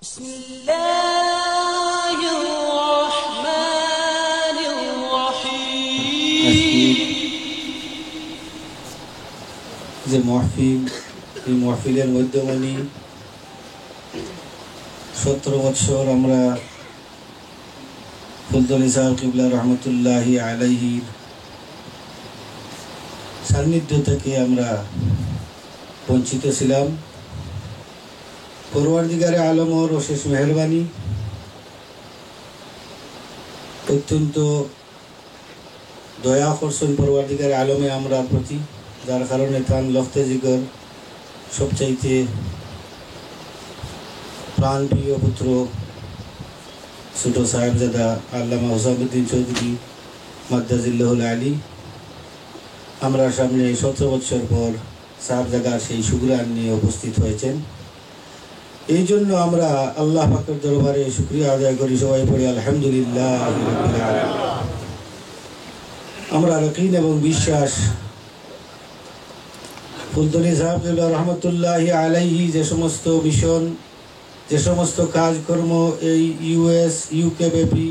بسم الله الرحمن الرحيم যে মহফিল এই মহফিলের মধ্যমণি 17 বছর আমরা ফুলতলি সাহেব কিবলা রহমতুল্লাহি আলাইহির সান্নিধ্য থেকে আমরা বঞ্চিত ছিলাম। পরওয়ারদিগারে আলমর অশেষ মেহরবানি, অত্যন্ত দয়া করছেন পরওয়ারদিগারে আলমে আমরা প্রতি, যার কারণে তান লফতে জিগর সবচাইতে প্রাণপ্রিয় পুত্র ছোট সাহেবজাদা আল্লামা হুসামউদ্দিন চৌধুরী মাদ্দাজিল্লাহুল আলী আমরা সামনে 17 বছর পর সাহেবজাদার সেই শুকরান নিয়ে উপস্থিত হয়েছেন। এই জন্য আমরা আল্লাহ পাকের দরবারে শুকরিয়া আদায় করি, সবাই পড়ি আলহামদুলিল্লাহ। আমরা ইয়াকিন এবং বিশ্বাস ফুলতলি সাহেব রহমতুল্লাহি আলাইহি যে সমস্ত মিশন, যে সমস্ত কাজকর্ম এই ইউএস ইউকে ব্যাপী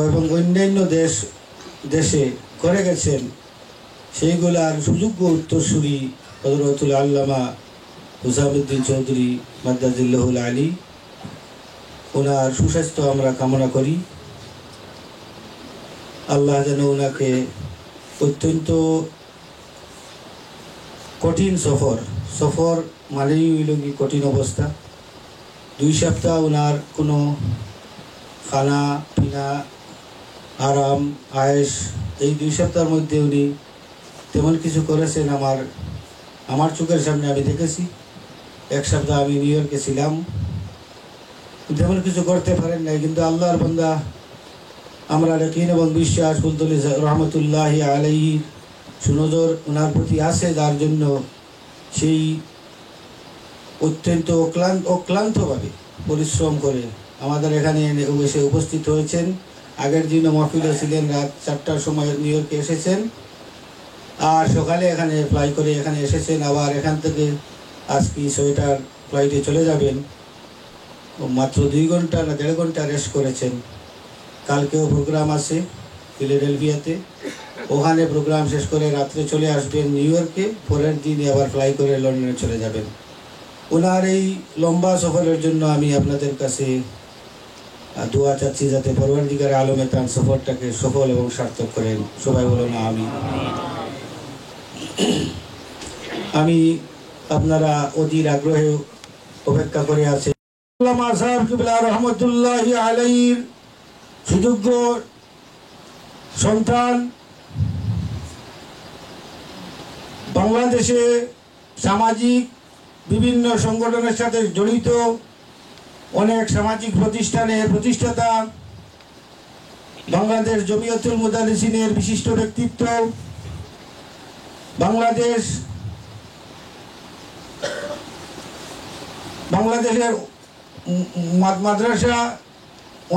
এবং অন্যান্য দেশে করে গেছেন, সেইগুলার সুযোগ্য উত্তরসূরি হযরতুল আল্লামা হুসামউদ্দিন চৌধুরী মাদ্দাজিল্লাহুল আলী, ওনার সুস্বাস্থ্য আমরা কামনা করি। আল্লাহ যেন ওনাকে অত্যন্ত কঠিন সফর মানেই হইল কি কঠিন অবস্থা। 2 সপ্তাহ ওনার কোনো খানা পিনা আরাম আয়েশ, এই 2 সপ্তাহের মধ্যে উনি তেমন কিছু করেছেন আমার চোখের সামনে আমি দেখেছি। 1 সপ্তাহ আমি নিউ ইয়র্কে ছিলাম, তেমন কিছু করতে পারেন নাই, কিন্তু আল্লাহর বান্দা আমরা ইয়াকিন এবং বিশ্বাস ফুলতলি রহমতুল্লাহি আলাইহির সুনজর ওনার প্রতি আছে, যার জন্য সেই অত্যন্ত অক্লান্তভাবে পরিশ্রম করে আমাদের এখানে এসে উপস্থিত হয়েছেন। আগের দিনও মহফিলে ছিলেন, রাত 4টার সময় নিউ ইয়র্কে এসেছেন, আর সকালে এখানে ফ্লাই করে এখানে এসেছেন। আবার এখান থেকে আজকে 6টার ফ্লাইটে চলে যাবেন। মাত্র 2 ঘন্টা না 1.5 ঘন্টা রেস্ট করেছেন। কালকেও প্রোগ্রাম আছে ফিলাডেলফিয়াতে, ওখানে প্রোগ্রাম শেষ করে রাত্রে চলে আসবেন নিউ ইয়র্কে, পরের দিন আবার ফ্লাই করে লন্ডনে চলে যাবেন। ওনার এই লম্বা সফরের জন্য আমি আপনাদের কাছে দোয়া চাচ্ছি, যাতে পরওয়ারদিগারে আলমে তার সফরটাকে সফল এবং সার্থক করেন। সবাই বলো না আমিন। আমি আপনারা অধীর আগ্রহে অপেক্ষা করে আছেন আল্লামা সাহেব কিবলা রহমতুল্লাহি আলাইহির সুযোগ্য সন্তান, বাংলাদেশে সামাজিক বিভিন্ন সংগঠনের সাথে জড়িত, অনেক সামাজিক প্রতিষ্ঠানের প্রতিষ্ঠাতা, বাংলাদেশ জমিয়তুল মুদারিসিনের বিশিষ্ট ব্যক্তিত্ব, বাংলাদেশের মাদ্রাসা,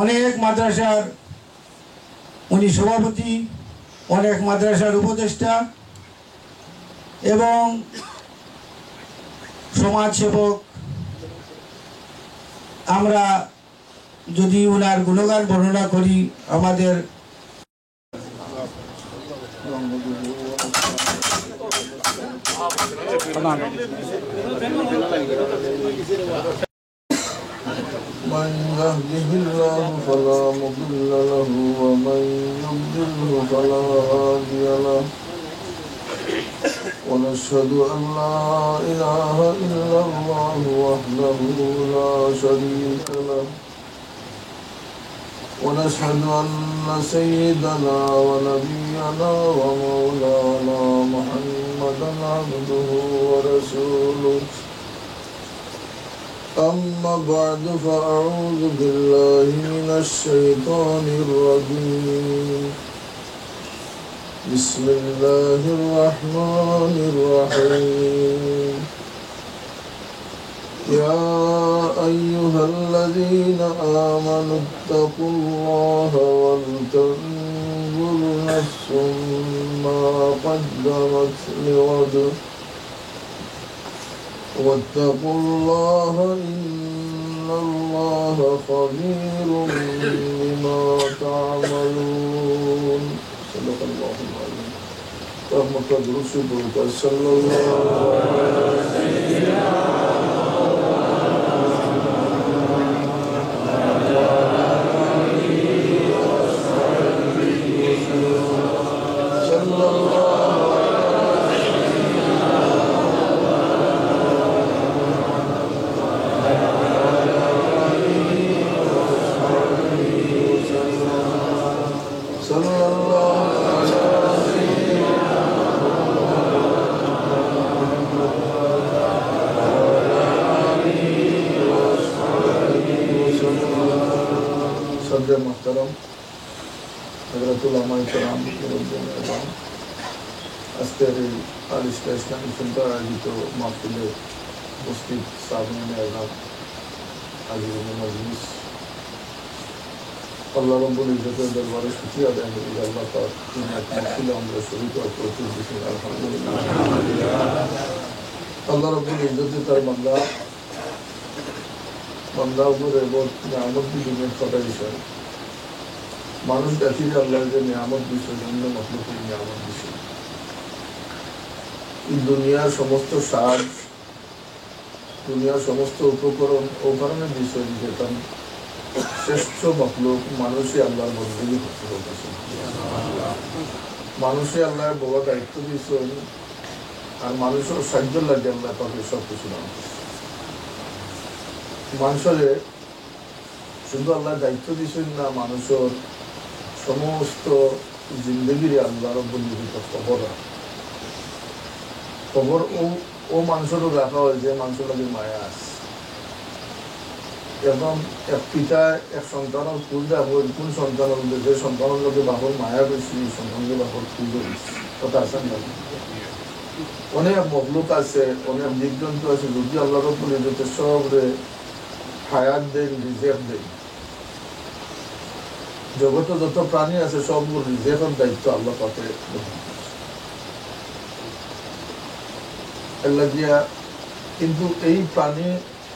অনেক মাদ্রাসার উনি সভাপতি, অনেক মাদ্রাসার উপদেষ্টা এবং সমাজসেবক। আমরা যদি ওনার গুণগান বর্ণনা করি, আমাদের من يهده الله فلا مضل له ومن يضلل فلا هادي له ونشهد أن لا إله إلا الله وحده لا شريك له ونشهد أن سيدنا ونبينا ومولانا محمدا عبده ورسوله. أما بعد فأعوذ بالله من الشيطان الرجيم. بسم الله الرحمن الرحيم. يا أيها الذين آمنوا اتقوا الله ولتنظر نفس ما قدمت لغد واتقوا الله إن الله خبير بما تعملون صدق الله العظيم رحمة رسولك صلى الله عليه محترم حضرت علماء کرام আজকের আলিশা ইসলামী সেন্টার আয়োজিত মাহফিলে উপস্থিত সামনে আজম আজিজুল মজলিস আল্লাহ রাব্বুল ইজ্জতের দরবারে শুকরিয়া আদায় করি আল্লাহ পাক তিনি এক মাহফিলে আমরা শরীক হওয়ার তৌফিক দিয়েছেন আলহামদুলিল্লাহ আল্লাহ রাব্বুল ইজ্জতে তার বান্দা উপরে বহুত নিয়ামত দিয়ে কথা বিষয় মানুষ দেখিলে আল্লাহ যে নিয়ামত বিষয় অন্য মখলুকের নিয়ামত বিষয় এই দুনিয়ার সমস্ত সাজ দুনিয়ার সমস্ত উপকরণ ও কারণের বিষয় যেতাম শ্রেষ্ঠ মখলুক মানুষই আল্লাহর বন্দী করতে হতেছে মানুষই আল্লাহর বড় দায়িত্ব দিয়েছেন আর মানুষের সাহায্য লাগে আল্লাহ পাকে সব কিছু নাম মানুষের শুধু আল্লাহ দায়িত্ব দিয়েছেন না মানুষের সমস্ত জিন্দগির আল্লাহ রব্বুল নিহিত খবর ও মানুষেরও রাখা হয় যে মানুষের লাগে মায়া আছে এবং এক পিতা এক সন্তানের ফুল রাখব কোন সন্তানের যে সন্তানের লোকে বাপর মায়া বেশি সন্তানকে বাপর ফুল বেশি কথা আছে না অনেক মখলুক আছে অনেক জীবজন্তু আছে যদি আল্লাহ রব্বুল নিহিত সবরে হায়াত দেন রিজেক দেন জগতে যত প্রাণী আছে সবগুলো রিজেকের দায়িত্ব আল্লাহ পাকে কিন্তু এই প্রাণী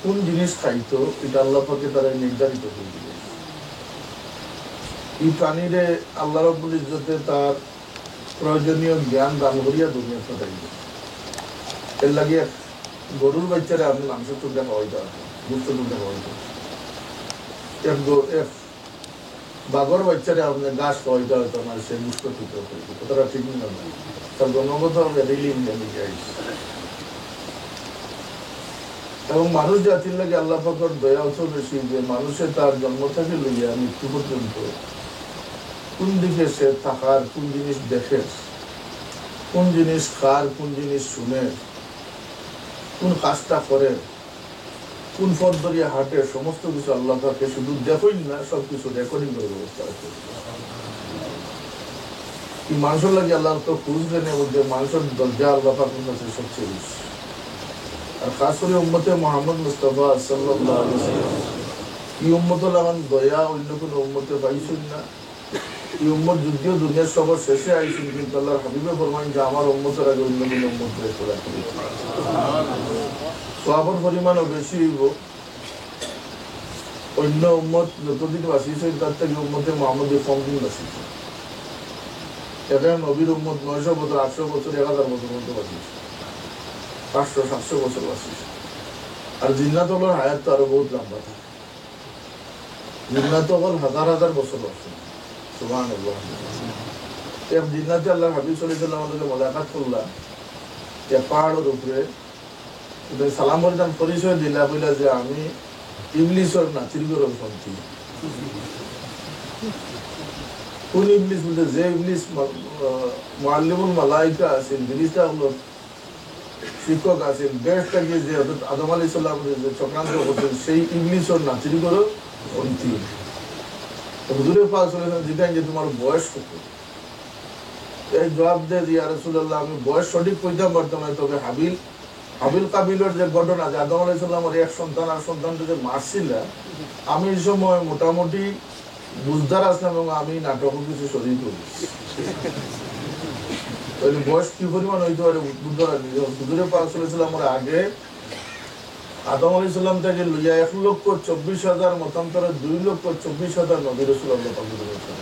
কোন জিনিস খাইতো এটা আল্লাহ পাকে তারা নির্ধারিত করে দিবে এই প্রাণীরে আল্লাহ রাব্বুল ইজ্জতে তার প্রয়োজনীয় জ্ঞান দান করিয়া দুনিয়া পাঠাইবে এর লাগিয়ে গরুর বাচ্চারা আপনি মাংস টুকরা খাওয়াইতে হবে গুপ্ত টুকরা খাওয়াইতে এক বাঘর বাচ্চারে আপনার গাছ খাওয়াইতে হয়তো আমার সে মুষ্ট টুকরো করবে কতটা ঠিক না তার জন্মগত হবে রিলিং এবং মানুষ জাতির লাগে আল্লাহ পাকের দয়া অত বেশি যে মানুষের তার জন্ম থেকে লইয়া মৃত্যু পর্যন্ত কোন দিকে সে থাকার কোন জিনিস দেখে কোন জিনিস খার কোন জিনিস শুনে কোন কাজটা করে কোন পথ ধরিয়া হাঁটে সমস্ত কিছু আল্লাহ পাকে শুধু দেখই না সবকিছু রেকর্ডিং করে ব্যবস্থা আছে এই মানুষের লাগে আল্লাহ তো খুঁজবেন মধ্যে মানুষের দরজা আল্লাহ পাকের কাছে সবচেয়ে বেশি আর খাস করে উম্মতে মুহাম্মদ মুস্তাফা সাল্লাল্লাহু আলাইহি ওয়াসাল্লাম এই উম্মতের লাগান দয়া অন্য কোনো উম্মতে পাইছেন না এই উম্মত যদিও দুনিয়ার সবার শেষে আইছেন কিন্তু আল্লাহর হাবিবে ফরমান যে আমার উম্মতের আগে অন্য কোনো উম্মত রেখে রাখি সওয়াবের পরিমাণও বেশি হইব অন্য উম্মত যতদিন বাঁচিয়েছে তার থেকে উম্মতে মুহাম্মদের কম দিন বাঁচিয়েছে এখানে নবীর উম্মত 900 বছর 800 বছর 1000 বছর পর্যন্ত বাঁচিয়েছে 500-700 বছর বাঁচিয়েছে আর জিন্নাতুল হায়াত তো আরো বহুত লম্বা থাকে জিন্নাতুল হাজার বছর বাঁচে সুবহানাল্লাহ এক জিন্নাতে আল্লাহ হাবিব সাল্লাল্লাহু আলাইহি ওয়াসাল্লাম মুলাকাত করলাম যে পাহাড়ের উপরে সালাম বলতাম পরিচয় দিলা বইলা যে আমি ইবলিসের নাতির গরম পন্থী কোন ইবলিস বলতে যে ইবলিস মুআল্লিমুল মালাইকা আছেন ফেরেশতা হলো শিক্ষক আছেন বেশটাকে যে আদম আলাইহিস সালামের যে চক্রান্ত করতেন সেই ইবলিসের নাতির গরম পন্থী হুজুরে পাক সাল্লাল্লাহু আলাইহি ওয়াসাল্লাম জিজ্ঞাসা যে তোমার বয়স কত এই জবাব দেয় ইয়া রাসূলুল্লাহ আমি বয়স সঠিক কইতে পারতাম না তবে হাবিল কাবিলের যে ঘটনা যে আদম আলাইহিস সালামের এক সন্তান আর সন্তানকে যে মারছিল আমি এই সময় মোটামুটি বুঝদার আসলাম এবং আমি নাটকও কিছু শরীর করি বয়স কি পরিমাণ হইতে পারে হুজুরে পাক সাল্লাল্লাহু আলাইহি ওয়াসাল্লামের আগে আদম আলাইহিস সালাম থেকে লইয়া 1,24,000 মতান্তরে 2,24,000 নবী রাসূল আল্লাহ পাক করেছেন।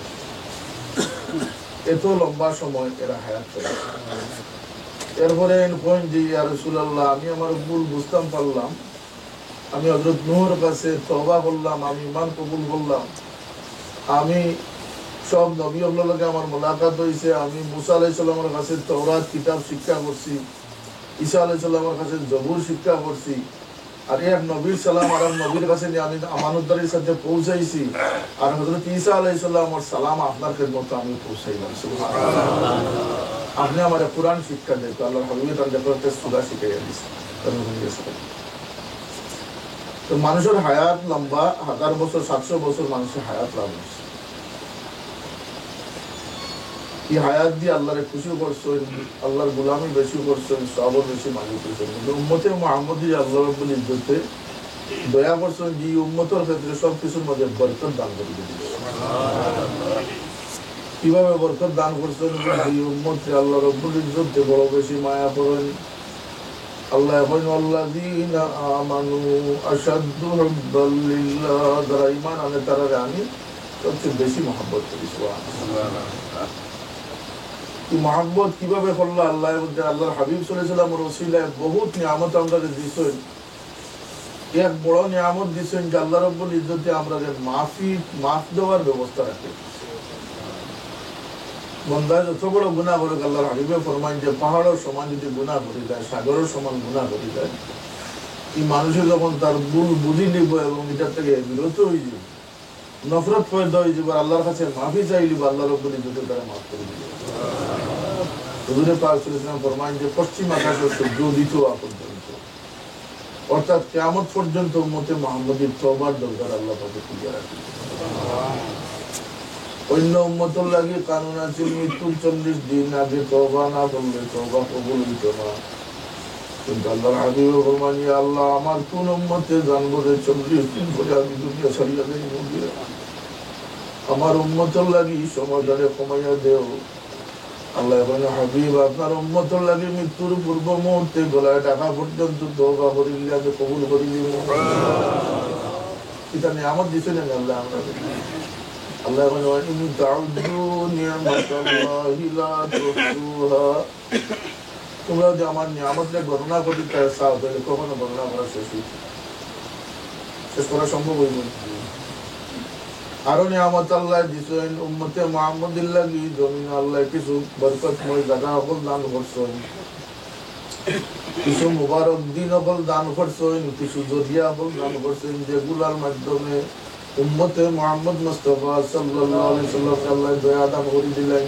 এত লম্বা সময় এরা হায়াত করেছে। এরপরে পয়েন্ট যে ইয়া রাসূলুল্লাহ, আমি আমার ভুল বুঝতাম পারলাম, আমি হযরত নূহর কাছে তওবা করলাম, আমি ঈমান কবুল করলাম, আমি সব নবী আল্লাহকে আমার মোলাকাত হয়েছে, আমি মুসা আলাইহিস সালামের কাছে তাওরাত কিতাব শিক্ষা করছি, ঈসা আলাইহিস সালামের কাছে জবুর শিক্ষা করছি, আর এক নবীর সালাম আর এক নবীর কাছে নিয়ে আমি আমানতদারির সাথে পৌঁছাইছি, আর হযরত ঈসা আলাইহিস সালামের সালাম আপনার খেদমতে আমি পৌঁছাইলাম। সুবহানাল্লাহ। আপনি আমার কোরআন শিক্ষা দেন, আল্লাহর হাবিব তার দেখতে সূরা শিখাইয়া দিয়েছে। তো মানুষের হায়াত লম্বা, 1000 বছর 700 বছর মানুষের হায়াত লাভ হয়েছে। এই হায়াত দিয়ে আল্লাহরে খুশি করছেন, আল্লাহর গোলামি বেশি করছেন, সবর বেশি মালিক হয়েছেন। কিন্তু উম্মতে মুহাম্মদী আল্লাহ রাব্বুল ইজ্জতে দয়া করছেন যে উম্মতের ক্ষেত্রে সব কিছুর মধ্যে বরকত দান করে দিয়েছেন। কিভাবে বরকত দান করছেন? এই উম্মতে আল্লাহ রাব্বুল ইজ্জতে বড় বেশি মায়া করেন। আল্লাহ বলেন আল্লাযীনা আমানু আশাদ্দু হুব্বাল লিল্লাহ, যারা ঈমান আনে তারা আমি সবচেয়ে বেশি মহব্বত করি। সুবহানাল্লাহ। এই মহব্বত কিভাবে করলো? আল্লাহর মধ্যে আল্লাহর হাবিব সাল্লাল্লাহু আলাইহি ওয়াসাল্লামের ওসিলায় বহুত নিয়ামত আমাদের দিয়েছেন। এক বড় নিয়ামত দিয়েছেন যে আল্লাহ রাব্বুল ইজ্জতে আমাদের মাফ দেওয়ার ব্যবস্থা রাখে। বন্দা যত বড় গুনাহ করে আল্লাহর হাবিবে ফরমান যে পাহাড়ের সমান যদি গুনাহ করে যায়, সাগরের সমান গুনাহ করে যায়, এই মানুষের যখন তার ভুল বুঝি নিব এবং এটার থেকে বিরত হয়ে যাবে, নফরত পয়দা হয়ে যাবে, আল্লাহর কাছে মাফি চাইলি বা আল্লাহ রাব্বুল ইজ্জতে তারা মাফ করে দিবে। হুজুর পাক সাল্লাল্লাহু আলাইহি ওয়াসাল্লাম ফরমান যে পশ্চিম আকাশে সূর্য উদিত হওয়া পর্যন্ত, অর্থাৎ কিয়ামত পর্যন্ত উম্মতে মুহাম্মদীর তওবার দরকার আল্লাহ পাকে খুঁজে রাখে। অন্য উম্মতের লাগে কানুন আছে মৃত্যুর 40 দিন আগে তওবা না করলে তওবা কবুল হইতো না। কিন্তু আল্লাহর হাবিব ফরমান ইয়া আল্লাহ, আমার কোন উম্মতে জানবো যে 40 দিন পরে আমি দুনিয়া ছাড়িয়া যাইব, আমার উম্মতের লাগি সমাজে কমাইয়া দেও। আল্লাহ বলেন হাবিব, আপনার উম্মতের লাগি মৃত্যুর পূর্ব মুহূর্তে গলায় টাকা পর্যন্ত তওবা করিলে আমি কবুল করি দিব। এটা নিয়ামত দিছেন আল্লাহ আমরা। আল্লাহ বলেন ইন তাউদ্দু নিয়ামাতাল্লাহি লা তুহসুহা, তোমরা যে আমার নিয়ামতের গণনা করিতে চাও তাহলে কখনো গণনা করা শেষ করা সম্ভব হইব না। আরো নিয়ামত আল্লাহ দিছেন উম্মতে মুহাম্মদীর লাগি জমিন আল্লাহ কিছু বরকতময় জায়গা সকল দান করছেন, কিছু মুবারক দিন সকল দান করছেন, কিছু জরিয়া সকল দান করছেন, যেগুলার মাধ্যমে উম্মতে মুহাম্মদ মুস্তাফা সাল্লাল্লাহু আলাইহি ওয়াসাল্লাম আল্লাহ দয়া দান করে দিলেন।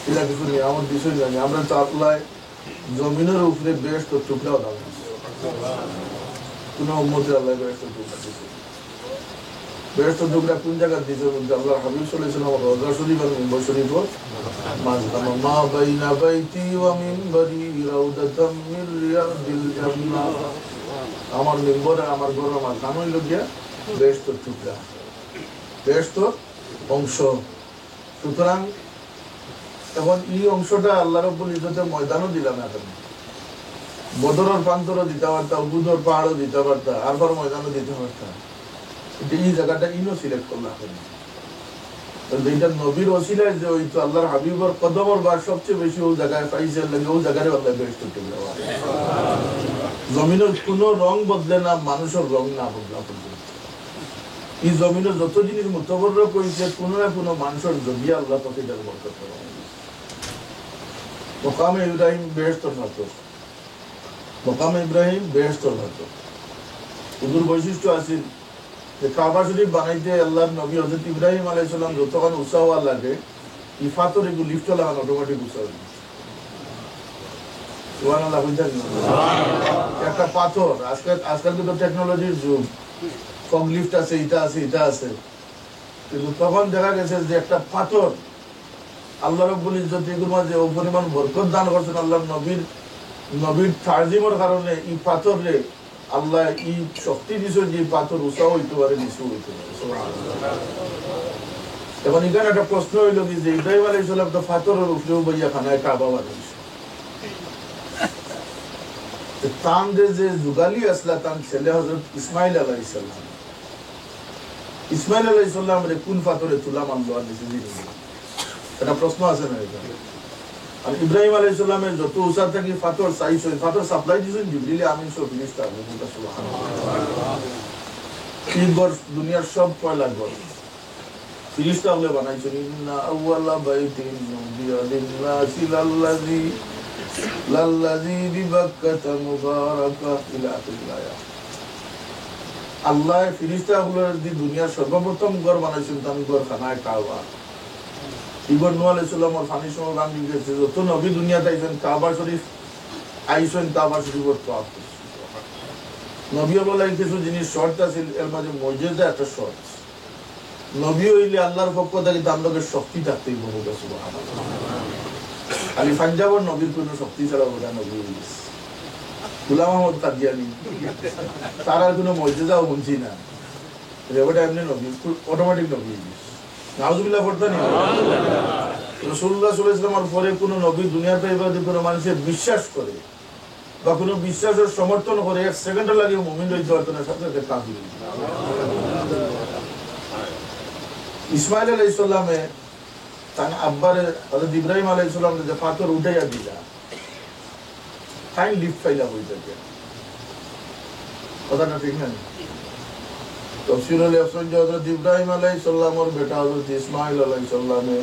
এটা কিছু নিয়ামত দিছেন জানি আমরা তো আল্লাহ জমিনের উপরে বেশ তো টুকরাও দান করছে। কোন উম্মতে আল্লাহ বেশ তো টুকরা দিছে। বেশ তো টুকরা কোন জায়গা দিছে? আল্লাহর হাবিব সাল্লাল্লাহু আলাইহি ওয়াসাল্লাম রওজা শরীফ আর মিম্বার শরীফের মাঝখানে মা বাইনা বাইতি ওয়া মিম্বারি রাউদাতাম মির রিয়াদিল জান্নাহ, আমার মিম্বার আর আমার ঘর আমার কান হইল গিয়া বেশ তো টুকরা, বেশ তো অংশ। সুতরাং এখন এই অংশটা আল্লাহ রাব্বুল ইজ্জতের ময়দানও দিলাম এখন, বদরের প্রান্তরও দিতে পারতাম, উহুদের পাহাড়ও দিতে পারতাম, আরবার ময়দানও দিতে পারতাম। এই জায়গাটা ইনো সিলেক্ট করলাম এখন। এইটা নবীর ওসিলায় যে ওই তো আল্লাহর হাবিবর কদমর বার সবচেয়ে বেশি ওই জায়গায় পাইছে, লাগে ওই জায়গায় আল্লাহ বেশ তো টুকরা। জমিনের কোনো রং বদলে না, মানুষের রং না বদলা পর্যন্ত এই জমিনের যত জিনিস মুতবর্রক হয়েছে কোনো না কোনো মানুষের জমিয়া আল্লাহ তাকে এটার বরকত করা। মকামে ইব্রাহিম বেহেশতের মতো, মকামে ইব্রাহিম বেহেশতের মতো। হুজুর বৈশিষ্ট্য আছে যে কাবা শরীফ বানাইতে আল্লাহর নবী হযরত ইব্রাহিম আলাইহিস সালাম যতক্ষণ উঁচা হওয়া লাগে এই পাথর এগুলো লিফট লাগানো অটোমেটিক উঁচা হয়ে যায়। সুবহানাল্লাহ। একটা পাথর আজকাল তো টেকনোলজির যুগ, ফগ লিফট আছে, এটা আছে, এটা আছে, কিন্তু তখন দেখা গেছে যে একটা পাথর আল্লাহ রাব্বুল ইজ্জত এগুলোর মাঝে ও পরিমাণ বরকত দান করছেন আল্লাহর নবীর তাজিমের কারণে এই পাথরে আল্লাহ এই শক্তি দিয়েছেন যে পাথর উঁচা হইতে পারে, নিচু হইতে পারে। এখন এখানে একটা প্রশ্ন হইল কি যে ইব্রাহিম আলাইহিস সালাম তো পাথরের উপরেও বইয়া খানায় কাবা বানাইছে, তান যে যুগালি আসলা তান ছেলে হযরত ইসমাইল আলাইহিস সালাম, ইসমাইল আলাইহিস সালাম রে কোন পাথরে তুলা মানলো আর দিছে দিন, এটা প্রশ্ন আছে না এটা। আর ইব্রাহিম আলাইহিস সালামের যত উসার থাকি পাথর চাইছে, পাথর সাপ্লাই দিছেন জিবরিল আমিন সব ফিরিস্তা, সুবহানাল্লাহ। তিন ঘর দুনিয়ার সব পয়লা ঘর ফিরিস্তা হলে বানাইছেন। ইন্না আউওয়ালা বাইতিন নুদিয়া লিন্নাসি লাল্লাযী বিবাক্কাতা মুবারাকা ইলা আখিরিল আয়াত। আল্লাহ ফিরিস্তা গুলোর দি দুনিয়ার সর্বপ্রথম ঘর বানাইছেন, তার ঘর খানায় কাবা। ইব্রাহিম আলাইহিস সালামের ফানি সময় গান গেছে, যত নবী দুনিয়াতে আইছেন কাবা শরীফ আইছেন, কাবা শরীফের তওয়াফ করছেন। নবী বলে কিছু জিনিস শর্ত আছে, এর মাঝে মুজিজা একটা শর্ত। নবী হইলে আল্লাহর পক্ষ থেকে তার লোকের শক্তি থাকতেই বহুত আছে, সুবহানাল্লাহ। খালি পাঞ্জাবর নবীর কোন শক্তি ছাড়া ওটা নবী হইছে। গোলাম আহমদ কাদিয়ানী তার আর কোনো মুজিজাও বুঝছি না, ওটা এমনি নবী অটোমেটিক নবী হইছে। নাউজুবিল্লাহ পড়তে নেই। রাসূলুল্লাহ সাল্লাল্লাহু আলাইহি ওয়াসাল্লামের পরে কোনো নবী দুনিয়াতে যদি কোনো মানুষের বিশ্বাস করে বা কোনো বিশ্বাসের সমর্থন করে, এক সেকেন্ডের লাগে মুমিন হইতে পারতো না, সাথে সাথে কাফির। ইসমাইল আলাইহিস সালামে তার আব্বারে হযরত ইব্রাহিম আলাইহিস সালাম যে পাথর উঠাইয়া দিলা, তাই লিফট পাইলা হইতে কথাটা ঠিক না। তফসিরুল আফসার যে হযরত ইব্রাহিম আলাইহিস সালামের বেটা হযরত ইসমাইল আলাইহিস সালামে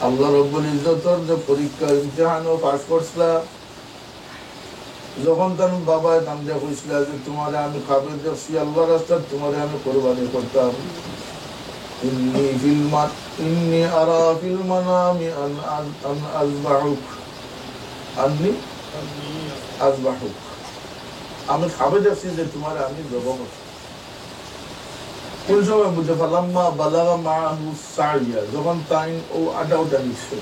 আল্লাহ রাব্বুল ইজ্জতের যে পরীক্ষা ইমতিহানও পাস করছলা, যখন তার বাবা নাম দিয়ে কইছিল যে তোমারে আমি খাবে দেখছি আল্লাহর রাস্তায়, তোমারে আমি কোরবানি করতাম। ইন্নী আরা ফিল মানামি আন আযবাহুক, আন্নী আযবাহুক, আমি খাবে দেখছি যে তোমারে আমি জবাই করব। কোন সময় বুঝতে ফালাম্মা বালাগা মাহু সাইয়া, যখন তাই ও আটা নিচ্ছে।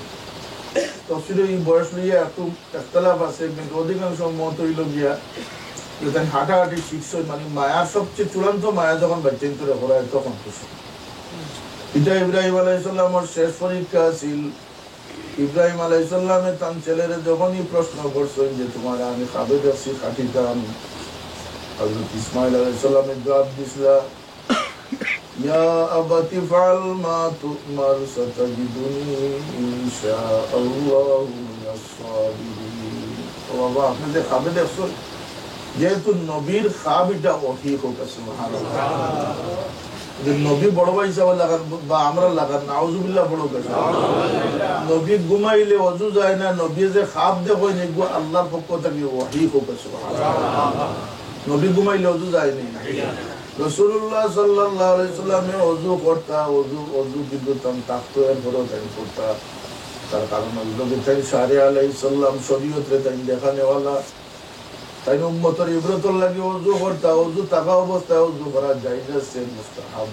তফসিরে এই বয়স লইয়া একটু ইখতিলাফ আছে, কিন্তু অধিকাংশ মত হইল গিয়া যে তাই হাঁটাহাঁটি শিখছে, মানে মায়ার সবচেয়ে চূড়ান্ত মায়া যখন বাচ্চা করে হরায় তখন খুশি। এটা ইব্রাহিম আলাইহিস সালামের শেষ পরীক্ষা ছিল। ইব্রাহিম আলাইহিস সালামে তার ছেলেরে যখনই প্রশ্ন করছেন যে তোমার আমি খাবে দেখছি খাটিতাম, হযরত ইসমাইল আলাইহিস সালামের জবাব দিছিল, ইয়া আবাতি ফাল মা তুমার সাতাজিদুনি ইনশাআল্লাহু মিনাস সাবিরিন। ও বাবা, আপনি যে খাবে দেখছেন, যেহেতু নবীর খাব এটা ওহী হোক, সুবহানাল্লাহ। যে নবী বড় ভাই হিসাবে লাগান বা আমরা লাগান, নাউজুবিল্লাহ বড় কথা। নবী ঘুমাইলে ওযু যায় না, নবী যে খাব দেখো নিগো আল্লাহর পক্ষ থেকে ওহী হোক, সুবহানাল্লাহ। নবী ঘুমাইলে ওযু যায় না। রাসূলুল্লাহ সাল্লাল্লাহু আলাইহি সাল্লামে ওযু করতা, ওযু কিন্তু তাম তাকতো এর বড় তাই করতা। তার কারণ হলো যে তাই সারে আলাইহিস সালাম শরীয়তে তাই দেখানে ওয়ালা, তাই উম্মতের ইবরতর লাগি ওযু করতা। ওযু থাকা অবস্থায় ওযু করা জায়েজ আছে, মুস্তাহাব।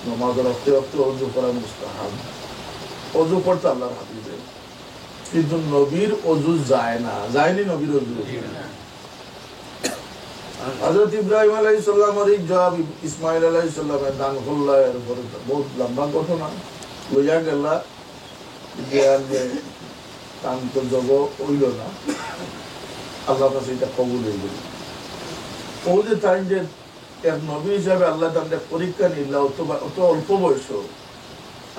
নামাজ পড়তে পড়তে ওযু করা মুস্তাহাব। ওযু করতে আল্লাহর হাবিবে, কিন্তু নবীর ওযু যায় না, যায়নি নবীর ওযু। হযরত ইব্রাহিম আলাইহিস সালামের এই জবাব ইসমাইল আলাইহিস সালামের দান করলা, এর পরে বহুত লম্বা ঘটনা লইয়া গেলা যে আর দান তো জব হইল না, আল্লাহর কাছে এটা কবুল হয়ে গেল। ও যে তাই যে এক নবী হিসাবে আল্লাহ তাদের পরীক্ষা নিল, অত অল্প বয়স,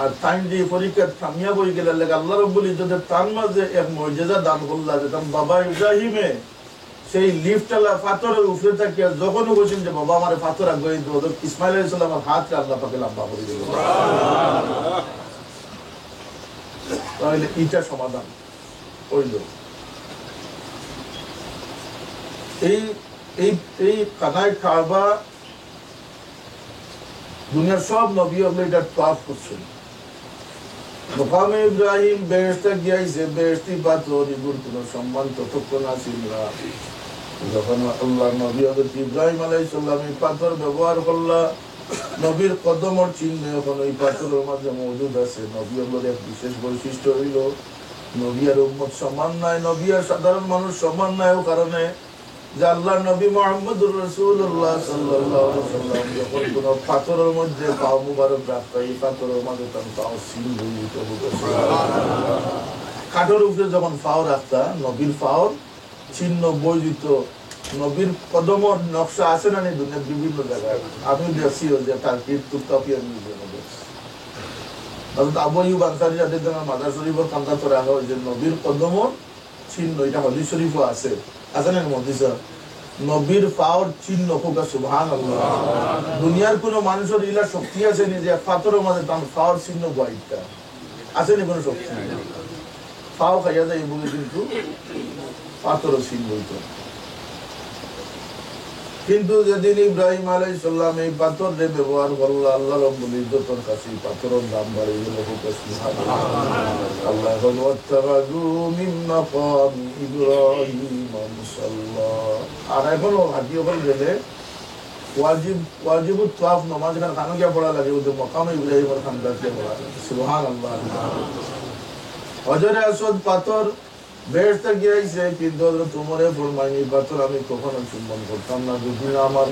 আর তাই যে পরীক্ষা কামিয়াব হয়ে গেল, আল্লাহ রাব্বুল ইজ্জতের তার মাঝে এক মুজিজা দান করলা, যে তার বাবা ইব্রাহিমে সেই লিফটালা পাথরের উপরে থাকিয়া যখন বলছেন যে বাবা আমার পাথর আগে ইসমাইল আলাইহিস সালামের হাতকে আল্লাহ পাকে লম্বা করে দিল। তাহলে এটা সমাধান হইল। এই কানায় কাবা দুনিয়ার সব নবী এটা তওয়াফ করছেন। মাকামে ইব্রাহিম বেহেশতে গিয়েছে, বেহেশতি পাথর এগুলোর কোনো সম্মান ততক্ষণ আসিল না যখন আল্লাহ নবী হযরত ইব্রাহিম আলাইহিস সালাম এই পাথর ব্যবহার করলা। নবীর কদমের চিহ্ন এখন এই পাথরের মাঝে মজুদ আছে। নবী হলো এক বিশেষ বৈশিষ্ট্য হইল নবী আর উম্মত সমান নাই, নবী আর সাধারণ মানুষ সমান নাই। ও কারণে যে আল্লাহ নবী মুহাম্মদুর রাসূলুল্লাহ সাল্লাল্লাহু আলাইহি ওয়াসাল্লাম যখন কোন পাথরের মধ্যে পাও মুবারক রাখতো, এই পাথরের মাঝে তার পাও সিল হইতো। কাঠের উপরে যখন পাও রাখতা, নবীর পাও চিহ্ন বৈদিত নবীর কদমর নকশা আছে না নি দুনিয়ার বিভিন্ন জায়গায় আমি দেখছি যে তার তুর্কাপিয়ার মিউজিয়ামে দেখছি অর্থাৎ আবু আইয়ুব আনসারী যাদের মাদার শরীফের কান্দা করা হয় যে নবীর কদমর চিহ্ন এটা হাদিস শরীফও আছে না মধ্যে নবীর পাওয়ার চিহ্ন কোকা সুবহানাল্লাহ দুনিয়ার কোনো মানুষের ইলা শক্তি আছে নি যে পাথরের মাঝে তার পাওয়ার চিহ্ন বইটা আছে নি কোনো শক্তি পাও খাইয়া যায় বলে কিন্তু পাথরের চিহ্ন বইতো কিন্তু যেদিন ইব্রাহিম আলাইহিস সালাম এই পাথরে ব্যবহার করলো আল্লাহ রাব্বুল ইজ্জতের কাছে পাথরের দাম বাড়িয়ে গেল কোকা সুবহানাল্লাহ আল্লাহ ওয়াত্তাবাদু মিন মাকাম ইব্রাহিম মুসাল্লা আর এখনো হাজি ওখানে গেলে ওয়াজিবুত তাওয়াফ নামাজ এখানে কানো গিয়া পড়া লাগে ওদের মাকাম ইব্রাহিমের খানকা গিয়া পড়া সুবহানাল্লাহ হজরে আসওয়াদ পাথর বেহেশতে গিয়েছে কিন্তু হযরত ওমরে ফরমায়নি পাথর আমি কখনো চুম্বন করতাম না যদি না আমার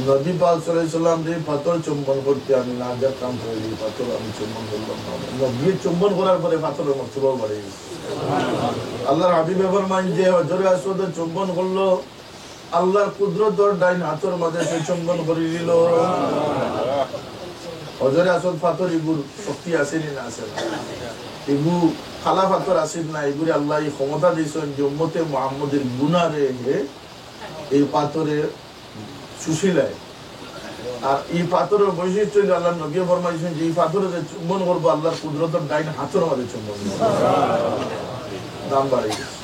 নবী পাক সাল্লাল্লাহু আলাইহি সাল্লাম যে পাথর চুম্বন করতে আমি না যেতাম তাহলে এই পাথর আমি চুম্বন করলাম না নবী চুম্বন করার পরে পাথরের মর্তবা বাড়ে গেছে আল্লাহর হাবিব ফরমান যে হজরে আসওয়াদ চুম্বন করলো আল্লাহর কুদরতর ডাইন হাতের মাঝে সে চুম্বন করে দিল হজরে আসওয়াদ পাথর এগুর শক্তি আছে না আছে না এগু খালা পাথর আসিল না এগুলি আল্লাহ এই ক্ষমতা দিয়েছেন যে উম্মতে মুহাম্মদের গুনারে এই পাথরে সুশীলায় আর এই পাথরের বৈশিষ্ট্য আল্লাহ নবী ফরমাইছেন যে এই পাথরে যে চুম্বন করবো আল্লাহর কুদরতের ডাইন হাতের মাঝে চুম্বন দাম বাড়ে গেছে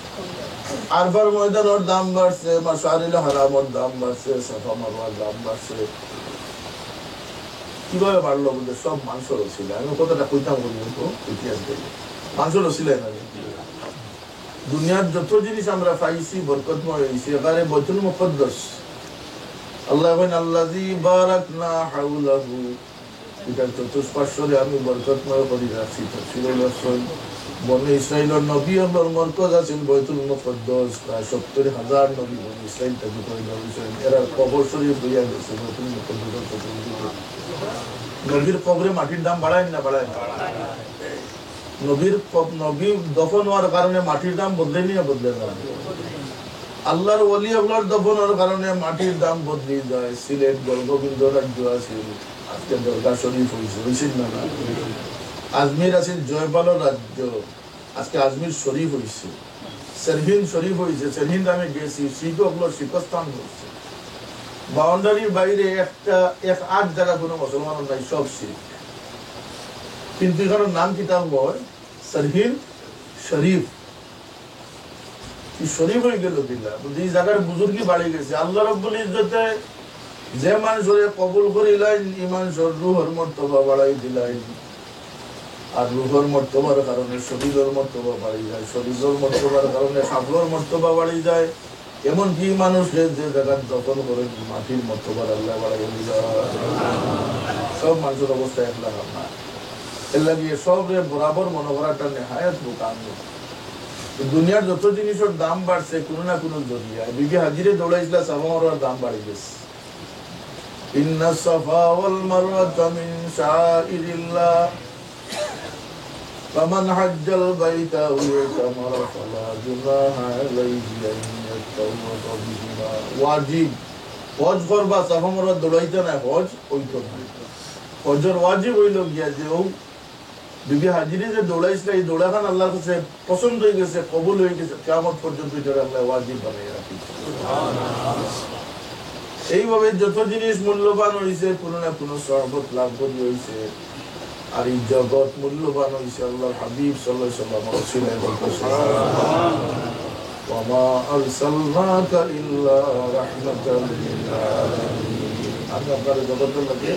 আরফার ময়দানের দাম বাড়ছে মাশআরিল হারামের দাম বাড়ছে সাফা মারওয়ার দাম বাড়ছে কিভাবে বাড়লো বলতে সব মানুষের ছিল আমি কথাটা কইতাম বলবো ইতিহাস থেকে মানুষের ছিল না দুনিয়ার যত জিনিস আমরা পাইছি বরকতময় হয়েছে এবারে বাইতুল মুকদ্দাস আল্লাহ বলেন আল্লাযী বারাকনা হাওলাহু এটা চতুষ্পার্শ্বরে আমি বরকতময় করে রাখছি তাফসীরুল রাসূল বনি ইসরাইলের নবী আল্লাহর মরকজ আছেন বাইতুল মুকদ্দাস প্রায় ৭০,০০০ নবী বনি ইসরাইল থেকে পয়দা হয়েছেন এরা কবর শরীফ হইয়া গেছে বাইতুল মুকদ্দাস নবীর কবরে মাটির দাম বাড়ায় না বাড়ায় নবী দফন হওয়ার কারণে মাটির দাম বদলে নিয়ে বদলে না আল্লাহর ওলি আল্লাহর দফন হওয়ার কারণে মাটির দাম বদলে যায় সিলেট গোবিন্দ রাজ্য আছে আজকে দরগা শরীফ হয়েছে না আজমির আছে জয়পালের রাজ্য আজকে আজমির শরীফ হয়েছে সেরহিন শরীফ হয়েছে সেরহিন আমি গেছি শিখগুলোর শিখস্থান হচ্ছে বাউন্ডারির বাইরে এক আট জায়গা কোনো মুসলমান নাই সব শিখ কিন্তু এখানে নাম কিতাব হয় সরহিন শরীফ শরীফ হয়ে গেল দিল্লা এই জায়গার বুজুর্গি বাড়ি গেছে আল্লাহ রাব্বুল ইজ্জতে যে মানুষরে কবুল করিলেন ইমান রূহর মর্তবা বাড়াই দিলেন আর রূহর মর্তবার কারণে শরীরের মর্তবা বাড়ি যায় শরীরের মর্তবার কারণে সাফলর মর্তবা বাড়ি যায় এমনকি মানুষের যে জায়গার দখল করে মাটির মর্তবার আল্লাহ বাড়াই যায় সব মানুষের অবস্থা এক লাগাম না এর লাগিয়ে সবরে বরাবর মনে করাটা নেহায়াত বোকাম দুনিয়ার যত জিনিসের দাম বাড়ছে কোনো না কোনো জরিয়ায় বিবি হাজিরে দৌড়াইছিলা সাফা মারওয়ার দাম বাড়ি গেছে ইন্না সাফা ওয়াল মারওয়াতা মিন শাআইরিল্লাহ ফামান হাজ্জাল বাইতা ওয়া তামারা ফালা জুনাহা আলাইহি আন ইয়াতাওয়াফা বিহিমা ওয়াজিব হজ করবা সাফা মারওয়া দৌড়াইতে না হজ হইতো না হজর ওয়াজিব হইল গিয়া যে ও বিবি হাজিরে যে দৌড়াইছিল এই দৌড়াখান আল্লাহর কাছে পছন্দ হয়ে গেছে কবুল হয়ে গেছে কিয়ামত পর্যন্ত এটা আল্লাহ ওয়াজিব বানিয়ে রাখিছে এইভাবে যত জিনিস মূল্যবান হয়েছে কোনো না কোনো সহবত লাভ করি হয়েছে আর এই জগৎ মূল্যবান হয়েছে আল্লাহর হাবিব সাল্লাল্লাহু আলাইহি ওয়াসাল্লাম রাসূলের ওয়া মা আরসালনাকা ইল্লা রাহমাতাল লিল আলামিন আমরা আপনাদের জগতের লাগে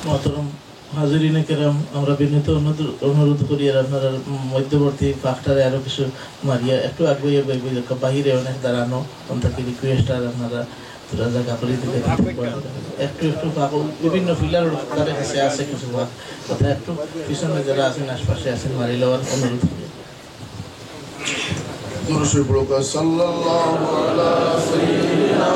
মহতরম হাজিরিনে কেরাম আমরা বিনীত অনুরোধ করি আর আপনারা মধ্যবর্তী পাখটারে আরো কিছু মারিয়া একটু আগে বাহিরে অনেক দাঁড়ানো তাকে রিকোয়েস্ট আর আপনারা তোরা জায়গা করে দিলে একটু একটু বিভিন্ন ফিলার তাদের কাছে আছে কিছু কথা একটু পিছনে যারা আছেন আশপাশে আছেন মারি লওয়ার অনুরোধ করি সাল্লাল্লাহু আলা সাইয়্যিদিনা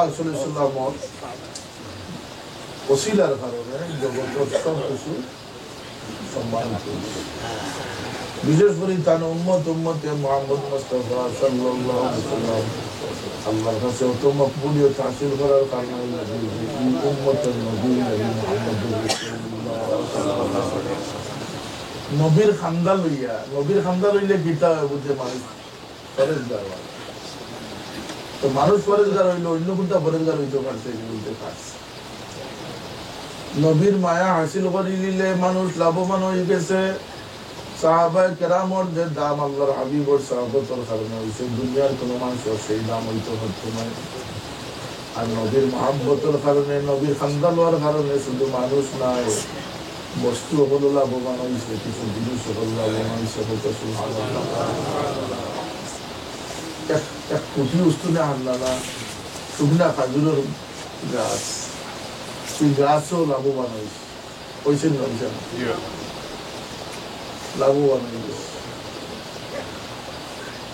পাক সাল্লাল্লাহু আলাইহি ওসিলার কারণে জগৎ সব কিছু সম্মানিত হয়েছে। বিশেষ করে তার উম্মতে মুহাম্মদ মুস্তাফা সাল্লাল্লাহু আলাইহি ওয়াসাল্লাম আল্লাহর কাছে অত মকবুলিয়ত হাসিল করার কারণে উম্মতের নবী মুহাম্মদুর রাসূলুল্লাহ নবীর খান্দা লইলে গীতা বুঝে মানুষ ফরেজগার হয়। তো মানুষ ফরেজগার হইলে অন্য কোনটা ফরেজগার হইতে পারছে বলতে পারছে। নবীর মায়া হাসিল করে নিলে মানুষ লাভবান হয়ে গেছে। সাহাবায়ে কেরামর যে দাম আল্লাহর হাবিবর সাহাবতর কারণে হয়েছে, দুনিয়ার কোনো মানুষের সেই দাম হইতে হতো না। আর নবীর মহাব্বতের কারণে, নবীর খান্দা লওয়ার কারণে শুধু মানুষ নাই, বস্তু হলো লাভবান হয়েছে, কিছু জিনিস হলো লাভবান হয়েছে। এক কোটি উস্তুনে আনলা না শুকনা খাজুরের গাছ, সেই গাছও লাভবান হয়েছে, হয়েছে না লাভবান হয়ে গেছে।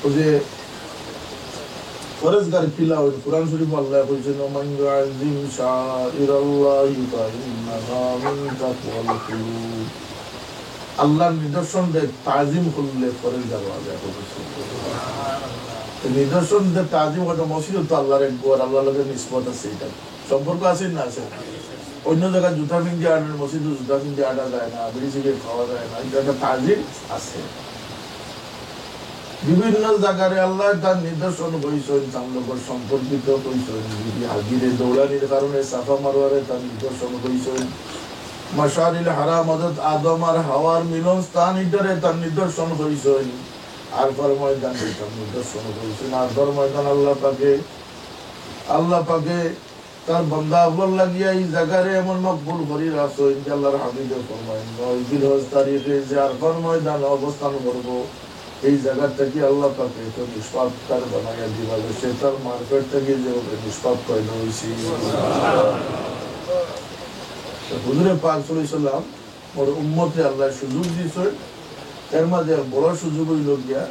ও যে ফরেজগার কিলা হইল, কোরআন শরীফ আল্লাহ কইছেন মান ইউআযিম শাআইরাল্লাহি ফাইন্নাহা মিন তাকওয়াল কুলুব। আল্লাহর নিদর্শন দেখ তাজিম করলে ফরেজগার হওয়া যায়। নিদর্শন দেখ তাজিম হয়তো মসজিদ তো আল্লাহর এক গোর, আল্লাহর লগে নিসবত আছে, এটা সম্পর্ক আছে না আছে। অন্য জায়গায় জুতা পিন্ধে আনার মসজিদে জুতা পিন্ধে আনা যায় না, বিড়ি সিগারেট খাওয়া যায় না, এটা একটা তাজিম আছে। বিভিন্ন জায়গায় আল্লাহ তার নিদর্শন কইছেন, চামলকর সম্পর্কিত কইছেন, হাজিরে দৌড়ানির কারণে সাফা মারোয়ারে তার নিদর্শন কইছেন, মাশারিল হারাম হযরত আদম আর হাওয়ার মিলন স্থান ইটারে তার নিদর্শন কইছেন, আর পর ময়দান তার নিদর্শন কইছেন। আর পর ময়দান আল্লাহ পাকে তার বান্দা আল্লাহ লাগিয়া এই জায়গারে এমন মকবুল করি রাখছেন যে আল্লাহর হাবিবে ফরমায়েন জিলহজ তারিখে যে আর পর ময়দান অবস্থান করব, এই জায়গা থেকে আল্লাহ পাকে তো নিষ্পাপকার বানাইয়া দিবাবে, সে তার মার্কেট থেকে যেভাবে নিষ্পাপ পয়দা হয়েছি। হুজুরে পাক সাল্লাল্লাহু আলাইহি ওয়াসাল্লাম ওর উম্মতে আল্লাহ সুযোগ দিয়েছেন। এর মাঝে বড় সুযোগ হইল গিয়া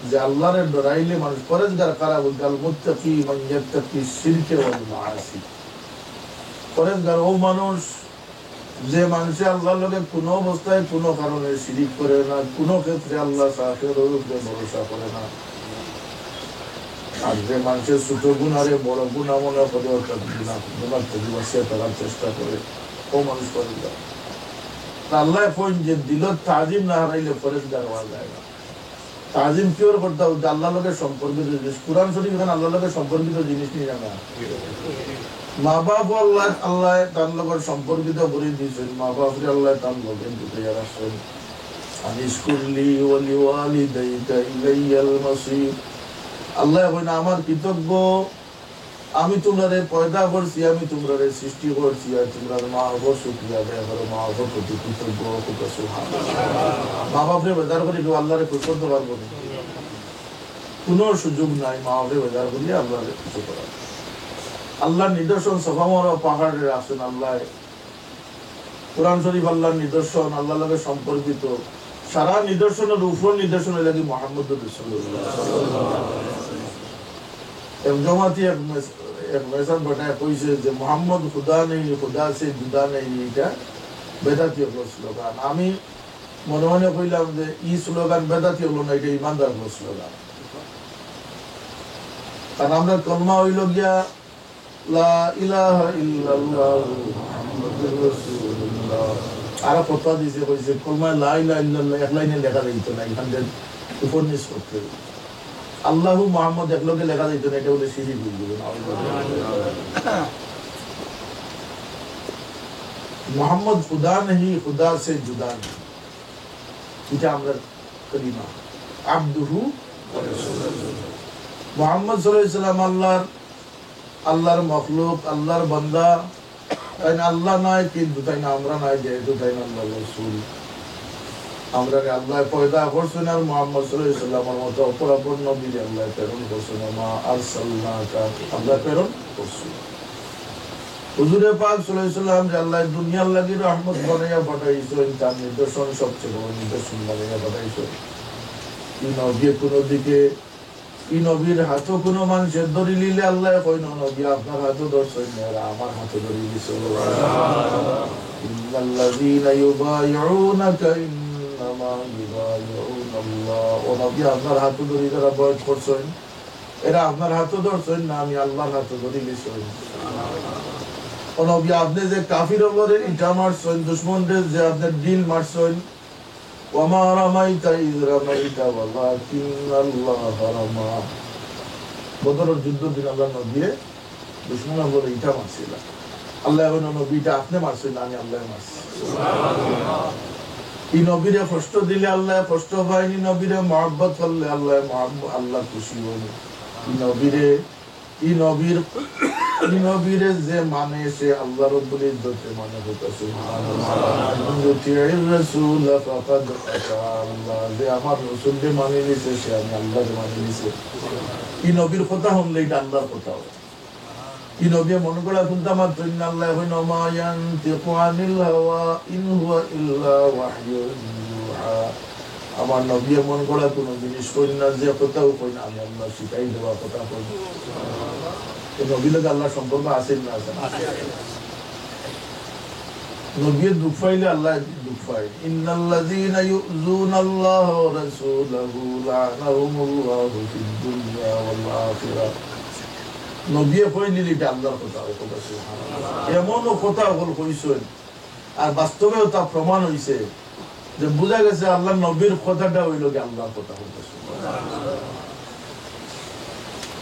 যে আল্লাহরে ডরাইলে মানুষ পরেজগার কারা বলতে আল মুত্তাকি মান ইয়াত্তাকি শিরকে ওয়াল মাআসি। পরেজগার ও মানুষ যে মানুষে আল্লাহর লগে কোনো অবস্থায় কোনো কারণে শিরিক করে না, কোনো ক্ষেত্রে আল্লাহ আখিরাতের উপরে ভরসা করে না। আর যে মানুষের ছোট গুনারে বড় গুনাহ মনে করে অর্থাৎ গুনাহ থেকে বাঁচিয়ে থাকার চেষ্টা করে, ও মানুষ পরেজগার। আল্লাহ কইন যে দিলত তাজিম না হারাইলে পরেজগার হওয়া যায় না। তাজিম কিওর করতে হবে আল্লাহর লগে সম্পর্কিত জিনিস। কোরআন শরীফ এখানে আল্লাহর লগে সম্পর্কিত জিনিস নিয়ে জানা। মা বাপ আল্লাহ তার লগে সম্পর্কিত করে দিয়েছেন, মা বাপরে আল্লাহ তার লগে দিতে রাখছেন। আনিশকুরলি ওয়ালি ওয়ালিদাইকা ইলাইয়াল মাসির। আল্লাহ কইনা আমার কৃতজ্ঞ, আমি তোমরারে পয়দা করছি, আমি তোমরারে সৃষ্টি করছি, আর তোমরা মা বাবার শুকরিয়া আদায় করো, মা বাবার প্রতি কৃতজ্ঞ। মা বাপরে বেজার করে কেউ আল্লাহরে খুশ করতে পারবো না, কোনো সুযোগ নাই। মা বাপরে বেজার করিয়ে আল্লাহরে খুশি করা। আল্লাহর নিদর্শন সফা মারা পাহাড়ে আসেন আল্লাহ। কোরআন শরীফ আল্লাহর নিদর্শন, আল্লাহর লগে সম্পর্কিত সারা নিদর্শনের উপর নিদর্শন লাগি মুহাম্মদুর রাসূলুল্লাহ। জমাতি এক মেসাজ বাটায় কইছে যে মোহাম্মদ খুদা নেই, খুদা সে জুদা নেই, এটা বেদাতি স্লোগান। আমি মনে মনে কইলাম যে ই স্লোগান বেদাতি হলো না, এটা ইমানদার স্লোগান। কারণ আমরা কলমা হইল গিয়া লা ইলাহা ইল্লাল্লাহ মুহাম্মাদুর রাসূলুল্লাহ। আর কথা দিছে কইছে কলমা লা ইলাহা ইল্লাল্লাহ এক লাইনে লেখা যাইতো না, এখানে উপন্যাস করতে আল্লাহু মুহাম্মদ এক লোকে লেখা যাইতো না, এটা বলে শিরিক হয়ে যাবে। মোহাম্মদ খুদা নেই, খুদা সে জুদা নেই, এটা আমরা কলিমা। আবদুহু ওয়া রাসূলুহু। মুহাম্মদ সাল্লাল্লাহু আলাইহি ওয়াসাল্লাম আল্লাহর মখলুক, আল্লাহর বান্দা। তাই না আল্লাহ নয়, কিন্তু তাই না আমরা নয়, যেহেতু তাই না আল্লাহ রাসূল। আমরা আল্লাহ পয়দা করছেন আর মুহাম্মদ সাল্লাল্লাহু আলাইহি ওয়াসাল্লামের মতো অপরাপর নবী আল্লাহ প্রেরণ করছেন। মা আরসালনাকা, আল্লাহ প্রেরণ করছেন। হুজুরে পাক সাল্লাল্লাহু আলাইহি ওয়াসাল্লাম যে আল্লাহ দুনিয়ার লাগি রহমত বানাইয়া পাঠাইছেন, তার নিদর্শন সবচেয়ে বড় নিদর্শন বানাইয়া পাঠাইছেন। এই নবী কোনো দিকে এই নবীর হাতও কোনো মানুষের ধরি নিলে আল্লাহ কই নবী আপনার হাতও ধরছেন না আমার হাতও ধরি দিছে ইন্নাল্লাযীনা ইউবাইউনাকা ইন্নামা ইউবাইউনাল্লাহ ও নবী আপনার হাতও ধরি যারা বয়স করছেন এরা আপনার হাতও ধরছেন না আমি আল্লাহর হাতও ধরি দিছি ও নবী আপনি যে কাফির ওপরে ইটা মারছেন দুশমনদের যে আপনি ডিল মারছেন ওয়ামা রামাইতা ইয রামাইতা ওয়ালাকিন্নাল্লাহা রামা বদরের যুদ্ধের দিন আল্লাহ নবী দুশমনের উপরে ইটা মারছিল আল্লাহ বলেন নবীটা আপনি মারছেন না আমি আল্লাহ মারছি সুবহানাল্লাহ এই নবীরে কষ্ট দিলে আল্লাহ কষ্ট পায়নি নবীরে মহব্বত করলে আল্লাহ আল্লাহ খুশি হন এই নবীরে যে মানে সে আল্লাহ রব্বুল ইজ্জতে মানে হতো সুবহানাল্লাহ রাসূল ফাকাদ আল্লাহ যে আমার রাসূলকে মানে নিছে সে আমি আল্লাহকে মানে নিছে এই নবীর কথা হলে এটা আল্লাহর কথা হবে এই নবী মনে করা শুনতে মাত্র আল্লাহ হয় মা ইয়ানতিকু আনিল হাওয়া ইন হুয়া ইল্লা ওয়াহয়ুন ইউহা আমার নবী মন করা কোনো জিনিস কই না যে কথাও কই না আমি আল্লাহ শিখাই দেওয়া কথা কই এই নবী লোক আল্লাহ সম্পর্ক আছে না আছে নবী দুঃখ পাইলে আল্লাহ দুঃখ পায় ইন্নাল্লাযীনা ইউযুনাল্লাহা ওয়া রাসূলাহু লা'নাহুমুল্লাহু ফিদ দুনিয়া ওয়াল আখিরাহ নবী কইলি এটা আল্লাহর কথা কথা সুবহানাল্লাহ এমনও কথা বল কইছেন আর বাস্তবেও তা প্রমাণ হইছে যে বুঝা গেছে আল্লাহ নবীর কথাটা হইল কি আল্লাহর কথা হইছে সুবহানাল্লাহ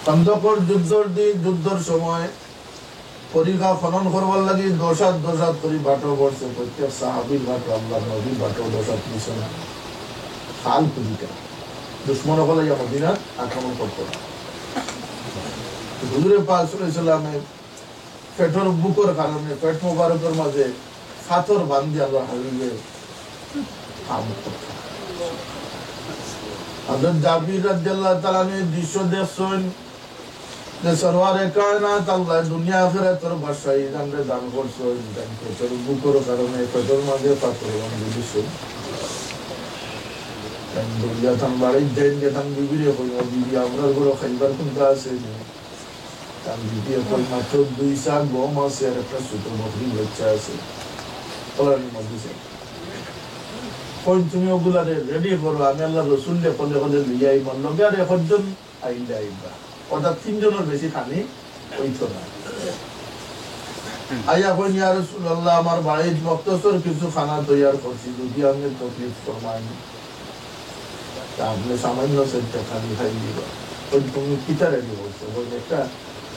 খন্দকের যুদ্ধের সময় পরীক্ষা খনন করবার লাগি দশাত করে বাটো বসে প্রত্যেক সাহাবীর বাটো আল্লাহ নবীর বাটো দশাত মিশন খাল পরীক্ষা দুশমন হলে মদিনাত আক্রমণ করত হুজুরে পাক সাল্লাল্লাহু আলাইহি সাল্লামে পেটের বুকের কারণে পেট মোবারকের মাঝে পাথর বাঁধি আল্লাহ হাবিবে কাম করত হযরত জাবির রাদিয়াল্লাহু তাআলা দৃশ্য দেখছেন যে সরওয়ারে কায়নাত আল্লাহ দুনিয়া আখিরাতের বাদশাহ জানরে দান করছেন দান পেটের বুকের কারণে পেটের মাঝে পাথর বাঁধি দিছে দুনিয়া তান বাড়ি দেন যে তান বিবিরে কইলো বিবি আমরার ঘরে খাইবার কোনটা আছে তান বিবি কই মাত্র 2 সাল গম আছে আর একটা ছোট বকরি বাচ্চা আছে ওলার মধ্যে কই তুমি ওগুলারে রেডি করো আমি আল্লাহর রাসূলকে কোলে লিয়াই মন লগে আর একজন আইবা ওটা তিনজনের বেশি খানি হইতো না আয়া কই ইয়া রাসূলুল্লাহ আমার ভাই মুক্তসর কিছু খানা তৈয়ার করছি যদি আপনি তকলিফ ফরমান তাহলে সামান্য সেটা খালি খাই দিব ওই তুমি কিতা রেডি করছো ওই একটা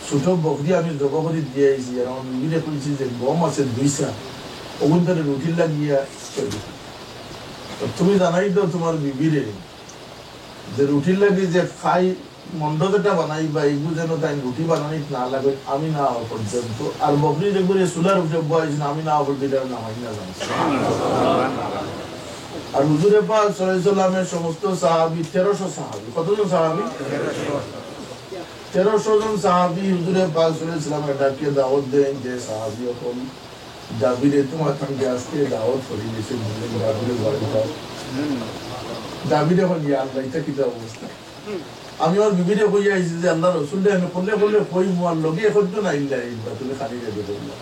ছোট বকরি আমি জবা করে দিয়ে আইছি আর আমি মিলে কইছি যে গম আছে 200 ওগুন ধরে রুটি লাগিয়া তুমি জানাই তো তোমার বিবিরে যে রুটি লাগি যে খাই মন্ড যেটা বানাই বা এইগুলো যেন তাই রুটি বানানি না লাগে আমি না হওয়া পর্যন্ত আর বকরি দেখবো চুলার উঠে বয়স আমি না হওয়া পর্যন্ত না হয় না জানছি আর হুজুরে পাক সাল্লাল্লাহু আলাইহি সাল্লামের সমস্ত সাহাবী 1300 সাহাবী কতজন সাহাবী 1300 জন সাহাবী হুজুরে পাক সাল্লাল্লাহু আলাইহি সাল্লামের ডাকে দাওয়াত দেন যে সাহাবী হল জাবিরে তোমার সঙ্গে আজকে দাওয়াত করি দিয়েছে জাবিরের বাড়িটা জাবিরে হল ইয়া আল্লাহ এটা কি অবস্থা আমি আর বিবিরে কইয়া আইছি যে আল্লাহর রাসূলকে আমি করলে কই মুয়ার লগে এখন তো না ইল্লা ইল্লা তুমি খালি রেডি করলা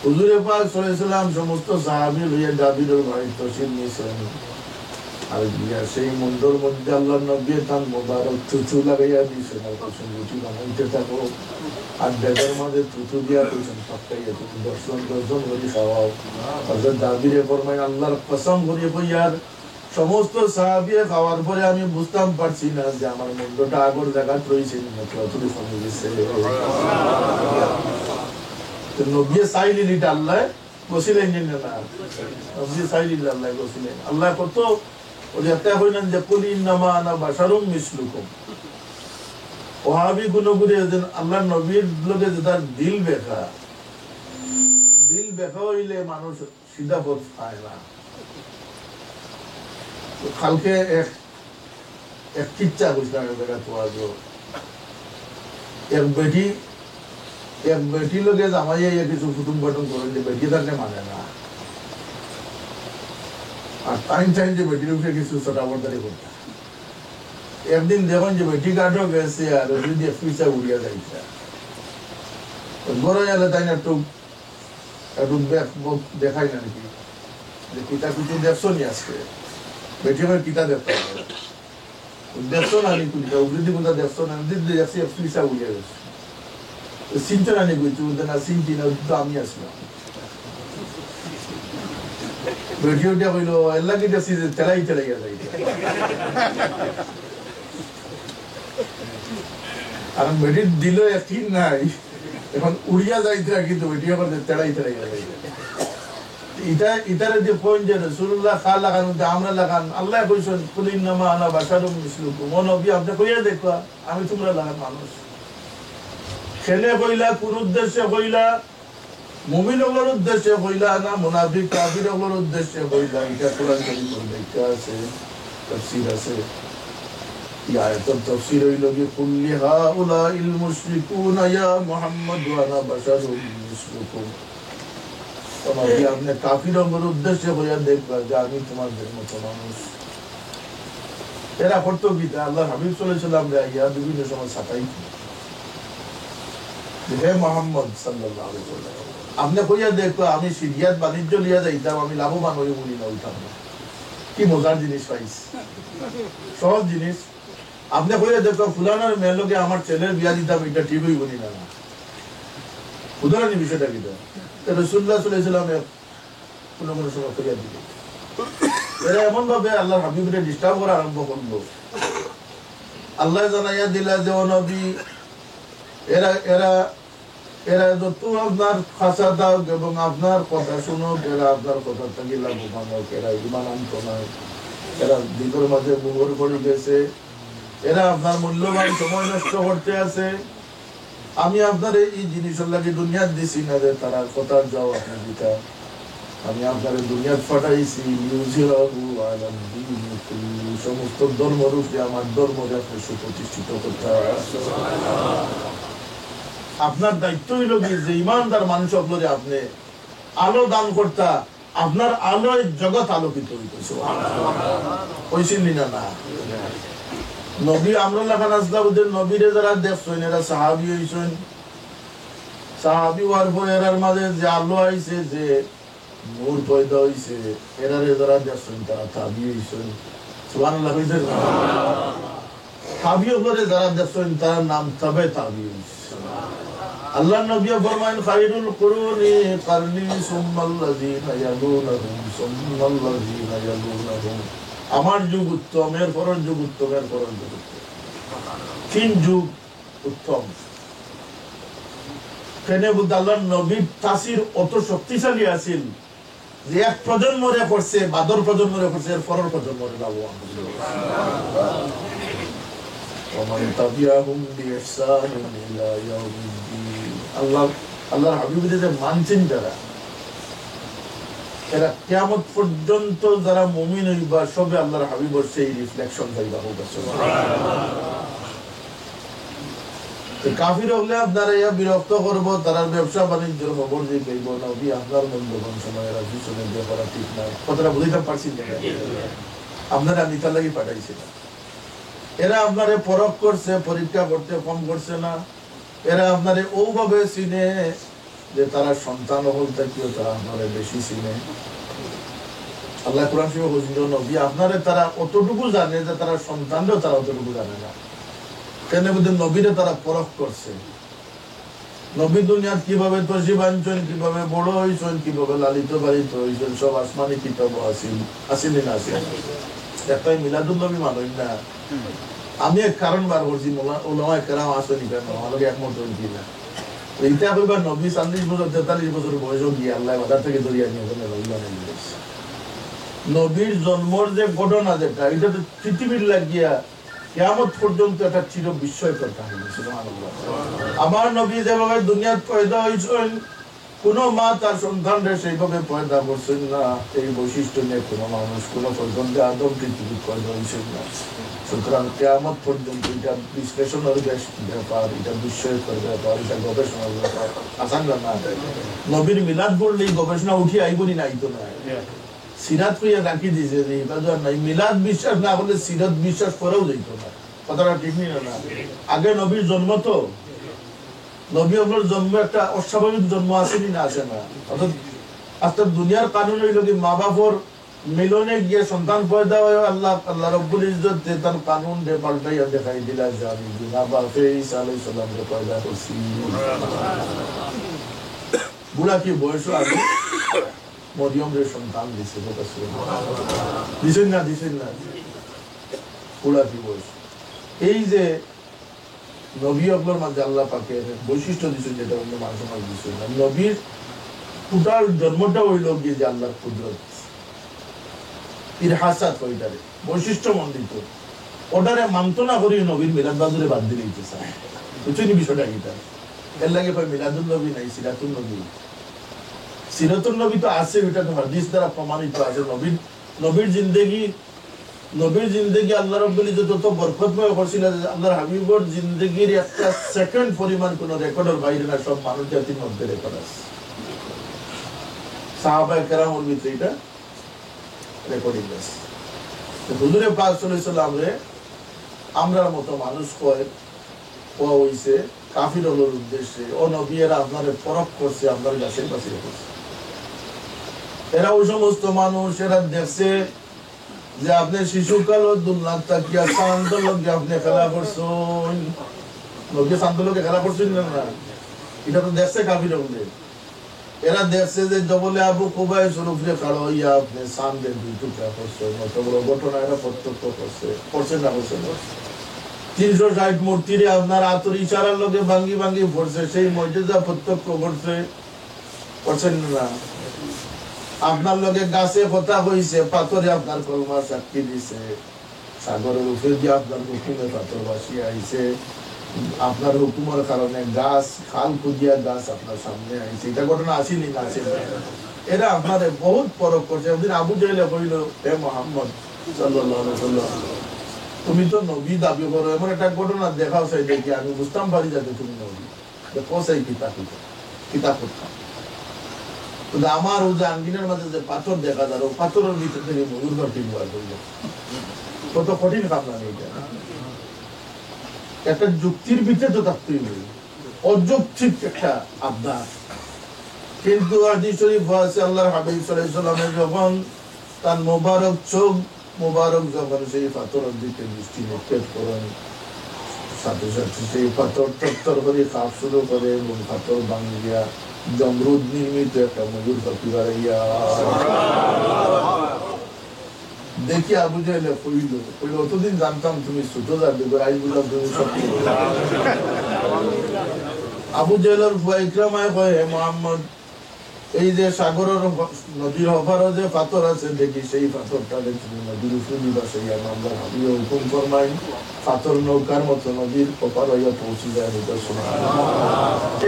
হুজুরে পাক সাল্লাল্লাহু আলাইহি সাল্লাম সমস্ত সাহাবী লইয়া জাবিরের বাড়ি তশরিফ নিয়েছেন আর গিয়া সেই মন্দির মধ্যে আল্লাহর নবী তান মোবারক চুচু লাগাইয়া দিয়েছেন আর কিছু রুটি বানাইতে থাকো আর বেদের মাঝে চুচু দিয়া কইছেন সবটাই তুমি দর্শন করে খাওয়াও হযরত জাবিরে ফরমায় আল্লাহর কসম করে কইয়ার সমস্ত সাহাবী খাওয়ার পরে আমি বুঝতাম পারছি না যে আমার মন্দিরটা আগর জায়গা রইছে মাত্র তুমি কমে গেছে তো নবী সাইলিটা আল্লাহ বসিলেন না নবী সাইলিটা আল্লাহ বসিলেন আল্লাহ কত ওই একটা কইলেন যে কুল ইন্নামা আনা বাশারুম মিসলুকুম ওহাবি গুণগুলি আল্লাহ নবীর লগে তার দিল বেখা হইলে মানুষ সিধা পথ পায় না কালকে এক কিচ্ছা বুঝলাম দেখা তোমার এক বেটি লোকে জামাইয়া কিছু ফুটুম বাটুম করেন যে বেটি তাকে মানে না আর টাইম যে বেটির উঠে কিছু ছোটাবরদারি করতে একদিন দেখুন যে বেটি কাঠও গেছে আর যদি পিসা উড়িয়া যাইছে গড়ে এলে তাই না একটু একটু দেখাই না নাকি যে কিতা কিছু দেখছো নি আজকে বেটি আমার কিতা দেখতে দেখছো না নি কুলিটা উগলি কোথা দেখছো না দিদি দেখছি পিসা উড়িয়া গেছে চিনতে না নি কইছি না চিনতি না তো আমি আসলাম বেটি উঠিয়া কইল এল্লা কি দেখছি যে তেলাইয়া যাই আর বেটি দিল একদিন নাই এখন উড়িয়া যাইতে কিন্তু বেটি আবার তেড়াইয়া যাই ইতারে যে পয়েন্ট যে রাসূলুল্লাহ খা লাগান আমরা লাগান আল্লাহ কইছেন কুল ইন্নামা আনা বাশারুম মিসলুকুম ও নবী আপনি কইয়া দেখো আমি তোমরা লাগান মানুষ খেলে কইলা কোন উদ্দেশ্যে কইলা মুমিনদের উদ্দেশ্যে কইলা না মুনাফিক কাফিরদের উদ্দেশ্যে কইলা এটা কোরআন শরীফে লেখা আছে তাফসীর আছে আয়াতের তাফসীর হইল কি কুল্লি হাউলাইল মুশরিকুনা ইয়া মুহাম্মদ ওয়া আনা বাশারুম মিসলুকুম নবী আপনি কাফিরদের উদ্দেশ্যে কইয়া দেখবা যে আমি তোমাদের মতো মানুষ এরা করতো কি আল্লাহ হাবিব সাল্লাল্লাহু আলাইহি ওয়াসাল্লাম ইয়া বিভিন্ন সময় সাতাই হে মুহাম্মদ সাল্লাল্লাহু আলাইহি ওয়াসাল্লাম আপনি কইয়া দেখো আমি সিরিয়াত বাণিজ্য লিয়া যাইতাম আমি লাভবান হয়ে বলি না উঠাম কি মজার জিনিস পাইছি সহজ জিনিস আপনি কইয়া দেখো ফুলানোর মেয়ের লোকে আমার ছেলের বিয়া দিতাম এটা ঠিক হইব না উদাহরণ বিষয়টা কি রাসূলুল্লাহ সাল্লাল্লাহু আলাইহি ওয়াসাল্লাম কোন কোন সময় কইয়া দিবে এরা এমন ভাবে আল্লাহর হাবিবকে ডিস্টার্ব করা আরম্ভ করলো আল্লাহ জানাইয়া দিলা যে ও নবী এরা এরা এরা যত আপনার খাসা দাও এবং আপনার কথা শুনো এরা আপনার কথা থেকে লাভবান হোক এরা ইমান আনতো না এরা দিগর মাঝে মুহর করে গেছে এরা আপনার মূল্যবান সময় নষ্ট করতে আছে আমি আপনার এই জিনিসের লাগে দুনিয়ার দিছি না যে তারা কথা যাও আপনি দিতা আমি আপনার দুনিয়ার ফাটাইছি সমস্ত ধর্মরূপে আমার ধর্মকে আপনি সুপ্রতিষ্ঠিত করতে আপনার দায়িত্ব হইল কি যে ইমানদার মানুষ আপনারে আপনি আলো দান করতা আপনার আলোয় জগৎ আলোকিত হইতেছে কইছিলেন না নবী আমরা লাগান আসলামদের নবীরে যারা দেখছেন এরা সাহাবী হইছেন সাহাবী হওয়ার পর এরার মাঝে যে আলো আইছে যে নূর পয়দা হইছে এরারে যারা দেখছেন তারা তাবী হইছেন সুবহানাল্লাহ হইছে তাবী হলে যারা দেখছেন তার নাম তবে তাবী হইছে আল্লাহ নবী ফরমায়েন খায়রুল কুরুনি কারনি সুম্মাল্লাযিনা ইয়ালুনহুম সুম্মাল্লাযিনা ইয়ালুনহুম আমার যুগ উত্তম এর পরের যুগ উত্তম এর পরের যুগ উত্তম তিন যুগ উত্তম কেন বলতে আল্লাহ নবীর তাসির অত শক্তিশালী আছিল যে এক প্রজন্মরে করছে বাদর প্রজন্মরে করছে এর পরের প্রজন্মরে লাভবান ومن تبعهم بإحسان إلى يوم الدين আল্লাহর হাবিবদের যে মানছেন যারা এরা কিয়ামত পর্যন্ত যারা মুমিন হইবা সবে আল্লাহর হাবিবের সেই রিফ্লেকশন পাইবা হবে সুবহানাল্লাহ কাফির হলে আপনারা ইয়া বিরক্ত করব তারা ব্যবসা বাণিজ্যের খবর দিয়ে কইব নবী আপনার মূল্যবান সময় এরা পিছনে দিয়ে করা ঠিক না কথাটা বুঝতে পারছি না আপনারা আমি তার লাগি পাঠাইছিলাম এরা আপনারে পরখ করছে পরীক্ষা করতে কম করছে না এরা আপনারে ওভাবে চিনে যে তারা সন্তান হল থেকেও তারা আপনারে বেশি চিনে আল্লাহ কোরআন শরীফে বলেছেন নবী আপনারে তারা অতটুকু জানে যে তারা সন্তানও তারা অতটুকু জানে না কেন বলতে নবীরে তারা পরখ করছে নবী দুনিয়াত কিভাবে তসিব আনছেন কিভাবে বড় হয়েছেন কিভাবে লালিত পালিত হয়েছেন সব আসমানি কিতাব আসিল না আসেন একটাই মিলাদুল নবী মানুষ না আমি এক কারণ বার করছি ওলামা কেরাম আসেনি কেন আমাকে একমত হইছি না এইটা কইবার নবী 40 বছর 43 বছর বয়সও গিয়ে আল্লাহ বাজার থেকে ধরিয়া নিয়ে ওখানে নবী বানিয়ে দিয়েছে নবীর জন্মর যে ঘটনা যেটা এটা তো পৃথিবীর লাগিয়া কিয়ামত পর্যন্ত একটা চির বিস্ময়কর কাহিনী সুবহানাল্লাহ আমার নবী যেভাবে দুনিয়াত পয়দা হয়েছেন কোন মা তার সন্তানদের সেইভাবে পয়দা করছেন না এই বৈশিষ্ট্য নিয়ে কোনো মানুষ কোনো পর্যন্ত আদম পৃথিবী পয়দা হয়েছেন না সুতরাং কিয়ামত পর্যন্ত এটা বিশ্লেষণের ব্যাপার এটা বিস্ময়কর ব্যাপার এটা গবেষণার ব্যাপার আসান না নবীর মিলাদ পড়লেই গবেষণা উঠে আইবনি না আইতো না সিরাত কইয়া রাখি দিয়েছে যে এটা নাই মিলাদ বিশ্বাস না হলে সিরাত বিশ্বাস করেও যাইতো না কথাটা ঠিক নেই না? আগে নবীর জন্ম তো, নবী আপনার জন্ম একটা অস্বাভাবিক জন্ম আসেনি না, আসে না? অর্থাৎ দুনিয়ার কানুন হইল কি মা বাপর মিলনে গিয়ে সন্তান পয়দা হয়, আল্লাহ রব্বুল ইজ্জত তার কানুন দে পাল্টাইয়া দেখাই দিলা যে আমি বাপে ঈসা আলাইহিস সালামকে পয়দা করছি। বুড়া কি বয়স আগে মরিয়মের সন্তান দিছে, দিছেন না? দিছেন না? বুড়া কি বয়স। এই যে নবী অগলোর মাঝে আল্লাহ পাকের বৈশিষ্ট্য দিচ্ছেন, যেটা অন্য মানুষের মাঝে দিচ্ছেন না। নবীর টোটাল জন্মটা হইল গিয়ে যে আল্লাহর কুদরত, ইরহাসাত ওইটারে বৈশিষ্ট্য মন্ডিত, ওটারে মানত না করি নবীর মিলাদ বাজুরে বাদ দিলে চায়। বুঝছেন বিষয়টা এটা? এর লাগে মিলাদুল নবী নাই, সিরাতুল নবী। সিরাতুল নবী তো আছে, ওইটা তো হাদিস দ্বারা প্রমাণিত আছে। নবীর জিন্দেগি আল্লাহ রাব্বুল ইজ্জত তত বরকতময় করছিল যে আল্লাহর হাবিবর জিন্দেগির একটা সেকেন্ড পরিমাণ কোন রেকর্ডের বাইরে না, সব মানুষ জাতির মধ্যে রেকর্ড আছে। সাহাবায়ে কেরামের ভিতরে এটা রেকর্ডিং আছে। হুজুরে পাক সাল্লাল্লাহু আলাইহি ওয়াসাল্লাম রে আমরার মতো মানুষ কোয়া হইছে কাফির হলোর উদ্দেশ্যে, ও নবীরা আপনারে পরখ করছে, আপনার কাছে বাঁচিয়ে করছে। এরা ওই সমস্ত মানুষ, এরা দেখছে যে আপনি শিশুকাল দুলনাথ তাকিয়া শান্তলকে আপনি খেলা করছেন, নবী শান্তলকে খেলা করছেন না, এটা তো দেখছে কাফির হলে। এরা দেখছে যে জবলে আবু কুবাই শরীফে খাড়া হইয়া আপনি সামদের দুই টুকরা করছেন, অত বড় ঘটনা এরা প্রত্যক্ষ করছে না? করছে না? 360 মূর্তিরে আপনার আতর ইশারার লোকে ভাঙ্গি ভাঙ্গি পড়ছে, সেই মর্যাদা প্রত্যক্ষ করছেন না? আপনার লগে গাছে কথা হইছে, পাথরে আপনার কলমা সাক্ষী দিছে, সাগরের উপরে দিয়ে আপনার হুকুমে পাথর ভাসিয়ে আইছে, আপনার হুকুমের কারণে গাছ খাল খুঁজিয়া গাছ আপনার সামনে আইছে। এটা ঘটনা আসেনি না? আসেনি? এরা আপনারে বহুত পরখ করছে। একদিন আবু জাহেলে কইল, হে মুহাম্মদ সাল্লাল্লাহু আলাইহি ওয়াসাল্লাম, তুমি তো নবী দাবি করো, এমন একটা ঘটনা দেখাও চাই দেখি, আমি বুঝতাম পারি যাতে তুমি নবী। কোথায় কিতাব করতাম। আমার ও যে আঙ্গিনের মাঝে যে পাথর দেখা যায়, পাথরের ভিতর থেকে ময়ূর ঘর ঠিক বার করল, কত কঠিন কাম না এটা। একটা যুক্তির ভিতরে তো থাকতেই হবে, অযৌক্তিক একটা আবদার। কিন্তু হাদিস শরীফ আছে আল্লাহর হাবিব সাল্লাল্লাহু আলাইহি ওয়াসাল্লামের যখন তার মোবারক চোখ মোবারক যখন সেই পাথরের দিকে দৃষ্টি নিক্ষেপ করেন, সাথে সাথে সেই পাথর টত্তর করে কাঁপ শুরু করে এবং পাথর ভাঙি গিয়া জমরুদ নির্মিত একটা ময়ূর পাখি বাড়াইয়া দেখি আবু জাহেল কইল, অতদিন জানতাম তুমি ছোট যাবে, আই বললাম তুমি সব। আবু জাহেলের ভুয়া ইকরামায় কয়, হে মুহাম্মদ, এই যে সাগরের নদীর অপারে যে পাথর আছে দেখি, সেই পাথরটা তুমি নদীর উপরে দিবা, সেই আল্লাহর হাবিব হুকুম ফরমাই পাথর নৌকার মতো নদীর অপার হইয়া পৌঁছে যায়।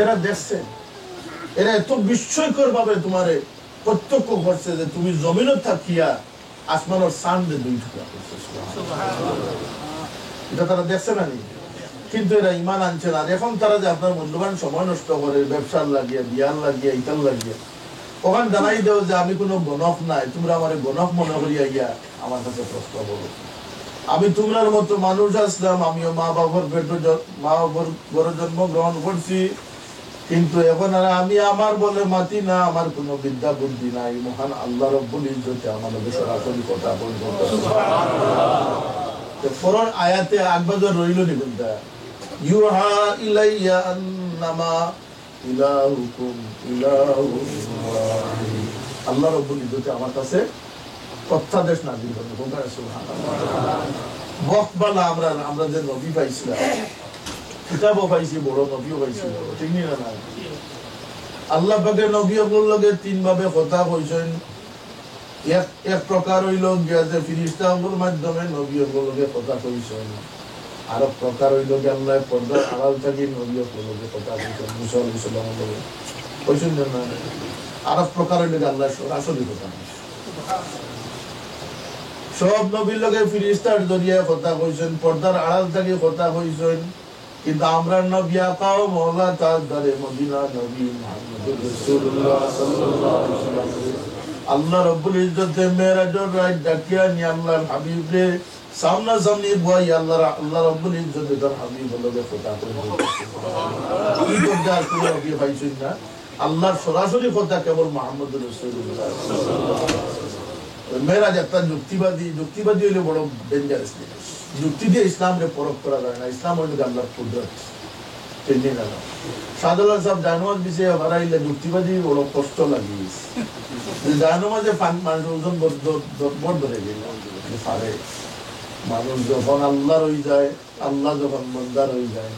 এরা দেখছে, এরা এত বিস্ময়কর ভাবে তোমারে প্রত্যক্ষ করছে যে তুমি জমিনে থাকিয়া আসমানের সামনে দুই টুকরা করছো। এটা তারা দেখছে না? কিন্তু এরা ইমান আনছে না। এখন তারা যে আপনার মূল্যবান সময় নষ্ট করে ব্যবসার লাগিয়ে, বিয়ার লাগিয়ে, ইটার লাগিয়ে, ওখানে জানাই দেও যে আমি কোনো গণক নাই, তোমরা আমার গণক মনে করিয়া গিয়া আমার কাছে প্রশ্ন করো। আমি তোমরার মতো মানুষ আসলাম, আমিও মা বাবার ঘরে জন্ম গ্রহণ করছি, কিন্তু এখন আর আমি আমার বলে মাতি না, আমার কোনো বিদ্যা বুদ্ধি নাই। মহান আল্লাহ রাব্বুল ইজ্জতে আমাদের সরাসরি কথা বলবো। পরের আয়াতে আগবাজার রইল নি বলতে, ইউহা ইলাইয়া আন্নামা ইলাহুকুম ইলাহুন ওয়াহিদ। আল্লাহ রাব্বুল ইজ্জতে আমার কাছে তথ্যাদেশ নাযিল করেন। সুবহানাল্লাহ। বকবালা আমরা যে নবী পাইছিলাম, কিতাবও পাইছি বড়, নবীও পাইছি বড়, ঠিক না? আল্লাহ পাকের নবী ওগুলোর লগে তিন ভাবে কথা কইছেন। এক প্রকার হইল গিয়া যে ফিরিস্তাগুলোর মাধ্যমে নবী ওগুলোর লগে কথা কইছেন, আর এক প্রকার হইল গিয়া আল্লাহ পর্দার আড়াল থেকে নবী ওগুলোর লগে কথা কইছেন, মুসা আলাইহিস সালামের লগে কইছেন না। আর এক প্রকার হইল গিয়া আল্লাহ সরাসরি কথা কইছেন। সব নবীর লগে ফিরিস্তার জরিয়া কথা কইছেন, পর্দার আড়াল থেকে কথা কইছেন। কিন্তু আমরা নবী আকাও মওলা তাআদ্দারে মদিনা নবী মুহাম্মদুর রাসূলুল্লাহ সাল্লাল্লাহু আলাইহি ওয়াসাল্লাম আল্লাহ রাব্বুল ইজ্জতে মেরাজের রাত ডাকিয়া নি আল্লাহর হাবিবরে সামনা সামনি বই আল্লাহ আল্লাহ রাব্বুল ইজ্জত তার হাবিব বলবে কথা কইবো কি করতে আর কোনো নবী পাইছেন না আল্লাহর সরাসরি কথা কেবল মুহাম্মদুর রাসূলুল্লাহ মেরাজ একটা যুক্তিবাদী হইলে বড় ডেঞ্জারাস যুক্তি দিয়ে ইসলামকে পরখ করা যায় না ইসলাম হইলে আল্লাহর কুদরত চিনি না সাধারণ সব জানোয়ার বিষয়ে হারাইলে যুক্তিবাদী বড় কষ্ট লাগিয়েছে জানোয়ারে মানুষ ওজন বড় ধরে গেল পারে মানুষ যখন আল্লাহর হয়ে যায় আল্লাহ যখন বন্দার হয়ে যায়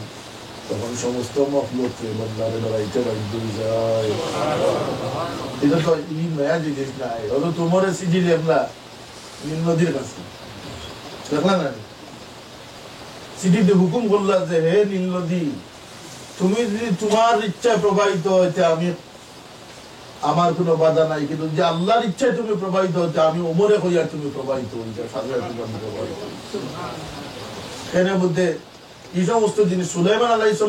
তখন সমস্ত মখলুককে বন্দারে লড়াইতে বাধ্য হয়ে যায় এটা তো ই নয়া জিনিস নাই হলো তোমার সিজি লেখলা নীল নদীর কাছে দেখলা না সিটিতে হুকুম করলা যে হে নীল নদী তুমি যদি তোমার ইচ্ছায় প্রবাহিত হইতে আমি আমার কোনো বাধা নাই কিন্তু যে আল্লাহর ইচ্ছায় তুমি প্রবাহিত হতে আমি ওমরে হইয়া তুমি প্রবাহিত হইতে সাথে তুমি প্রবাহিত এর মধ্যে এই সমস্ত জিনিস সুলাইমান আলাইহিস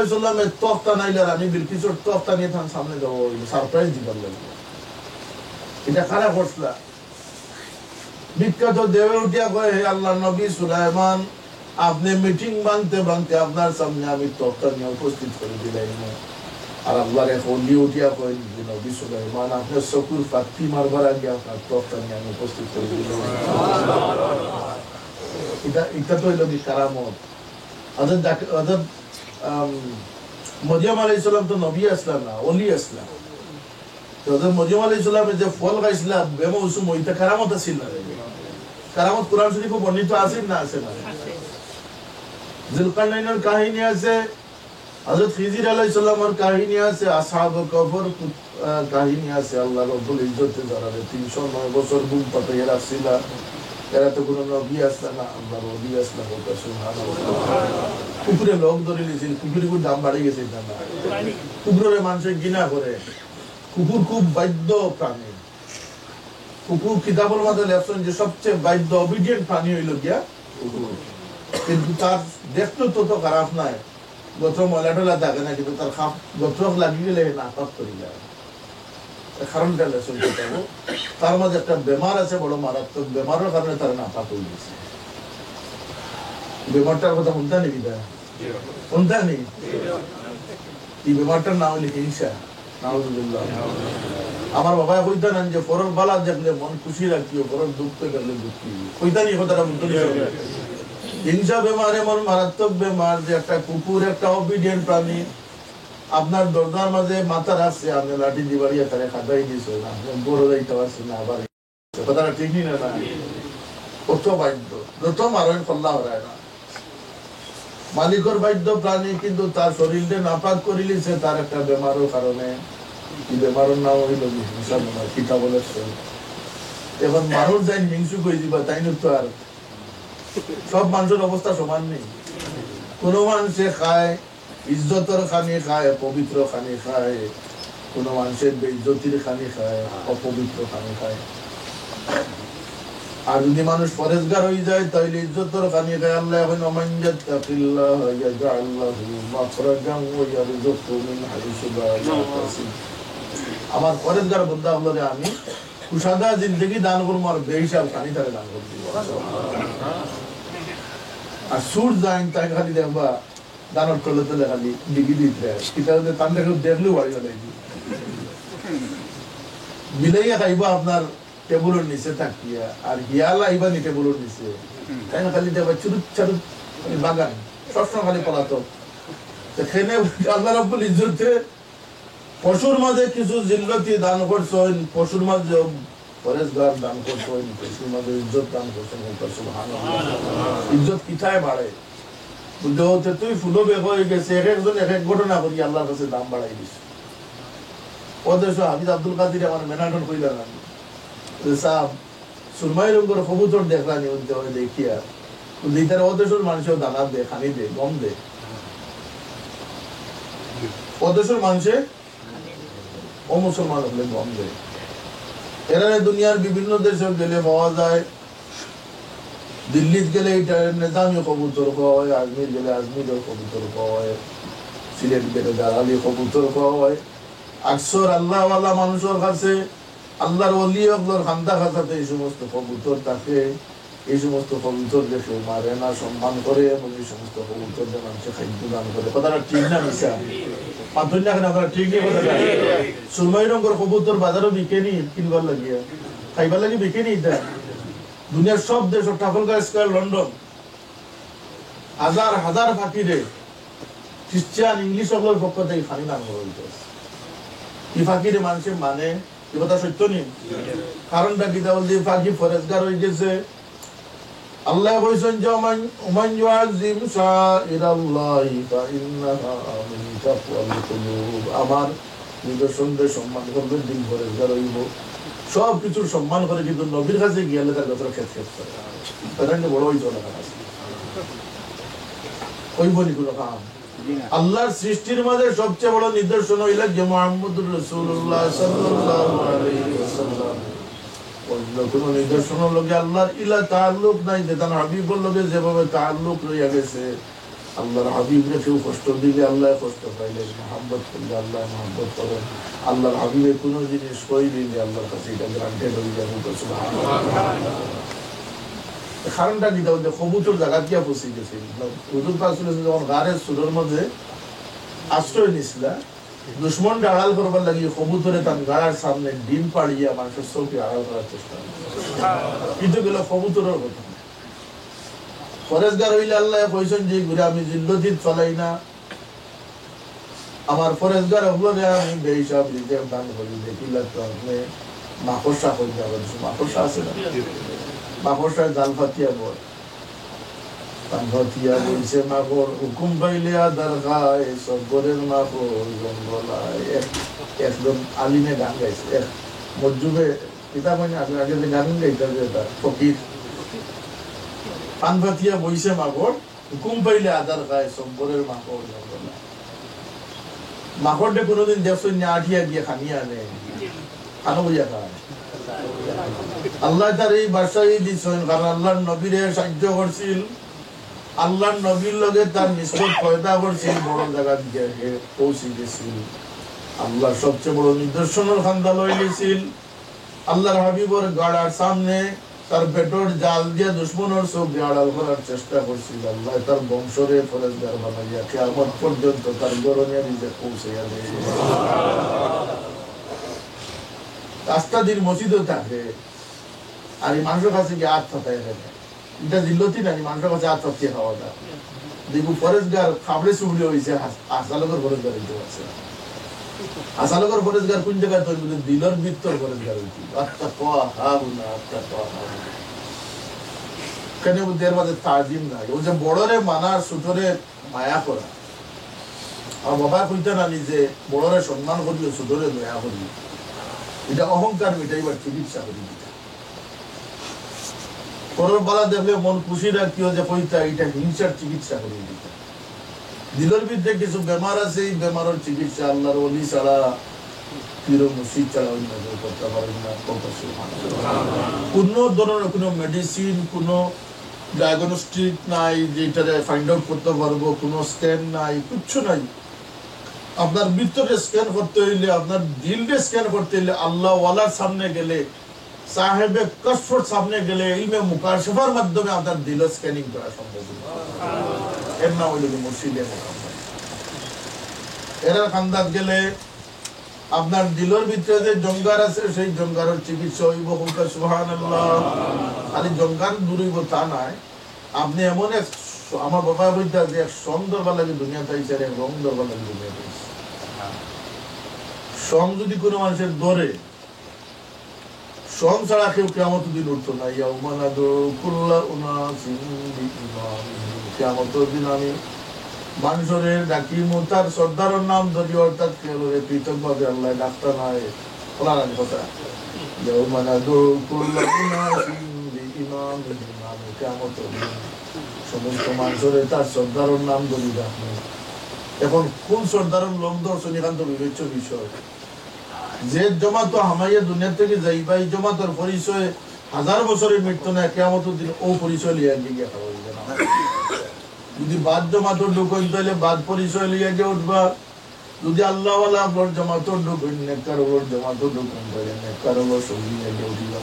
সালামের তখতা নাইলে আমি বিলকিসের তখতা নিয়ে তার সামনে যাবো সারপ্রাইজ দিবার লাগবে এটা কারা করছলা বিখ্যাত দেবে উঠিয়া কয়ে হে আল্লাহ নবী সুলাইমান আপনি মিটিং বানতে আপনার সামনে আমি তখতা নিয়ে উপস্থিত করে দিলাম আর আল্লাহর এক অলি উঠিয়া কয়ে নবী সুলাইমান আপনার চকুর পাত্তি মারবার আগে আপনার তখতা নিয়ে আমি উপস্থিত করে দিলাম এটা তো হইল কারামত হযরত মরিয়ম আলাইহিস সালাম তো নবী আসলাম না ওলি আসলাম তো হযরত মরিয়ম আলাইহিস সালামের যে ফল খাইছিল বেমৌসুম ওইটা কারামত আছিল না কারামত কোরআন শরীফে বর্ণিত আছে না আছে না যুলকারনাইনের কাহিনী আছে হযরত খিজির আলাইহিস সালামের কাহিনী আছে আসহাবে কবর কাহিনী আছে আল্লাহ রাব্বুল ইজ্জত যারা 309 বছর বুক পাতে রাখছিল এরা তো কোনো নবী আসলা না আল্লাহ নবী আসলা ওটা সুবহানাল্লাহ কুকুরে লোক ধরে নিয়েছিল কুকুরের দাম বাড়ে গেছে না কুকুরের মানুষের ঘৃণা করে কুকুর খুব বাধ্য প্রাণী কুকুর কিতাবের মধ্যে লেখছেন যে সবচেয়ে বাধ্য অবিডিয়েন্ট প্রাণী হইল গিয়া কুকুর কিন্তু তার দেখতে তো খারাপ নাই গোত্র ময়লা থাকে না কিন্তু তার গোত্র লাগিয়ে গেলে না পাপ করি যায় কারণটা লেসন করতে তার মধ্যে একটা বেমার আছে বড় মারাত্মক বেমারের কারণে তার নাপাক হয়ে গেছে বেমারটার কথা শুনতে নেই শুনতে নেই এই বেমারটার নাম হলে হিংসা নাউযুবিল্লাহ আমার বাবা কইতা না যে পরর বালা দেখলে মন খুশি রাখিও পরর দুঃখ দেখলে দুঃখী কইতা নি কথাটা বলতে হিংসা বেমার এমন মারাত্মক বেমার যে একটা কুকুর একটা অবিডিয়েন্ট প্রাণী আপনার দরজার মাঝে মাথা রাখছে আপনি লাঠি দিবাড়িয়া তারে খাদাই দিয়েছে আপনি বড় যাইতে পারছেন না আবার কথাটা ঠিকই না কত বাধ্য যত মারেন কল্লা হরায় না মালিকর বাধ্য প্রাণী কিন্তু তার শরীরে নাপাক করিলিছে তার একটা বেমারের কারণে এই বেমারের নাম হইল হিংসা বেমার কিতা বলেছেন এখন মানুষ যাই হিংসুক হয়ে দিবা তাই তো আর সব মানুষের অবস্থা সমান নেই কোনো মানুষে খায় ইজ্জতের খানি খায় পবিত্র খানি খায় কোন মানুষের বেইজ্জতির খানি খায় অপবিত্র খানি খায় আর যদি মানুষ পরেজগার হয়ে যায় তাহলে ইজ্জতের খানি খায় আল্লাহ এখন ওমাইয়াত্তাকিল্লাহ ইয়াজআল লাহু মাখরাজান ওয়া ইয়ারযুকহু মিন হাইসু লা ইয়াহতাসিব আমার পরেজগার বান্দা হলো যে আমি কুশাদা জিন্দেগি দান করব আর বেহিসাব খানি তারে দান করব আর সুর যাইন তাই খালি দেখবা দানর করলে তো খালি ডিগি দিতে কিতা তার দেখলেও বাড়ি হলে বিলাইয়া খাইবা আপনার টেবুলের নিচে থাকিয়া আর হিয়ালা আইবা নি টেবুলের নিচে তাই না খালি দেখবা চুরুত চারুত বাগান সবসময় খালি পলাতো সেখানে আল্লাহ রাব্বুল ইজ্জতে পশুর মাঝে কিছু জিল্লতি দান করছেন পশুর মাঝে পরেজগার দান করছেন পশুর মাঝে ইজ্জত দান করছেন সুবহানাল্লাহ ইজ্জত কিথায় বাড়ে বুঝতে হচ্ছে তুই ফুলো বেগ হয়ে গেছে এক একজন এক এক ঘটনা করি আল্লাহর কাছে দাম বাড়াই দিস ওদের হাফিজ আব্দুল কাদির আমার মেনাটন কইলাম সাহেব সুরমাই রঙের কবুতর দেখলানি দেখিয়া লিটার ওদেশের মানুষের দানা দে খানি দে গম দে ওদেশের মানুষে ও মুসলমান হলে গম দে এরা দুনিয়ার বিভিন্ন দেশে গেলে পাওয়া যায় দিল্লিত গেলে এটা নিজামি কবুতর হয় আজমির গেলে আজমিরের কবুতর হয় সিলেট গেলে দালালি কবুতর হয় আকসর আল্লাহওয়ালা মানুষের কাছে আল্লাহর ওলি অগলর খান্দা খাতাতে এই সমস্ত কবুতর থাকে এই সমস্ত কবুতরকে কেউ মারে না, সম্মান করে, এবং এই সমস্ত কবুতরদের মানুষের খাদ্য দান করে। কথাটা ঠিক না মিশা? মাতুন না কেন? আপনারা ঠিক নেই কথাটা? সুরমাই রঙের কবুতর বাজারও বিকে নি কিনবার লাগিয়া, খাইবার লাগে বিকে নি। এটা দুনিয়ার সব দেশ, ট্রাফলগার স্কয়ার লন্ডন, হাজার হাজার ফাঁকিরে খ্রিস্টান ইংলিশ সকলের পক্ষ থেকে খানি দান করা হইতেছে। এই ফাঁকিরে মানুষের মানে এ কথা সত্য নেই। কারণটা কি? তাহলে ফাঁকি ফরেজগার হয়ে গেছে। আল্লাহ কইছেন যে ওমান ইউআযিম শাইরাল্লাহি ফাইন্নাহা মিন তাকওয়াল কুলুব, আমার নিদর্শনদের সম্মান করবে, দিন ফরেজগার হইব, সব কিছুর সম্মান করে, কিন্তু নবীর কাছে গিয়ালে তার কথা খেত খেত করে। তাহলে বড় হইতো না হইব নি কোনো কাম। আল্লাহর সৃষ্টির মাঝে সবচেয়ে বড় নিদর্শন হইল যে মুহাম্মদুর রাসূলুল্লাহ সাল্লাল্লাহু আলাইহি ওয়াসাল্লাম। অন্য কোনো নিদর্শন লগে আল্লাহর ইলা তাআল্লুক নাই, যে তার হাবিবুর লগে যেভাবে তাআল্লুক রইয়া গেছে। আল্লাহর হাবিবরে কেউ কষ্ট দিলে আল্লাহ কষ্ট পাইলে, মহব্বত করলে আল্লাহ মহব্বত করেন। আল্লাহর হাবিবের কোনো জিনিস কই দিলে আল্লাহর কাছে এটা গ্রান্টেড হয়ে যাবে। কারণটা কি? তাহলে কবুতর জায়গা দিয়া পৌঁছে গেছে। হুজুর পাক সাল্লাল্লাহু আলাইহি ওয়াসাল্লাম যখন গারের সুরের মধ্যে আশ্রয় নিছিলা, দুশ্মন আড়াল করবার লাগি কবুতরে তার গাড়ার সামনে ডিম পাড়িয়া মানুষের চোখে আড়াল করার চেষ্টা করে। কিন্তু গেল কবুতরের কথা। ফরেজগার হইলে আল্লাহ কইছেন যে ঘুরে আমি জিল্লতিত চলাই না, আমার ফরেজগার হলো আমি বেহিসাব রিজেক্ট দান করি। দেখিলা তো আপনি মাকড়সা হয়ে যাবে, মাকড়সা আছে না, মাকড়সায় জাল ফাতিয়া বল পানভাতিয়া বলছে মাকড়, হুকুম পাইলে আদার খায়, সব্বরের মাকড় জঙ্গলায়। একদম আলিমে গান গাইছে, এক মজ্জুবে পিতা মানে আগে যে গান গাইতে যেটা ফকির, পানভাতিয়া বইছে মাকড়, হুকুম পাইলে আদার খায়, সব্বরের মাকড় জঙ্গলায়। মাকড়টা কোনোদিন দেখছেন না আঠিয়া গিয়ে খানিয়া আনে, খানো বইয়া খায়। আল্লাহ তার এই বাসাই দিচ্ছেন, কারণ আল্লাহর নবীরে সাহায্য করছিল, আল্লাহর নবীর লগে তার নিষ্পত পয়দা করছিল, বড় জায়গা দিয়ে পৌঁছে গেছিল। আল্লাহ সবচেয়ে বড় নিদর্শনের খান্দা লই গেছিল। আল্লাহর হাবিবর গাড়ার সামনে তার পেটর জাল দিয়ে দুশ্মনের চোখ দিয়ে আড়াল করার চেষ্টা করছিল। আল্লাহ তার বংশরে ফরেজগার বানাইয়া কিয়ামত পর্যন্ত তার গরনিয়া নিজে পৌঁছে গেলে। রাস্তা দিন মসজিদও থাকে, আর এই মানুষের কাছে গিয়ে আট ফাটাই থাকে। এটা জিল্লতি না, মানুষের কাছে আট ফাটিয়ে খাওয়া যায়। দেখবো ফরেজগার খাবড়ে চুবড়ে হয়েছে, আসালকের ফরেজগার হইতে পারছে না। আসালকের ফরেজগার কোন জায়গায় তৈরি বলে দিলর ভিত্তর ফরেজগার হইতে আত্মা কোয়া হাবু না, আত্মা কোয়া হাবু কেন ওদের মাঝে তাজিম নাই। ও যে বড়রে মানা, ছোটরে মায়া করা। আর বাবা কইতে না নিজে বড়রে সম্মান করিও, ছোটরে দয়া করিও। এটা অহংকার মিটাইবার চিকিৎসা করি। পরের বেলা দেখলে মন খুশি রাখিও যে কইতা এটা হিংসার চিকিৎসা করি। দিলের ভিতরে কিছু বেমার আছে, এই বেমারের চিকিৎসা আল্লাহর ওলি ছাড়া, পীর মুর্শিদ ছাড়া অন্য কেউ করতে পারেন না। কোনো ধরনের কোনো মেডিসিন, কোনো ডায়াগনস্টিক নাই যেটা ফাইন্ড আউট করতে পারবো, কোনো স্ক্যান নাই, কিচ্ছু নাই। আপনার ভিতরে স্ক্যান করতে হইলে, আপনার দিলকে স্ক্যান করতে হইলে আল্লাহ ওয়ালার সামনে গেলে, সাহেবে কসফর সামনে গেলে, ইলমে মুকাশফার মাধ্যমে আপনার দিল স্ক্যানিং করা সম্ভব। এর নাম হইল মুর্শিদে মুহাম্মদ। এরা খান্দাত গেলে আপনার দিলের ভিতরে যে জঙ্গার আছে, সেই জঙ্গারের চিকিৎসা হইব। সুবহানাল্লাহ। খালি জঙ্গার দূর হইব তা নয়, আপনি এমন এক, আমার বাবা বলতে যে এক সং দরবার লাগে দুনিয়া পাইছে, আর এক রং দরবার লাগে দুনিয়া পাইছে। সং যদি কোনো মানুষের ধরে, সং ছাড়া কেউ কিয়ামত দিন উঠতো না। কিয়ামতের দিন আমি মানুষের ডাকিমু তার সর্দারের নাম ধরি, অর্থাৎ পৃথক ভাবে আল্লাহ ডাক্তা নাই। ওনার কথা সমস্ত মানুষের তার সর্দারের নাম ধরি ডাকবো। এখন কোন সর্দারের লোক দর্শন এখান তো বিবেচ্য বিষয়। যে জমাতো হামাইয়া দুনিয়া থেকে যাইবা, এই জমাতোর পরিচয় 1000 বছরের মৃত্যু না, কিয়ামতের দিন ও পরিচয় লিয়া গিয়ে খাওয়া যাবে না। যদি বাদ জমাতোর ঢুকইন তাহলে বাদ পরিচয় লিয়া গিয়ে উঠবা। যদি আল্লাহওয়ালা আপনার জমাতোর ঢুকইন, নেককার ওর জমাতোর ঢুকইন তাহলে নেককার ওর সঙ্গী লিয়া গিয়ে উঠিবা।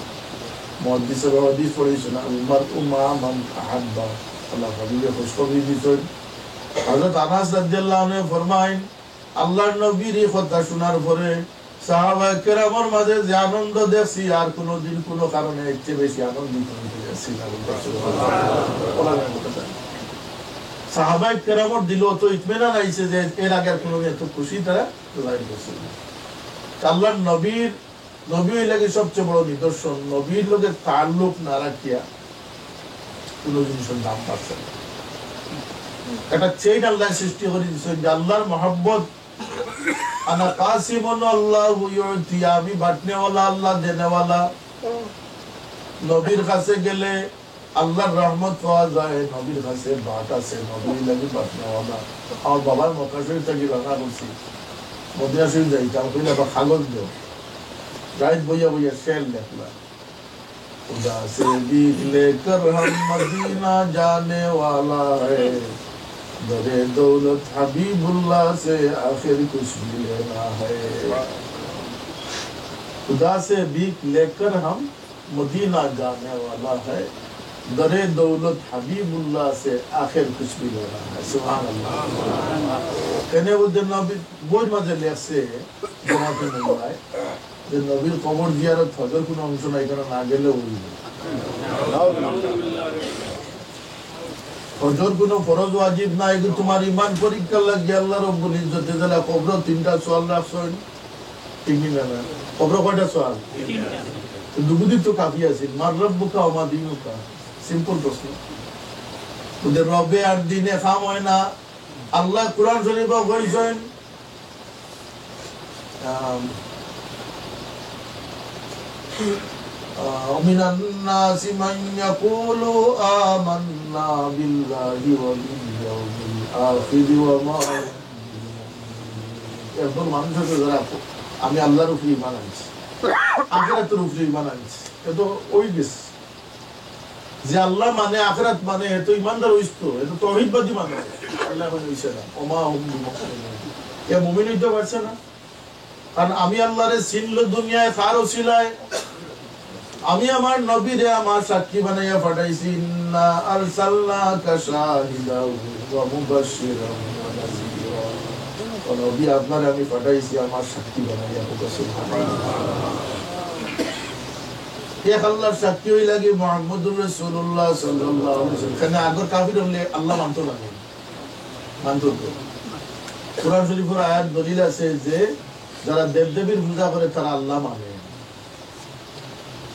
মুহাদ্দিসের হাদিস পড়েছেন উম্মার উম্মা মান আহাব্বা আল্লাহ হাবিবে খুশখবরি দিয়েছেন হযরত আনাস রাদিয়াল্লাহু আনহু ফরমায়েন আল্লাহর নবীর এই কথা শোনার পরে সাহাবায়ে কেরামের মাঝে যে আনন্দ দেখছি আর কোনোদিন কোনো কারণে এর চেয়ে বেশি আনন্দিত হতে যাচ্ছি না সাহাবায়ে কেরামের দিল তো ইতমিনান আইছে যে এর আগে কোনো এত খুশি তারা লাইভ করছে আল্লাহর নবীর লাগে সবচেয়ে বড় নিদর্শন নবীর লোকের তাল্লুক না রাখিয়া কোনো জিনিসের দাম পাচ্ছে না একটা চেইন আল্লাহ সৃষ্টি করে দিয়েছেন যে আল্লাহর মহব্বত আনা কাসিমুন আল্লাহু ইউতি আমি বাটনেওয়ালা আল্লাহ দেনেওয়ালা নবীর কাছে গেলে আল্লাহর রহমত পাওয়া যায় নবীর কাছে বাট আছে নবীর লাগে বাটনেওয়ালা আমার বাবার মক্কা শরীফ থেকে রান্না করছি মদিনা শরীফ যাইতাম কইলে আবার কাগজ দেও रात बोया बोया शेर लिखला खुदा से भीख लेकर हम मदीना जाने वाला है दरे दौलत हबीबुल्लाह से आखिर कुछ भी लेना है खुदा से भीख लेकर हम मदीना जाने वाला है दरे दौलत हबीबुल्लाह से आखिर कुछ भी लेना है सुभान अल्लाह कहने वो दिन नबी बोझ मजे लेसे जमाते में बोला যে নবীর কবর জিয়ারত হজের কোনো অংশ নাই কারণ না গেলে হজর কোনো ফরজ ওয়াজিব নাই কিন্তু তোমার ইমান পরীক্ষা লাগে আল্লাহ রব্বুল ইজ্জতে যারা কবর তিনটা সওয়াল রাখছেন ঠিক না কবর কয়টা সওয়াল দুগুদি তো কাফি আছে মার রব্বুকা ওয়া মা দিনুকা সিম্পল প্রশ্ন ওদের রবে আর দিনে কাম হয় না আল্লাহ কুরআন শরীফে বলেছেন ومن الناس من يقول آمنا بالله وباليوم الآخر وما এখন মানুষের যারা আমি আল্লাহর উপরে ঈমান আনছি আখিরাতের উপরে ঈমান আনছি এতো ওই গেস যে আল্লাহ মানে আখিরাত মানে এতো ঈমানদার হইতো এতো তাওহীদবাদী মানে আল্লাহ মানে হইছে না ওমা হুম বিমুমিনিন এ মুমিন হইতে পারছে না কারণ আমি আল্লাহরে চিনলো দুনিয়ায় কার ওসিলায় আমি আমার নবীরে আমার সাক্ষী বানাইয়া পাঠাইছি ইন্না আরসালনাকা শাহিদাও ওয়া মুবাশশিরাও ওয়া নাযীরা ও নবী আপনারে আমি পাঠাইছি আমার সাক্ষী বানাইয়া সুবহানাল্লাহ এক আল্লাহর সাক্ষী হই লাগে মুহাম্মদুর রাসূলুল্লাহ সাল্লাল্লাহু আলাইহি ওয়াসাল্লাম কেন আগর কাফির হলে আল্লাহ মানতো না মানতো কোরআন শরীফের আয়াত দলিল আছে যে যারা দেবদেবীর পূজা করে তারা আল্লাহ মানে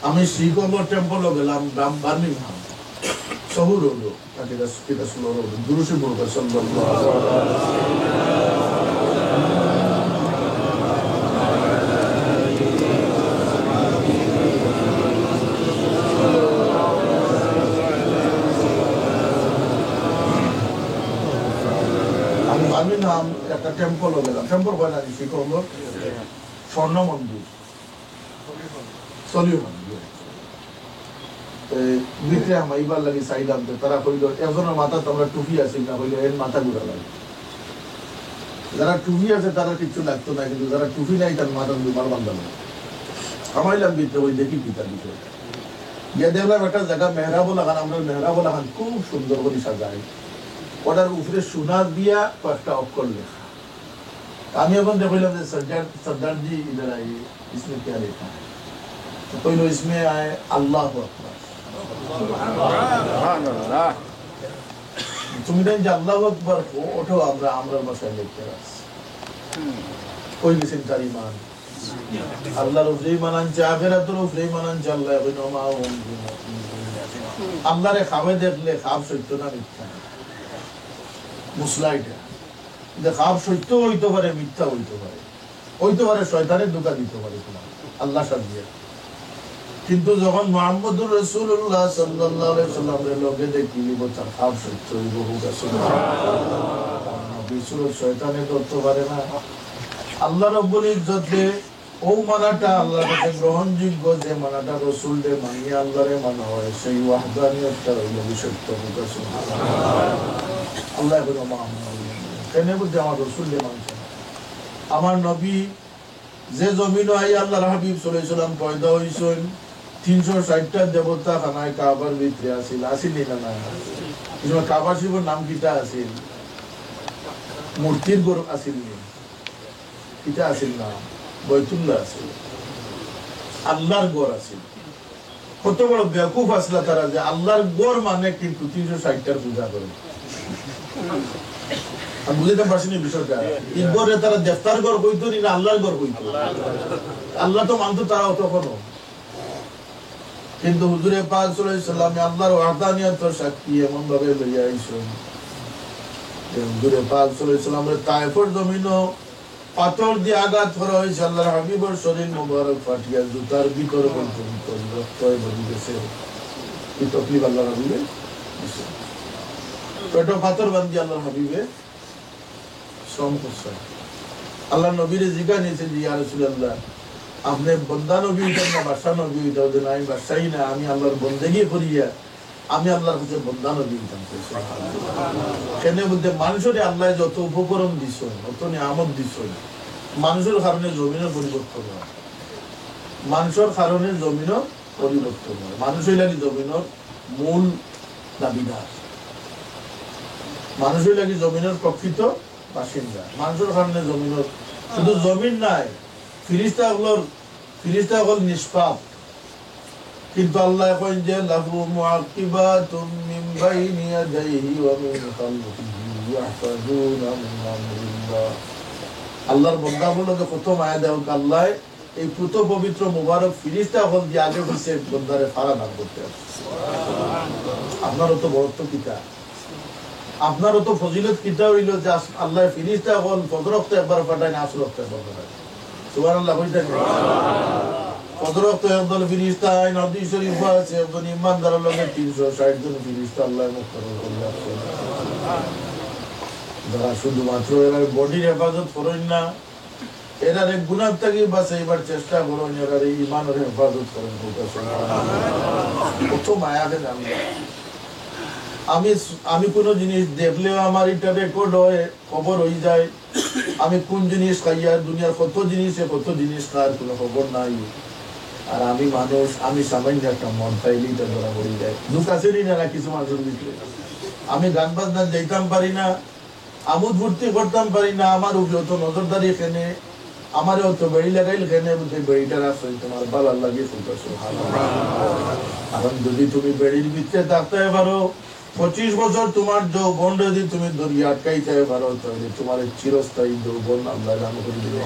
আমি শ্রীকম্বর টেম্পল গেলাম বার্মিংহাম শহর হলো এটা শুরু হলো দুরুশি বলবে আমি বার্মিংহাম একটা টেম্পল গেলাম টেম্পল হয় না শ্রীকম্বর স্বর্ণ মন্দির সলিউশন ভিতরে আমার এইবার লাগে চাইলাম তারা কইল একজনের মাথা তোমরা টুপি আছে না কইল এর মাথা ঘুরা লাগে যারা টুপি আছে তারা কিছু লাগতো না কিন্তু যারা টুপি নাই তার মাথা দুবার বান্ধা লাগে আমাইলাম ভিতরে ওই দেখি পিতা দিতে গিয়ে দেখলাম একটা জায়গা মেহরাবো লাগান আমরা মেহরাবো লাগান খুব সুন্দর করে সাজাই ওটার উপরে সোনা দিয়া কয়েকটা অক্ষর লেখা আমি এখন দেখলাম যে সর্দারজি ইধার আই इसमें क्या लिखा है तो कोई लो इसमें आए अल्लाह अकबर তুমি যে আল্লাহু আকবার ওঠো আমরা ভাষায় লিখতে রাখছি ওই গেছেন তার ঈমান আল্লাহর উপরে ঈমান আনছে আখিরাতের উপরে ঈমান আনছে আল্লাহ কইনো মা আল্লাহরে খাবে দেখলে খাব সত্য না মিথ্যা মুসলাইটা যে খাব সত্য হইতে পারে মিথ্যা হইতে পারে শয়তানের ধোঁকা দিতে পারে আল্লাহ সাথে কিন্তু যখন মুহাম্মদুর রাসূলুল্লাহ সাল্লাল্লাহু আলাইহি ওয়াসাল্লামের লগে দেখি বলছেন খাব সত্য হইব হুকা সুবহানাল্লাহ বিশুর শয়তানে ধরতে পারে না আল্লাহ রাব্বুল ইজ্জতে ও মানাটা আল্লাহর কাছে গ্রহণযোগ্য যে মানাটা রাসূলকে মানিয়ে আল্লাহরে মানা হয় সেই ওয়াহদানিয়তটা হইল সত্য হুকা সুবহানাল্লাহ আল্লাহ বলে মুহাম্মদ কেন বলতে আমার রাসূলকে মানছে আমার নবী যে জমিন আই আল্লাহর হাবিব সাল্লাল্লাহু আলাইহি ওয়াসাল্লাম পয়দা হইছেন 360টা দেবতা খানায় কাবার ভিতরে আছিল না না কাবা শরীফের নাম কিটা আছিল মূর্তির ঘর আছিল কিটা আছিল না বাইতুল্লাহ আছিল আল্লাহর ঘর আছিল কত বড় বেকুফ আসলা তারা যে আল্লাহর ঘর মানে কিন্তু 360টার পূজা করে আমি বুঝতে পারছি না বিষয়টা এই ঘরে তারা দেবতার ঘর কইতো না আল্লাহর ঘর কইতো আল্লাহ তো মানতো তারা তখনও কিন্তু হুজুরে পাক সাল্লাল্লাহু আলাইহি সাল্লাম আল্লাহর ওয়াহদানিয়তের সাক্ষী এমন ভাবে লইয়া আইছেন হুজুরে পাক সাল্লাল্লাহু আলাইহি সাল্লামের তায়েফের জমিনও পাথর দিয়ে আঘাত করা হয়েছে আল্লাহর হাবিবের শরীর মোবারক ফাটিয়া জুতার ভিতরে পর্যন্ত রক্ত বেরিয়ে গেছে কি তকলিফ আল্লাহর হাবিবে পেটো পাথর বান্ধি আল্লাহর হাবিবে শ্রম করছে আল্লাহ নবীরে জিজ্ঞাসা নিয়েছেন যে ইয়া রাসূলুল্লাহ আপনি বন্দা নবী হইতেন না বাদশা নবী হইতেন যে আমি বাদশাহী না আমি আল্লাহর বন্দেগী করিয়া আমি আল্লাহর কাছে বন্দা নবী হইতাম কেন বলতে মানুষের আল্লাহ যত উপকরণ দিছ অত নিয়ামত দিছ মানুষের কারণে জমিনের পরিবর্তন হয় মানুষের কারণে জমিনও পরিবর্তন হয় মানুষই লাগি জমিনের মূল দাবিদার মানুষই লাগি জমিনের প্রকৃত বাসিন্দা মানুষের কারণে জমিনের শুধু জমিন নাই ফিরিস্তা হল নিষ্পাপ কিন্তু আল্লাহ কইন যে লাহু মুআকিবাতুম মিন বাইনি ইয়াদাইহি ওয়া মিন খালফিহি ইয়াহফাজুনা মিন আমরিল্লাহ আল্লাহর বান্দাগুলোকে কত মায়া দেও আল্লাহ এই পুত পবিত্র মুবারক ফিরিস্তা হল দিয়ে আগে হইছে বান্দারে ফারা দান করতে আপনারও তো বড়ত্ব কিতা আপনারও তো ফজিলত কিতা হইল যে আল্লাহ ফিরিস্তা হল ফজরক্ত একবার পাঠায় না আসরক্ত একবার পাঠায় সুবহানাল্লাহ কইতে ফজরক্ত একদল ফিরিস্তা নদী শরীফ আছে একজন ইমানদারের লগে 360 জন ফিরিস্তা আল্লাহ মুকররম করে রাখছেন যারা শুধুমাত্র এরা বডির হেফাজত করেন না এরা গুনাহ থেকে বাঁচাইবার চেষ্টা করেন এরা ইমানের হেফাজত করেন কত মায়া দেন আমি কোন জিনিস দেখলেও আমার এটা রেকর্ড হয় খবর হয়ে যায় আমি কোন জিনিস খাইয়া দুনিয়ার কত জিনিস খাওয়ার কোনো খবর নাই আর আমি মানুষ আমি সামান্য একটা মন পাইলে এটা ধরা পড়ে যায় দুঃখ আছে না কিছু মানুষের ভিতরে আমি গান বাজনা যাইতাম পারি না আমোদ ফুর্তি করতাম পারি না আমার উপরে অত নজরদারি এখানে আমার অত বেড়ি লাগাইল এখানে বেড়িটা রাখছো তোমার ভালো লাগে এখন যদি তুমি বেড়ির ভিতরে থাকতে পারো 25 বছর তোমার যৌবন যদি তুমি দরিয়া আটকাইতে পারো তাহলে তোমার চিরস্থায়ী যৌবন আল্লাহ দান করে দিবেন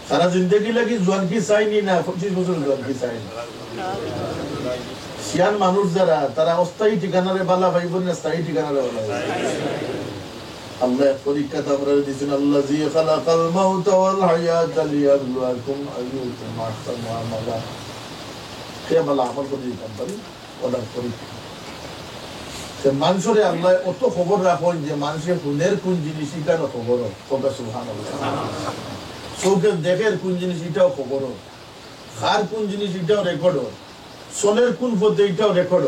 সারা জিন্দগি লাগি জোয়ান কি চাইনি না 25 বছর জোয়ান কি চাইনি সিয়ান মানুষ যারা তারা অস্থায়ী ঠিকানারে বালা পাইব না স্থায়ী ঠিকানারে বালা আল্লাহ পরীক্ষা আমরা দিয়েছেন আল্লাযী খালাকাল মাউতা ওয়াল হায়াতা লিয়াবলুয়াকুম আইয়ুকুম আহসানু আমালা কে বালা আমল করে দিতাম পারি ওটা পরীক্ষা মানুষের আল্লাহ অত খবর রাখেন যে মানুষের গুণের কোন জিনিস এটারও খবর কথা সুবহানাল্লাহ চোখের দেখের কোন জিনিস এটাও খবর খার কোন জিনিস এটাও রেকর্ড সোনের কোন পথে এটাও রেকর্ড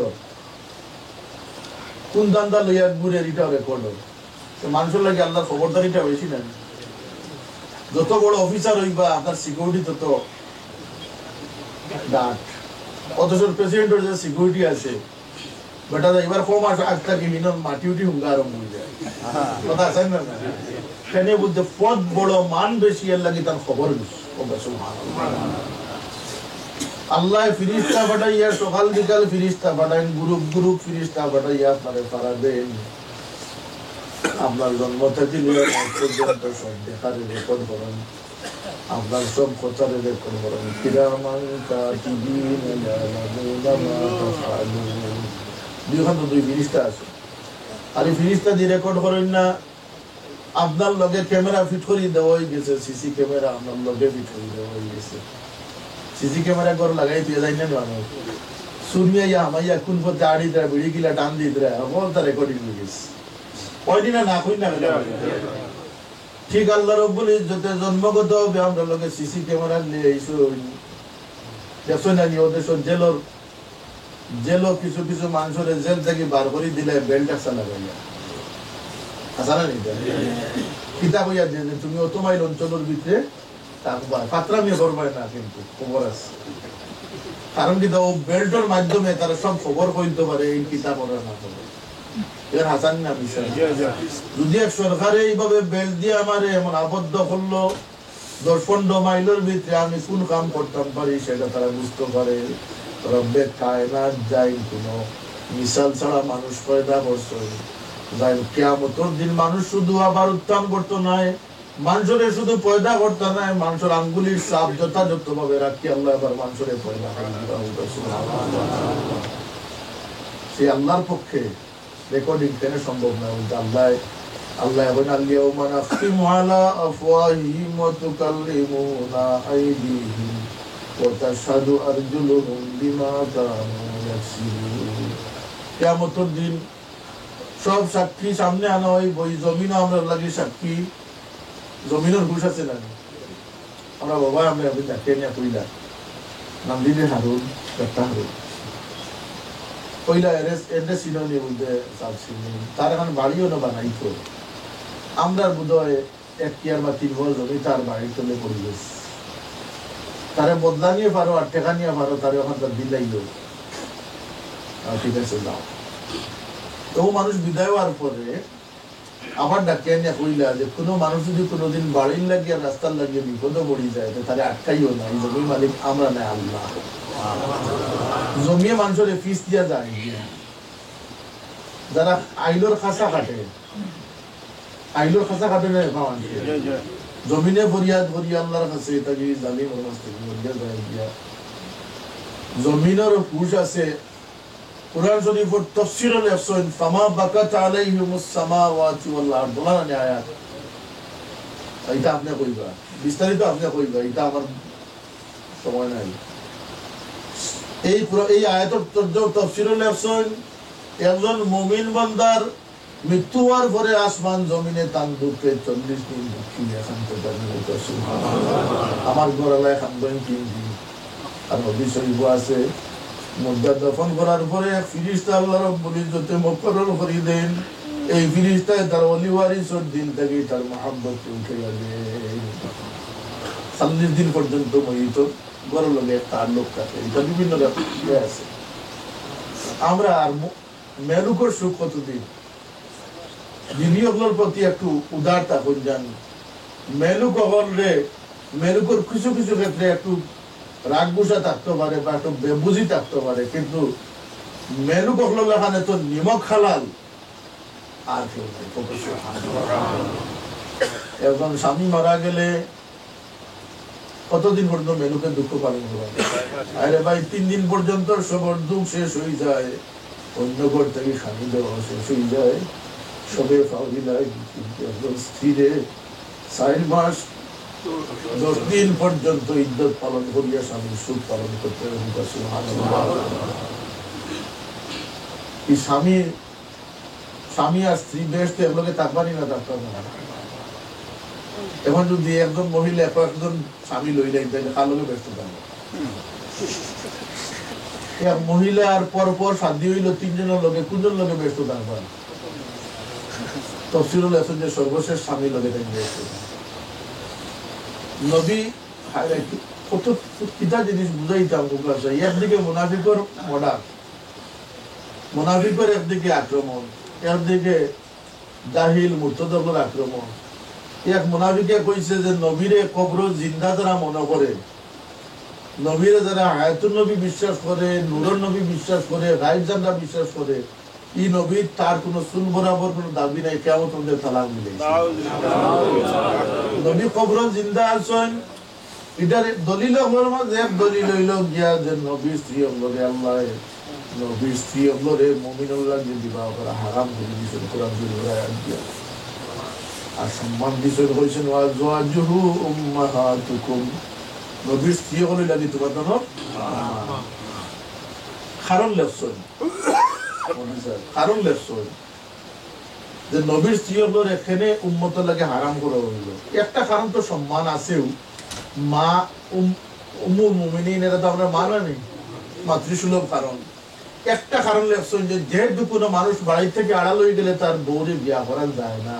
কোন দান্দা লইয়া ঘুরের এটাও রেকর্ড মানুষের লাগে আল্লাহর খবরদারিটা বেশি না যত বড় অফিসার হইবা আপনার সিকিউরিটি তত ডাট অথচ প্রেসিডেন্টের যে সিকিউরিটি আছে বেটা এবার কম আসে আজ থাকি মিনন মাটি উঠি হুঙ্গা আরম্ভ হয়ে যায় কথা আছে না কেন বলতে পদ বড় মান বেশি এর লাগে তার খবর বেশি আল্লাহ ফিরিস্তা পাঠাইয়া সকাল বিকাল ফিরিস্তা পাঠাইন গ্রুপ ফিরিস্তা পাঠাইয়া আপনারে ফারা দেন আপনার জন্ম থেকে পর্যন্ত সব দেখার রেকর্ড করেন আপনার সব কথার রেকর্ড করেন কিরামান কাতিবিন ইয়ালামুনা মা তাফআলুন দুই ফিরিস্তা আছে আর এই ফিরিস্তা দিয়ে রেকর্ড করেন না আপনার লগে ক্যামেরা ফিট করে দেওয়া হয়ে গেছে সিসি ক্যামেরা আপনার লগে ফিট করে দেওয়া হয়ে গেছে সিসি ক্যামেরা ঘর লাগাই দিয়ে যাই না মানুষ শুনিয়া ইয়া আমাইয়া কোন পথে আড়ি দেয় বিড়ি গিলা টান দিয়ে দেয় বল তার রেকর্ডিং হয়ে গেছে ওইদিনা না কই না ঠিক আল্লাহ রব্বুল ইজ্জতে জন্মগত হবে আমরা লগে সিসি ক্যামেরা নিয়ে আইসো দেখছো না নি ওদের সব জেলো কিছু কিছু মানুষের জেল থেকে বার করে দিলে বেল্ট একটা লাগাইয়া আসা না নি কিতাব হইয়া দিয়ে তুমি অত মাইল অঞ্চলের ভিতরে ফাতরামি করবে না, কিন্তু খবর আছে। কারণ কি ও বেল্টের মাধ্যমে তারা সব খবর কইতে পারে, এই কিতাব ওরা না করে। এর হাসান না বিষয়। যদি এক সরকারে এইভাবে বেল্ট দিয়ে আমারে এমন আবদ্ধ করলো 10-15 মাইলের ভিতরে, আমি কোন কাম করতাম পারি সেটা তারা বুঝতে পারে। রব্বে কায়নাত যাই কোনো মিসাল ছাড়া মানুষ পয়দা করছে। যাই কিয়ামতের দিন মানুষ শুধু আবার উত্থান করতো নয়, মানুষের শুধু পয়দা করতো নয়, মানুষের আঙ্গুলির চাপ যথাযথ ভাবে রাখি আল্লাহ এবার মানুষের পয়দা সে আল্লাহর পক্ষে রেকর্ডিং কেন সম্ভব না। আল্লাহ আল্লাহ এখন আল্লাহুম্মা নাখতিমু আলা আফওয়াহিহিম ওয়া তুকাল্লিমুনা আইদিহিম ওয়া তাশহাদু আরজুলুহুম বিমা কানু ইয়াকসিবুন। কিয়ামতের দিন সব সাক্ষী সামনে আনা হয়, ওই জমিনও আমরা লাগি সাক্ষী। জমিনের ঘুষ আছে না আমরা বাবা আমরা দেখে নিয়ে কইলা নাম দিলে হারুন একটা হারুন কইলা এড্রেস সিনোনি বলতে চাচ্ছি তার এখন বাড়িও না বানাইতো। আমরা বোধহয় 1 ইয়ার বা 3 বছর জমি তার বাড়ি তলে পরিবেশ তারে বদলা নিয়ে পারো আর টেকা নিয়ে পারো, তারে ওখান তার বিদাইল। ঠিক আছে যাও। তো মানুষ বিদায় হওয়ার পরে আবার ডাকিয়ে নিয়ে কইলা যে কোনো মানুষ যদি কোনোদিন বাড়ির লাগিয়ে রাস্তার লাগিয়ে বিপদে পড়ি যায় তাহলে আটকাইও না, এই জমি মালিক আমরা না আল্লাহ। জমিয়ে মানুষের ফিস দিয়া যায়, যারা আইলোর খাসা কাটে, আইলোর খাসা কাটে না জমিনে ফরিয়াদ করি আল্লাহর কাছে তাকে জালিম জমিনের হুশ আছে। কুরআন শরীফের তাফসীরে লেখছেন ফামা বাকাত আলাইহিমুস সামাওয়াতি ওয়াল আরদ, বলার আয়াত এটা আপনি কইবা, বিস্তারিত আপনি কইবা, এটা আমার সময় নাই। এই আয়াতের তাফসীরে লেখছেন একজন মুমিন বান্দার মৃত্যু হওয়ার পরে আসমান জমিনে তান দুঃখে 40 দিন দুঃখী শান্তি পাবে। আমার ঘরালায় খান্দন 3 দিন। আর নবী শরীফ আছে মুর্দা দফন করার পরে এক ফিরিস্তা আল্লাহ রাব্বুল ইজ্জতে মুকরর করে দেন, এই ফিরিস্তায় তার ওলি ওয়ারিসের দিন থেকে তার মহব্বত উঠে যাবে। 40 দিন পর্যন্ত মহিত বড় লোকে তার লোক থাকে। এটা বিভিন্ন রকম আছে। আমরা আর মেলুকর সুখ কতদিন দিনীয়গুলোর প্রতি একটু উদারতা হন জানি। মেলুক হলে মেলুকর কিছু কিছু ক্ষেত্রে একটু রাগ গুসা থাকতে পারে বা একটু বেবুঝি থাকতে পারে, কিন্তু মেলুক হল এখানে তো নিমক হালাল আর কেউ নাই। একজন স্বামী মারা গেলে কতদিন পর্যন্ত মেলুকে দুঃখ পালন করা? আরে ভাই 3 দিন পর্যন্ত সবার দুঃখ শেষ হয়ে যায়, অন্য ঘর থেকে স্বামী দেওয়া শেষ হয়ে যায়, সবে ফাউলিলায় একজন স্ত্রীরে 4 মাস 10 দিন পর্যন্ত ইদ্যত পালন করিয়া স্বামীর সুখ পালন করতে স্বামী আর স্ত্রী বেশ তো এগুলোকে থাকবারই না থাকতাম না। এখন যদি একজন মহিলা একজন স্বামী লইলেন তাহলে কার লোকে ব্যস্ত থাকবে? এক মহিলা আর পরপর শাদী হইল 3 জনের লোকে, কোনজন লোকে ব্যস্ত থাকবেন? তফসিরুল হাসান যে সর্বশেষ স্বামী লোকে থাকবে। নবী কত কিতা জিনিস বুঝাইতাম। একদিকে মুনাফিকর মডার, মুনাফিকর একদিকে আক্রমণ, একদিকে জাহিল মুরতাদদের আক্রমণ। এক মুনাফিকে কইছে যে নবীরে কবর জিন্দা যারা মনে করে, নবীরে যারা হায়াতুন নবী বিশ্বাস করে, নূরুন নবী বিশ্বাস করে, গায়ব জানরা বিশ্বাস করে, এই নবী তার কোনো চুল বরাবর কোনো দাবি নাই, কিয়ামত পর্যন্ত তালাক মিলে। নবী কবর জিন্দা আছেন, এটার দলিল হল মাঝে এক দলিল হইল গিয়া যে নবীর স্ত্রী হলরে আল্লাহ নবীর স্ত্রী হলরে মুমিনুল্লাহ যে বিবাহ করা হারাম করে দিয়েছেন কোরআন শরীফে আয়াত দিয়া। আর সম্মান দিয়েছেন কইছেন ওয়াজওয়াজুহু উম্মাহাতুকুম, নবীর স্ত্রী হলে লাগি তোমার জন্য কারণ লেখছেন, কারণ লেখছেন যে নবীর স্ত্রী হলর এখানে উম্মত লাগে হারাম করা হইল। একটা কারণ তো সম্মান আছেও, মা উম্মুল মুমিনিন এরা তো আমরা মা নেই, মাতৃসুলভ কারণ। একটা কারণ লেখছেন যে যেহেতু কোনো মানুষ বাড়ি থেকে আড়াল হয়ে গেলে তার বউরে বিয়া করা যায় না,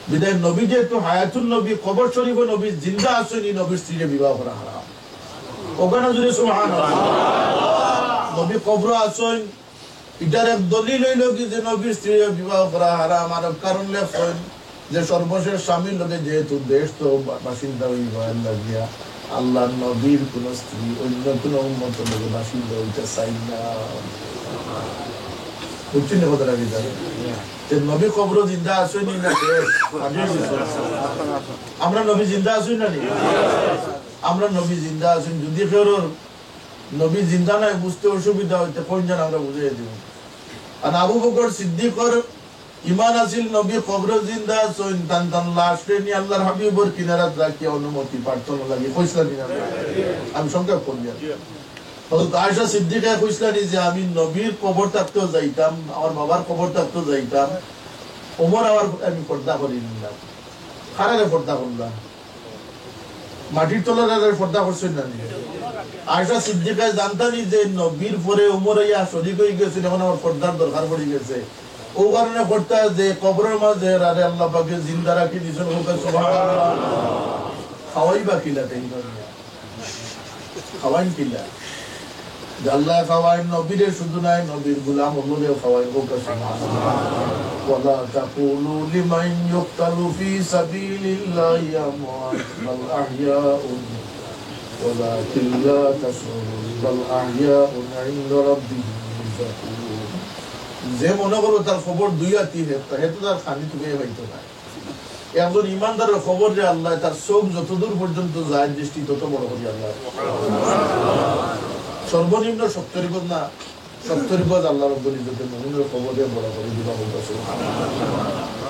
বিদায় নবী যেহেতু হায়াতুল নবী, কবর শরীফ নবী জিন্দা আসেনি, নবীর স্ত্রীকে বিবাহ করা হারাম। ওখানে যদি সুবহানাল্লাহ, নবী কবর আসেন, এটার এক দলিল হইল কি যে নবীর স্ত্রীকে বিবাহ করা হারাম। আর কারণ লেখছেন যে সর্বশেষ স্বামীর লোকে যেহেতু দেশ তো বাসিন্দা হইবা লাগিয়া আল্লাহ নবীর কোন স্ত্রী অন্য কোন উন্মত লোকে বাসিন্দা হইতে চাই না। বুঝছেন কথাটা কি জানেন? যে নবী কবর জিন্দা আসেনি না, আমরা নবী জিন্দা আসুন না, আমরা নবী জিন্দা আসুন। যদি কেউ নবী জিন্দা নাই বুঝতে অসুবিধা হইতে কোন জন আমরা বুঝিয়ে দিব। আর আবু বকর সিদ্দিকর ইমান আসিল নবী কবর জিন্দা আসুন, তান তান লাশে নিয়ে আল্লাহর হাবিবর কিনারাত রাখিয়া অনুমতি প্রার্থনা লাগে কইসলা দিন। আমি সংখ্যা করি হযরত আয়েশা সিদ্দিকা কইসলানি যে আমি নবীর কবর থাকতেও যাইতাম, আমার বাবার কবর থাকতেও যাইতাম, ওমর আবার আমি পর্দা করি নিলাম। কারারে পর্দা করলাম? মাটির তলার পর্দা করছেন না? আয়েশা সিদ্দিকা জানতানি যে নবীর পরে ওমর ইয়া শরীক হয়ে গেছে, এখন আমার পর্দার দরকার পড়ে গেছে। ও কারণে পর্দা যে কবরের মাঝে রারে আল্লাহ পাকে জিন্দা রাখি দিয়েছেন। সুবহানাল্লাহ। খাওয়াই বা কিলা তাই খাওয়াইন কিলা আল্লাহ খাওয়াইন নবীরে শুধু নাই, নবীর গোলাম হলেও খাওয়াইন। ওয়ালা তাকুলু লিমান ইউকতালু ফি সাবিলিল্লাহি আমওয়াত বাল আহইয়াউন ওয়ালাকিন লা তাশউরুন বাল আহইয়াউন ইনদা রাব্বিহিম যুরজাকুন। যে মনে করো তার খবর দুই আতি হেতু তার খানি তুমি হইতো না। একজন ইমানদারের খবর যে আল্লাহ তার চোখ যতদূর পর্যন্ত যায় দৃষ্টি তত বড় করি আল্লাহ। সর্বনিম্ন 70 গজ না, 70 গজ আল্লাহ রাব্বুল ইজ্জতের মুমিনের খবরে বড় করে দিবা বলতে।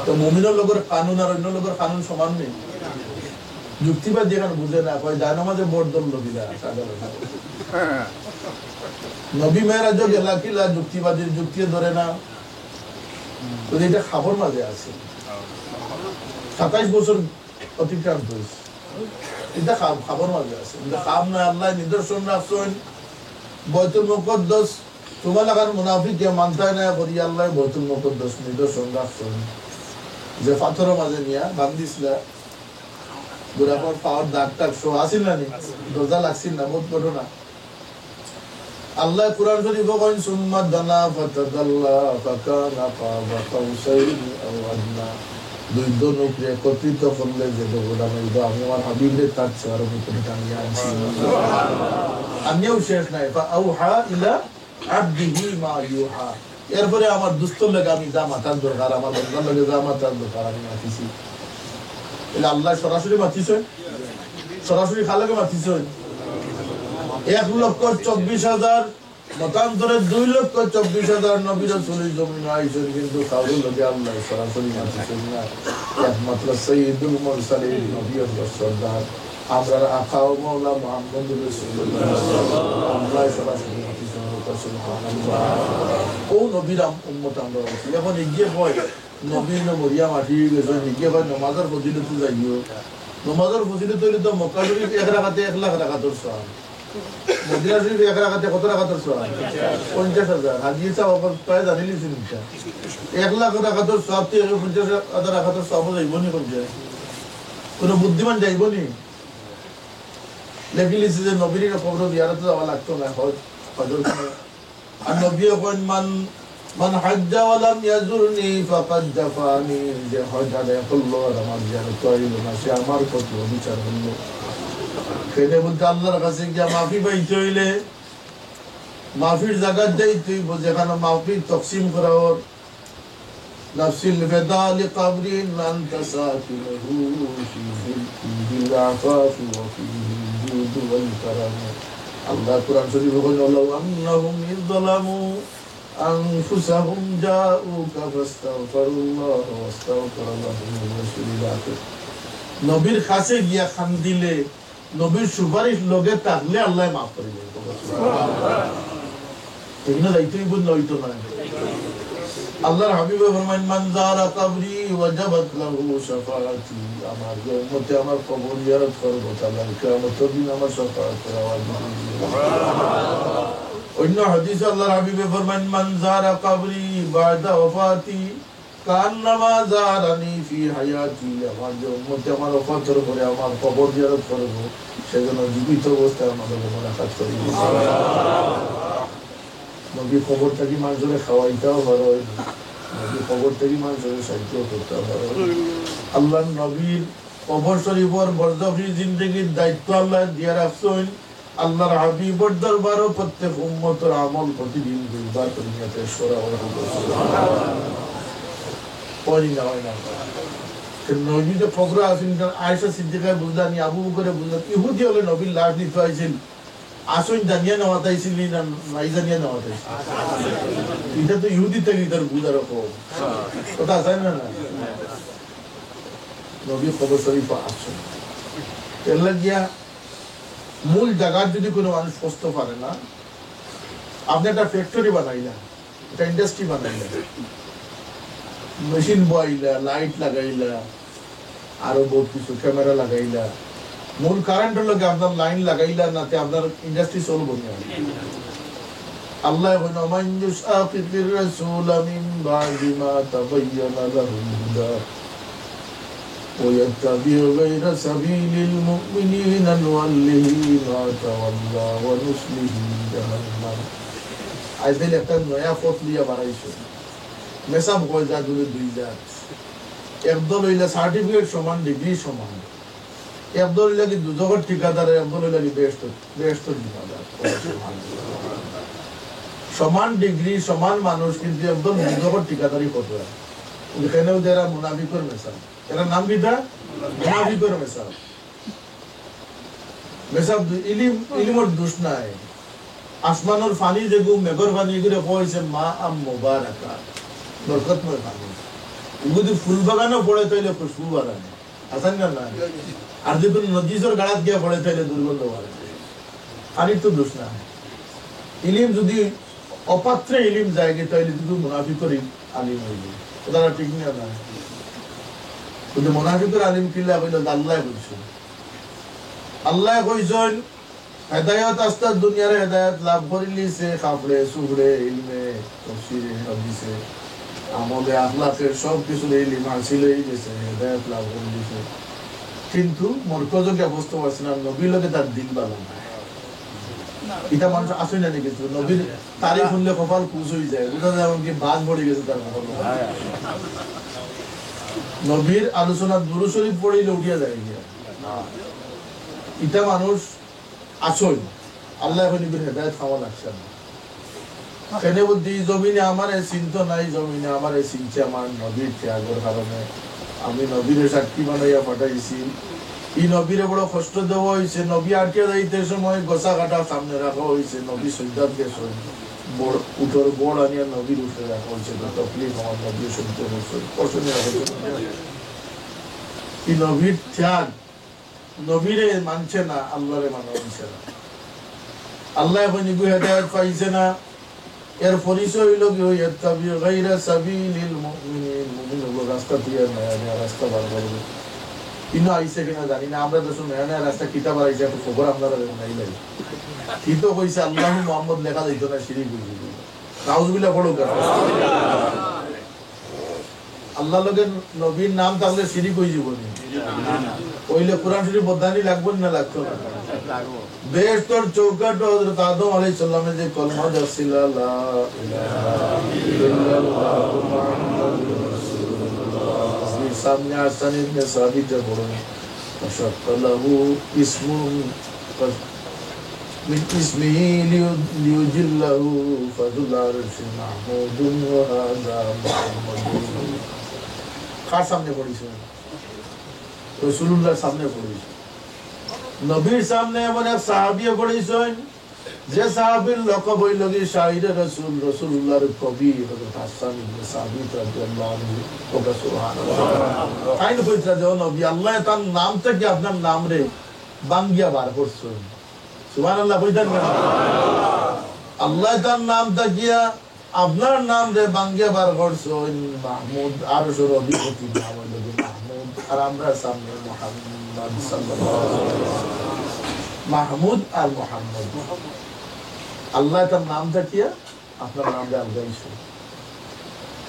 তো মুমিনের লোকের কানুন আর অন্য লোকের কানুন সমান নেই। যুক্তিবাদ যেখানে বুঝে না কয় যায় নামাজে ভোট দল দিলা নবী মেয়েরাজ গেলা কিলা যুক্তিবাদীর যুক্তি ধরে না। এটা খাবার মাঝে আছে 27 বছর অতিক্রান্ত হয়েছে। এটা খাবার মাঝে আছে, খাব না। আল্লাহ নিদর্শন রাখছেন বাইতুল মুকদ্দাস। তোমার লাগার মুনাফিককে মানতায় না করি আল্লাহ বাইতুল মুকদ্দাস নিদর্শন রাখছেন যে পাথরের মাঝে নিয়ে বান্ধিছিলা গোড়াপর পাওয়ার দাগ টাগ শো আসিল না, দরজা লাগছিল না, বহুত ঘটনা। আল্লাহ কুরআন শরীফ কইন সুম্মা দানা ফাতাদাল্লা ফাকানা কাবা কাউসাইনি আও আদনা। দুই দনুকে একত্রিত করলে যে গোলাম হইব আমি আমার হাবিবের তার চেহারা ভিতরে টানিয়ে আনছি। আমিও শেষ নাই ফাআউহা ইলা আবদিহি মা ইউহা। এরপরে আমার দুস্থর লাগে আমি যা মাতার দরকার, আমার বন্ধার লাগে যা মাতার দরকার আমি মাতিছি। এলে আল্লাহ সরাসরি মাতিছেন, সরাসরি খালাকে মাতিছেন। 1,24,000 মতান্তরে 2,24,000 নবী রাসূল জমিন আইছেন, কিন্তু কারো লগে আল্লাহ সরাসরি মাতিছেন না। একমাত্র সাইয়্যিদুল মুরসালিন নবী সরদার আমরা আকা ও মাওলা মুহাম্মদ রাসূলুল্লাহ আল্লাহ সরাসরি মাতিছেন। সুবহানাল্লাহ। ও নবীর উম্মত আমরা এখন এগিয়ে হয় নবী মরিয়া মাটি গেছে, এগিয়ে হয় নামাজের ফজিলত যাইও। নামাজের ফজিলত হইলে তো মক্কা শরীফ 1 রাকাতে 1 লাখ রাকাতের সওয়াব, মদিনা শরীফ 1 রাকাতে কত রাকাতের সওয়াব? 50,000। হাদিস আবার প্রায় জানিলি শুনছা 1 লাখ রাকাতের সওয়াব তে 50,000 রাকাতের সওয়াব যাইব নি? কোন যায় কোন বুদ্ধিমান যাইব নি? লেখিলিছে যে নবীর কবর জিয়ারতে যাওয়া লাগতো না, হজর আর নবী কইন মান হাজ্জা ওয়া লাম ইয়াজুরনি ফাকাদ জাফানি। যে হজ আদায় করলো আর আমার জিয়ারত করিল না, সে আমার প্রতি অবিচার হলো। কেনে বলতে আল্লাহর কাছে গিয়া মাফি পাইতে হইলে মাফির জায়গা যাইতে হইব, যেখানে মাফি তকসিম করা ওর নাফসিল ফিদা লিকবরিন আনতা সাকিনুহু ফিল আফাফি ওয়া ফিল জুদ ওয়াল কারাম। আল্লাহ কুরআন শরীফে বলেন লাউ আন্নাহুম ইযলামু আনফুসাহুম জাউকা ফাস্তাগফিরুল্লাহ ওয়াস্তাগফারা লাহুম রাসূলুল আখির। নবীর কাছে গিয়া খান দিলে নবীর সুপারিশ লগে থাকলে আল্লাহ মাফ করে দেবে। এগুলো যাইতেই বন্ধ হইতো না। আল্লাহর হাবিব ফরমান মান যারা কবরি ওয়াজাবাত লাহু শাফাআতি। আমার উম্মতে আমার কবর জিয়ারত করবে তাহলে কিয়ামতের দিন আমার শাফাআত করা ওয়াজিব। অন্য হাদিসে আল্লাহর হাবিব ফরমান মান যারা কবরি বাদা ওয়াফাতি কান্নামা জারানি ফি হায়াতি, আমার যে উম্মতে আমার ওফাতের পরে আমার কবর জিয়ারত করব, সেজন্য জীবিত অবস্থায় আমাদের মোনাজাত করি। নবী কবর থেকে মানুষের খাওয়াইতেও পারো, নবী কবর থেকে মানুষের সাহায্য করতে পারো। আল্লাহ নবীর কবর শরীফর বরজখী জিন্দগির দায়িত্ব আল্লাহ দিয়ে রাখছেন। আল্লাহর হাবিবর দরবারও প্রত্যেক উম্মতের আমল প্রতিদিন দুইবার করে নিয়ে পেশ করা হয়। নবী যে ফখর আছেন, আয়েশা সিদ্দিকায় বুঝলানি, আবু বকরে বুঝলাম, ইহুদি হলে নবীর লাশ নিতে হয়েছিল, আসন জানিয়ে নেওয়া তাইছিল না নাই জানিয়ে নেওয়া তাইছিল। এটা তো ইহুদি থেকে তার বুঝার কথা আছে না। নবী কবর শরীফ আসছেন, এর লাগিয়া মূল জায়গার যদি কোনো মানুষ বসতে পারে না, আপনি একটা ফ্যাক্টরি বানাইলা, একটা ইন্ডাস্ট্রি বানাইলা, মেশিন বইলা, লাইট লাগাইলা, আরো বহুত কিছু ক্যামেরা লাগাইলা, মূল কারেন্টের লগে আপনার লাইন লাগাইলা নাতে আপনার ইন্ডাস্ট্রি চলবো না। আল্লাহ মান ইউশাকিকির রাসূল মিন বাদি মা তাবায়্যানা লাহুল হুদা ويتبع غير سبيل المؤمنين نوله ما تولى ونصله جهنم। আইজেল একটা নয়া পথ লিয়া বাড়াইছে, মেসাব কয় যা দূরে দুই জাত, একদল হইলা সার্টিফিকেট সমান, ডিগ্রি সমান, একদল হইলা কি দুজগর ঠিকাদার, একদল হইলা কি বেস্ট ঠিকাদার। সমান ডিগ্রি সমান মানুষ, কিন্তু একদম দুজগর ঠিকাদারি করতে হয়। এখানেও যারা মুনাফিকর মেসাব, এরা নাম কিটা মুনাফিকর মেসাব। মেসাব ইলিমর দোষ নাই। আসমানের পানি যেগু মেঘর পানি করে কইছে মা আম মুবারাকা, বরকতময় পানি। যদি ফুল বাগানও পড়ে তাইলে খুশবু বাগানে আছেন না না, আর যদি নদীর গাড়াত গিয়ে পড়ে তাইলে দুর্গন্ধ বাড়ে। পানির তো দোষ নাই। ইলিম যদি অপাত্রে ইলিম যায় তাইলে শুধু মুনাফিকর আলিম হইবে, ওরা ঠিক না। কিন্তু মুনাফিকের আলিম কিল্লা কইল আল্লাহ বলছেন, আল্লাহ কইছেন হেদায়েত আস্তার দুনিয়ার হেদায়েত লাভ করিলিছে কাফরে সুহরে ইলমে তাফসীরে হাদিসে আমলে আখলাকের সব কিছু ইলম হাসিল হয়ে গেছে, হেদায়েত লাভ করিলিছে, কিন্তু মরকজকে অবস্থা আছে না, নবী লগে তার দিন ভালো না। এটা মানুষ আসে না কিছু নবীর তারিখ শুনলে কপাল কুচ হয়ে যায়, বুঝা যায় এমনকি বাঘ পড়ে গেছে তার কপাল। নবীর আলোচনা দুরূদ শরীফ পড়িলে উঠিয়া যায় গিয়া। এটা মানুষ আসল আল্লাহ নবীর হেদায়েত খাওয়া লাগছে না। কেন বলছি জমিনে আমার চিন্ত নাই, জমিনে আমার চিনছে আমার নবীর ত্যাগের কারণে। আমি নবীর সাক্ষী বানাইয়া পাঠাইছি, এই নবীরে বড় কষ্ট দেওয়া হয়েছে। নবী আটকে যাইতে সময় গোসা কাটা সামনে রাখা হয়েছে, নবী সৈদাত গেছে উঠোর বড় আনিয়া নবীর উঠে রাখা হয়েছে, তকলিফ আমার নবী শুনতে হয়েছে। এই নবীর ত্যাগ, নবীরে মানছে না, আল্লাহরে মানছে না। আল্লাহ এখন হেদায়েত পাইছে না, এর পরিচয় হইল কি ইয়াত্তাবি গায়রা সাবিলিল মুমিনিন, মুমিন হলো রাস্তা দিয়ে নয়া রাস্তা বার করবে। কিন্তু আইছে কিনা জানি না, আমরা তো নয়া নয়া রাস্তা কিতাব আইছে, একটা খবর আপনারা নাই লাগে কিন্তু কইছে আল্লাহ মুহাম্মদ লেখা যাইতো না, শিরিক হইছে। নাউজুবিল্লাহ পড়ো কেন? আল্লাহ লগে নবীর নাম থাকলে শিরিক হয়ে যাব না? কইলে কোরআন শরীফ বদানি লাগবে না লাগতো না? বেহেশতের চৌকাট হযরত আদম আলাইহিস সালামের যে কলমা ছিল লা ইলাহা ইল্লাল্লাহ মুহাম্মাদুর রাসূলুল্লাহ, সামনে আসানির মে সাবিত পড়ো শাক্কালাহু ইসমুন من اسمه ليجله فذو العرش محمود وهذا محمد। কার সামনে পড়িছে? রাসূলুল্লাহর সামনে পড়িছে। নবীর সামনে এমন এক সাহাবী পড়িছেন যে সাহাবীর লকব হইল কি শাহিদ রাসূল, রাসূলুল্লাহর কবি হযরত হাসান ইবনে সাবিত রাদিয়াল্লাহু আনহু। ওয়া সুবহানাল্লাহ। তাই কইতা যে নবী আল্লাহ তার নাম থেকে আপনার নাম রে বাঙ্গিয়া বার করছেন। সুবহানাল্লাহ কইতেন না? আল্লাহ তার নাম তাকিয়া আপনার নাম রে বাঙ্গিয়া বার করছেন মাহমুদ, আর সর অধিপতি নাম হইল মাহমুদ, আর আমরা সামনে মুহাম্মদ সাল্লাল্লাহু আলাইহি ওয়াসাল্লাম। মাহমুদ আর মুহাম্মদ, আল্লাহ তার নাম তাকিয়া আপনার নাম রে আলগাইছে,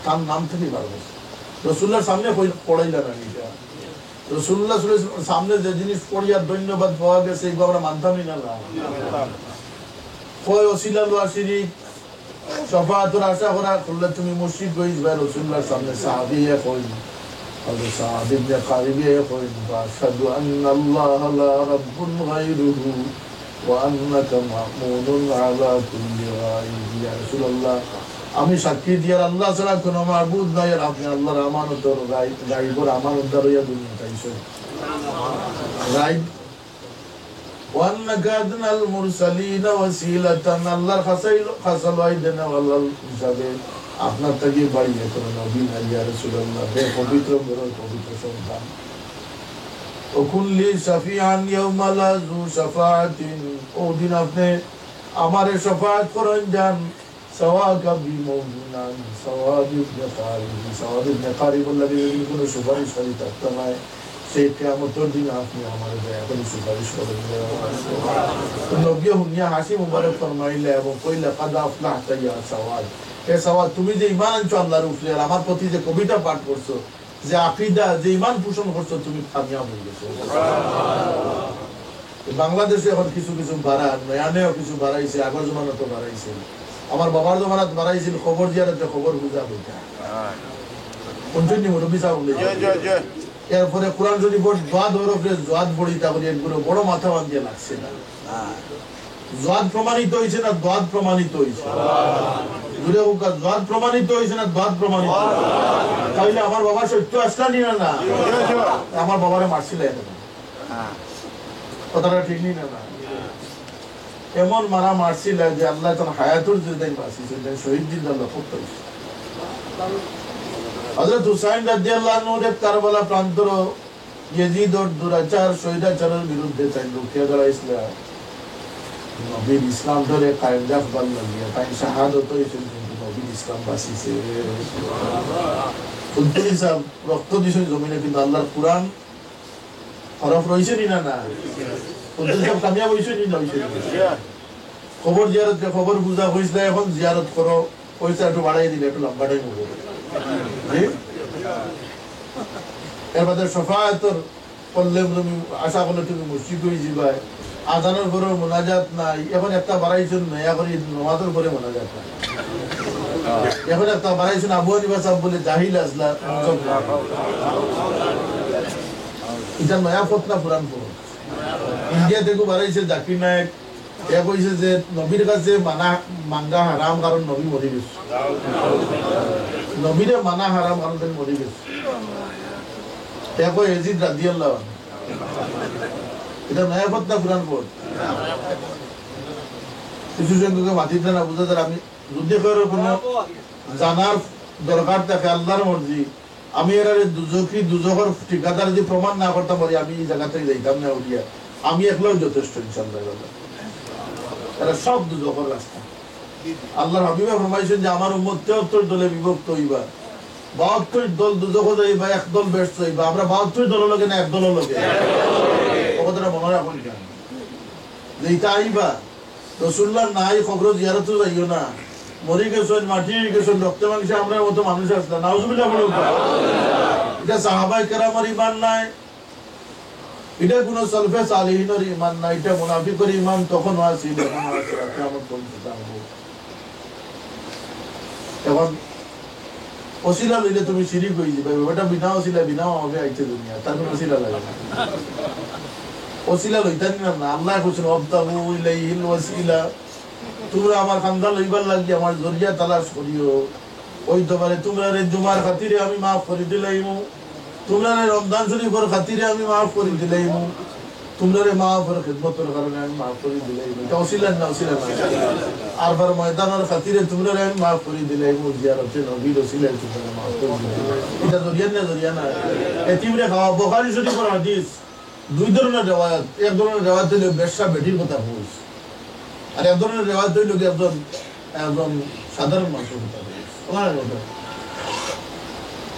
তার নাম থেকে বার করছে। রসুল্লাহর সামনে পড়াইলা না এটা রসুল্লাহ সামনে যে জিনিস পড়িয়া ধন্যবাদ পাওয়া গেছে এইগুলো আমরা মানতামই না কয় ওসিলা লোয়া শিরিক শফাআতের আশা করা করলে তুমি মুশরিক হয়ে যাবে রসুল্লাহর সামনে সাহাবীয়ে কই হযরত সাদ ইবনে কারিবিয়ে কই আশহাদু আন্নাল্লাহা লা রাব্বুন গায়রুহু ওয়া আন্নাকা মা'মুনুন আলা কুল্লি গায়ব ইয়া রাসূলুল্লাহ আমি সাক্ষী দিয়ে আল্লাহ ছাড়া কোনো মাবুদ নাই আর আপনি আল্লাহর আমানত গায়বের আমানতদার হইয়া দুনিয়াতে আইছেন রাইট ওয়ান্নাকা আদনাল মুরসালিন ওয়াসিলাতান আল্লাহর খাসাল ওয়াইদানা ওয়াল্লাহ হিসাবে আপনার থেকে বাড়িয়ে কোনো নবী নাই ইয়া রাসূলুল্লাহ হে পবিত্র বড় পবিত্র সন্তান ওকুল্লি শাফিআন ইয়াউমা লা যু শাফাআতিন ও দিন আপনি আমারে শাফাআত করেন যান سواك بموجنا سواد ابن قارب سواد ابن قارب الذي يكون সুপারিশ করি তত্ত্বায় সেই কিয়ামতের দিন আপনি আমার দয়া করে সুপারিশ করবেন নবী হুনিয়া হাসি মুবারক ফরমাইলে এবং কইলা قد افلحت يا سواد হে সওয়াদ তুমি যে ঈমান আনছো আল্লাহর উপরে আর আমার প্রতি যে কবিতা পাঠ করছো যে আকীদা যে ঈমান পোষণ করছো তুমি কামিয়াব হয়ে গেছো বাংলাদেশে এখন কিছু কিছু বাড়া নয়ানেও কিছু বাড়াইছে আগের জমানা তো বাড়াইছে আমার বাবার জমানাত বাড়াইছিল খবর জিয়ারতে খবর বুঝা হইতা কোনজনই মুরব্বি সাহেব বলে এরপরে কোরআন শরীফের দোয়াত হরফে দোয়াত পড়ি তারপরে এগুলো বড় মাথা বাঁধিয়ে লাগছে না দোয়াত প্রমাণিত হয়েছে না দোয়াত প্রমাণিত হয়েছে ঘুরে হোক দোয়াত প্রমাণিত হয়েছে না দোয়াত প্রমাণিত তাহলে আমার বাবা সত্য আসলানি না আমার বাবারে মারছিল এখন কথাটা ঠিক নেই না এমন মারা মারছিল যে আল্লাহ তার হায়াতুর জিন্দাই বাঁচিয়েছেন শহীদ দিন আল্লাহ খুব পাইছে হযরত হুসাইন রাদিয়াল্লাহু আনহু কারবালা প্রান্তর ইয়াজিদ ওর দুরাচার শহীদাচারের বিরুদ্ধে তাই লুকিয়ে দাঁড়াইছিল নবীর ইসলাম ধরে কায়েম রাখবার লাগিয়ে তাই শাহাদত হয়েছেন কিন্তু নবীর ইসলাম বাঁচিয়েছে কুলতুল সাহেব রক্ত দিয়েছেন জমিনে কিন্তু আল্লাহর কোরআন হরফ রয়েছে না না কুলতুল সাহেব কামিয়াব হয়েছে না খবর জিয়ারত খবর বুঝা হয়েছিল এখন জিয়ারত করো পয়সা একটু বাড়াই দিলে একটু লম্বা টাইম হবে এর বাদে শফাআতর করলে তুমি আশা করলে তুমি মুশরিক হয়ে যাবে আজানের পরে মোনাজাত নাই এখন একটা বাড়াইছেন নয়া করে নামাজের পরে মোনাজাত নাই এখন একটা বাড়াইছেন আবু হানিফা সাহেব বলে জাহিল আসলা এটা নয়া ফতনা পুরান পড়ো ইন্ডিয়া থেকে বাড়াইছে জাকির নায়ক এ কইছে যে নবীর কাছে মাঙ্গা হারাম কারণ নবী মরে গেছে নবীরে মানা হারাম কারণ তিনি মরে গেছে এ কই ইয়াজিদ রাদিয়াল্লাহু আনহু এটা নয়া ফতনা পুরান পড় কিছু জনকে মাটিতে না বুঝা যায় আমি যদি করে কোনো জানার দরকার থাকে আল্লাহর মর্জি আমি এর দুজখের ঠিকাদার যদি প্রমাণ না করতে পারি আমি এই জায়গা থেকে যাইতাম না উঠিয়া আমি একলাও যথেষ্ট ইনশাআল্লাহ এরা সব দুজখের রাস্তা আল্লাহর হাবিবে ফরমাইছেন যে আমার উম্মত 73 দলে বিভক্ত হইবা 72 দল দুজখে যাইবা এক দল বেস্ট হইবা আমরা 72 দল লগে না এক দল লগে কথাটা মনে রাখুন কেন যেটা আইবা রাসূলুল্লাহ নাই খবর জিয়ারত যাইও না মরি গেছেন মাটি গেছেন রক্ত মাংসে আমরা মতো মানুষ আসলে নাউজুবিল্লাহ বলে এটা সাহাবায়ে কেরামের ঈমান নাই এটা কোন সালফে সালিহিনের ঈমান নাই এটা মুনাফিকের ঈমান তখন আসিল এখন আছে কিয়ামত পর্যন্ত হবে এখন ওসিলা লইলে তুমি শিরিক হয়ে যাবে এটা বিনা ওসিলা বিনা হবে আইছে দুনিয়া তার কোনো ওসিলা লাগে না ওসিলা লইতানি না আল্লাহ কইছেন ওয়াবতাগু ইলাইহিল ওয়াসিলা তোমরা আমার খান্দা লইবার লাগি আমার জরিয়া তালাশ করিও ওই তোমারে তোমরা রে জুমার খাতিরে আমি maaf করে দিলাইমু তোমরা রে রমজান শরীফের খাতিরে আমি maaf করে দিলাইমু তোমরা রে maaf এর খিদমতের কারণে আমি maaf করে দিলাইমু এটা ওসিলা না আর বার ময়দানের খাতিরে তোমরা রে আমি maaf করে দিলাইমু জিয়ারতে নবীর ওসিলা তোমরা maaf করে দিলাইমু এটা জরিয়া না এতিমরে খাওয়া বুখারী শরীফের হাদিস দুই ধরনের riwayat এক ধরনের riwayat হলো বেশ্যা বেটির কথা বলছে আর এক ধরনের riwayat হলো একজন সাধারণ মানুষের কথা বলছে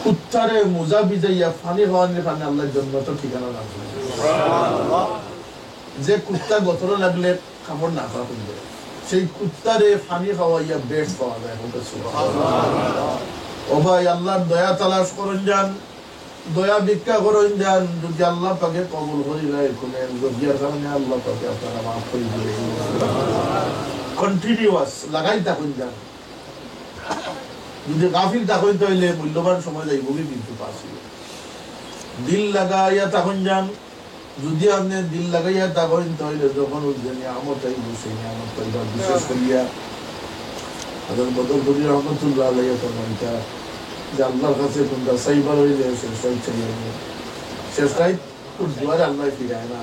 কুত্তারে মুজা বিজাইয়া ফানি খাওয়ানোর ফানি আল্লাহর জন্নত ঠিকানা না সুবহানাল্লাহ যে কুত্তা গতর লাগলে কাপড় না খাওয়া করবে সেই কুত্তারে ফানি খাওয়াইয়া বেশ পাওয়া যায় সুবহানাল্লাহ ও ভাই আল্লাহর দয়া তালাশ করুন যান, দয়া ভিক্ষা করুন যান। যদি আল্লাহ পাকে কবুল করি যায় কোনে জগিয়ার কারণে আল্লাহ পাকে আপনারা মাফ করে দিবে। কন্টিনিউয়াস লাগাই থাকুন যান। যদি গাফিল থাকুন তাহলে মূল্যবান সময় যাইব কিন্তু পাশে দিল লাগাইয়া থাকুন যান। যদি আপনি দিল লাগাইয়া থাকুন তাহলে যখন নিয়ামত আইব সেই নিয়ামত পাইবা। বিশেষ করিয়া আদর বদল করি রহমতুল্লাহ আলাইহি ফরমাইতা যে আল্লাহর কাছে কোনটা চাইবার হইলে শেষটাই চাইয়া শেষটাই দুয়ারে আল্লাহ ফিরায় না।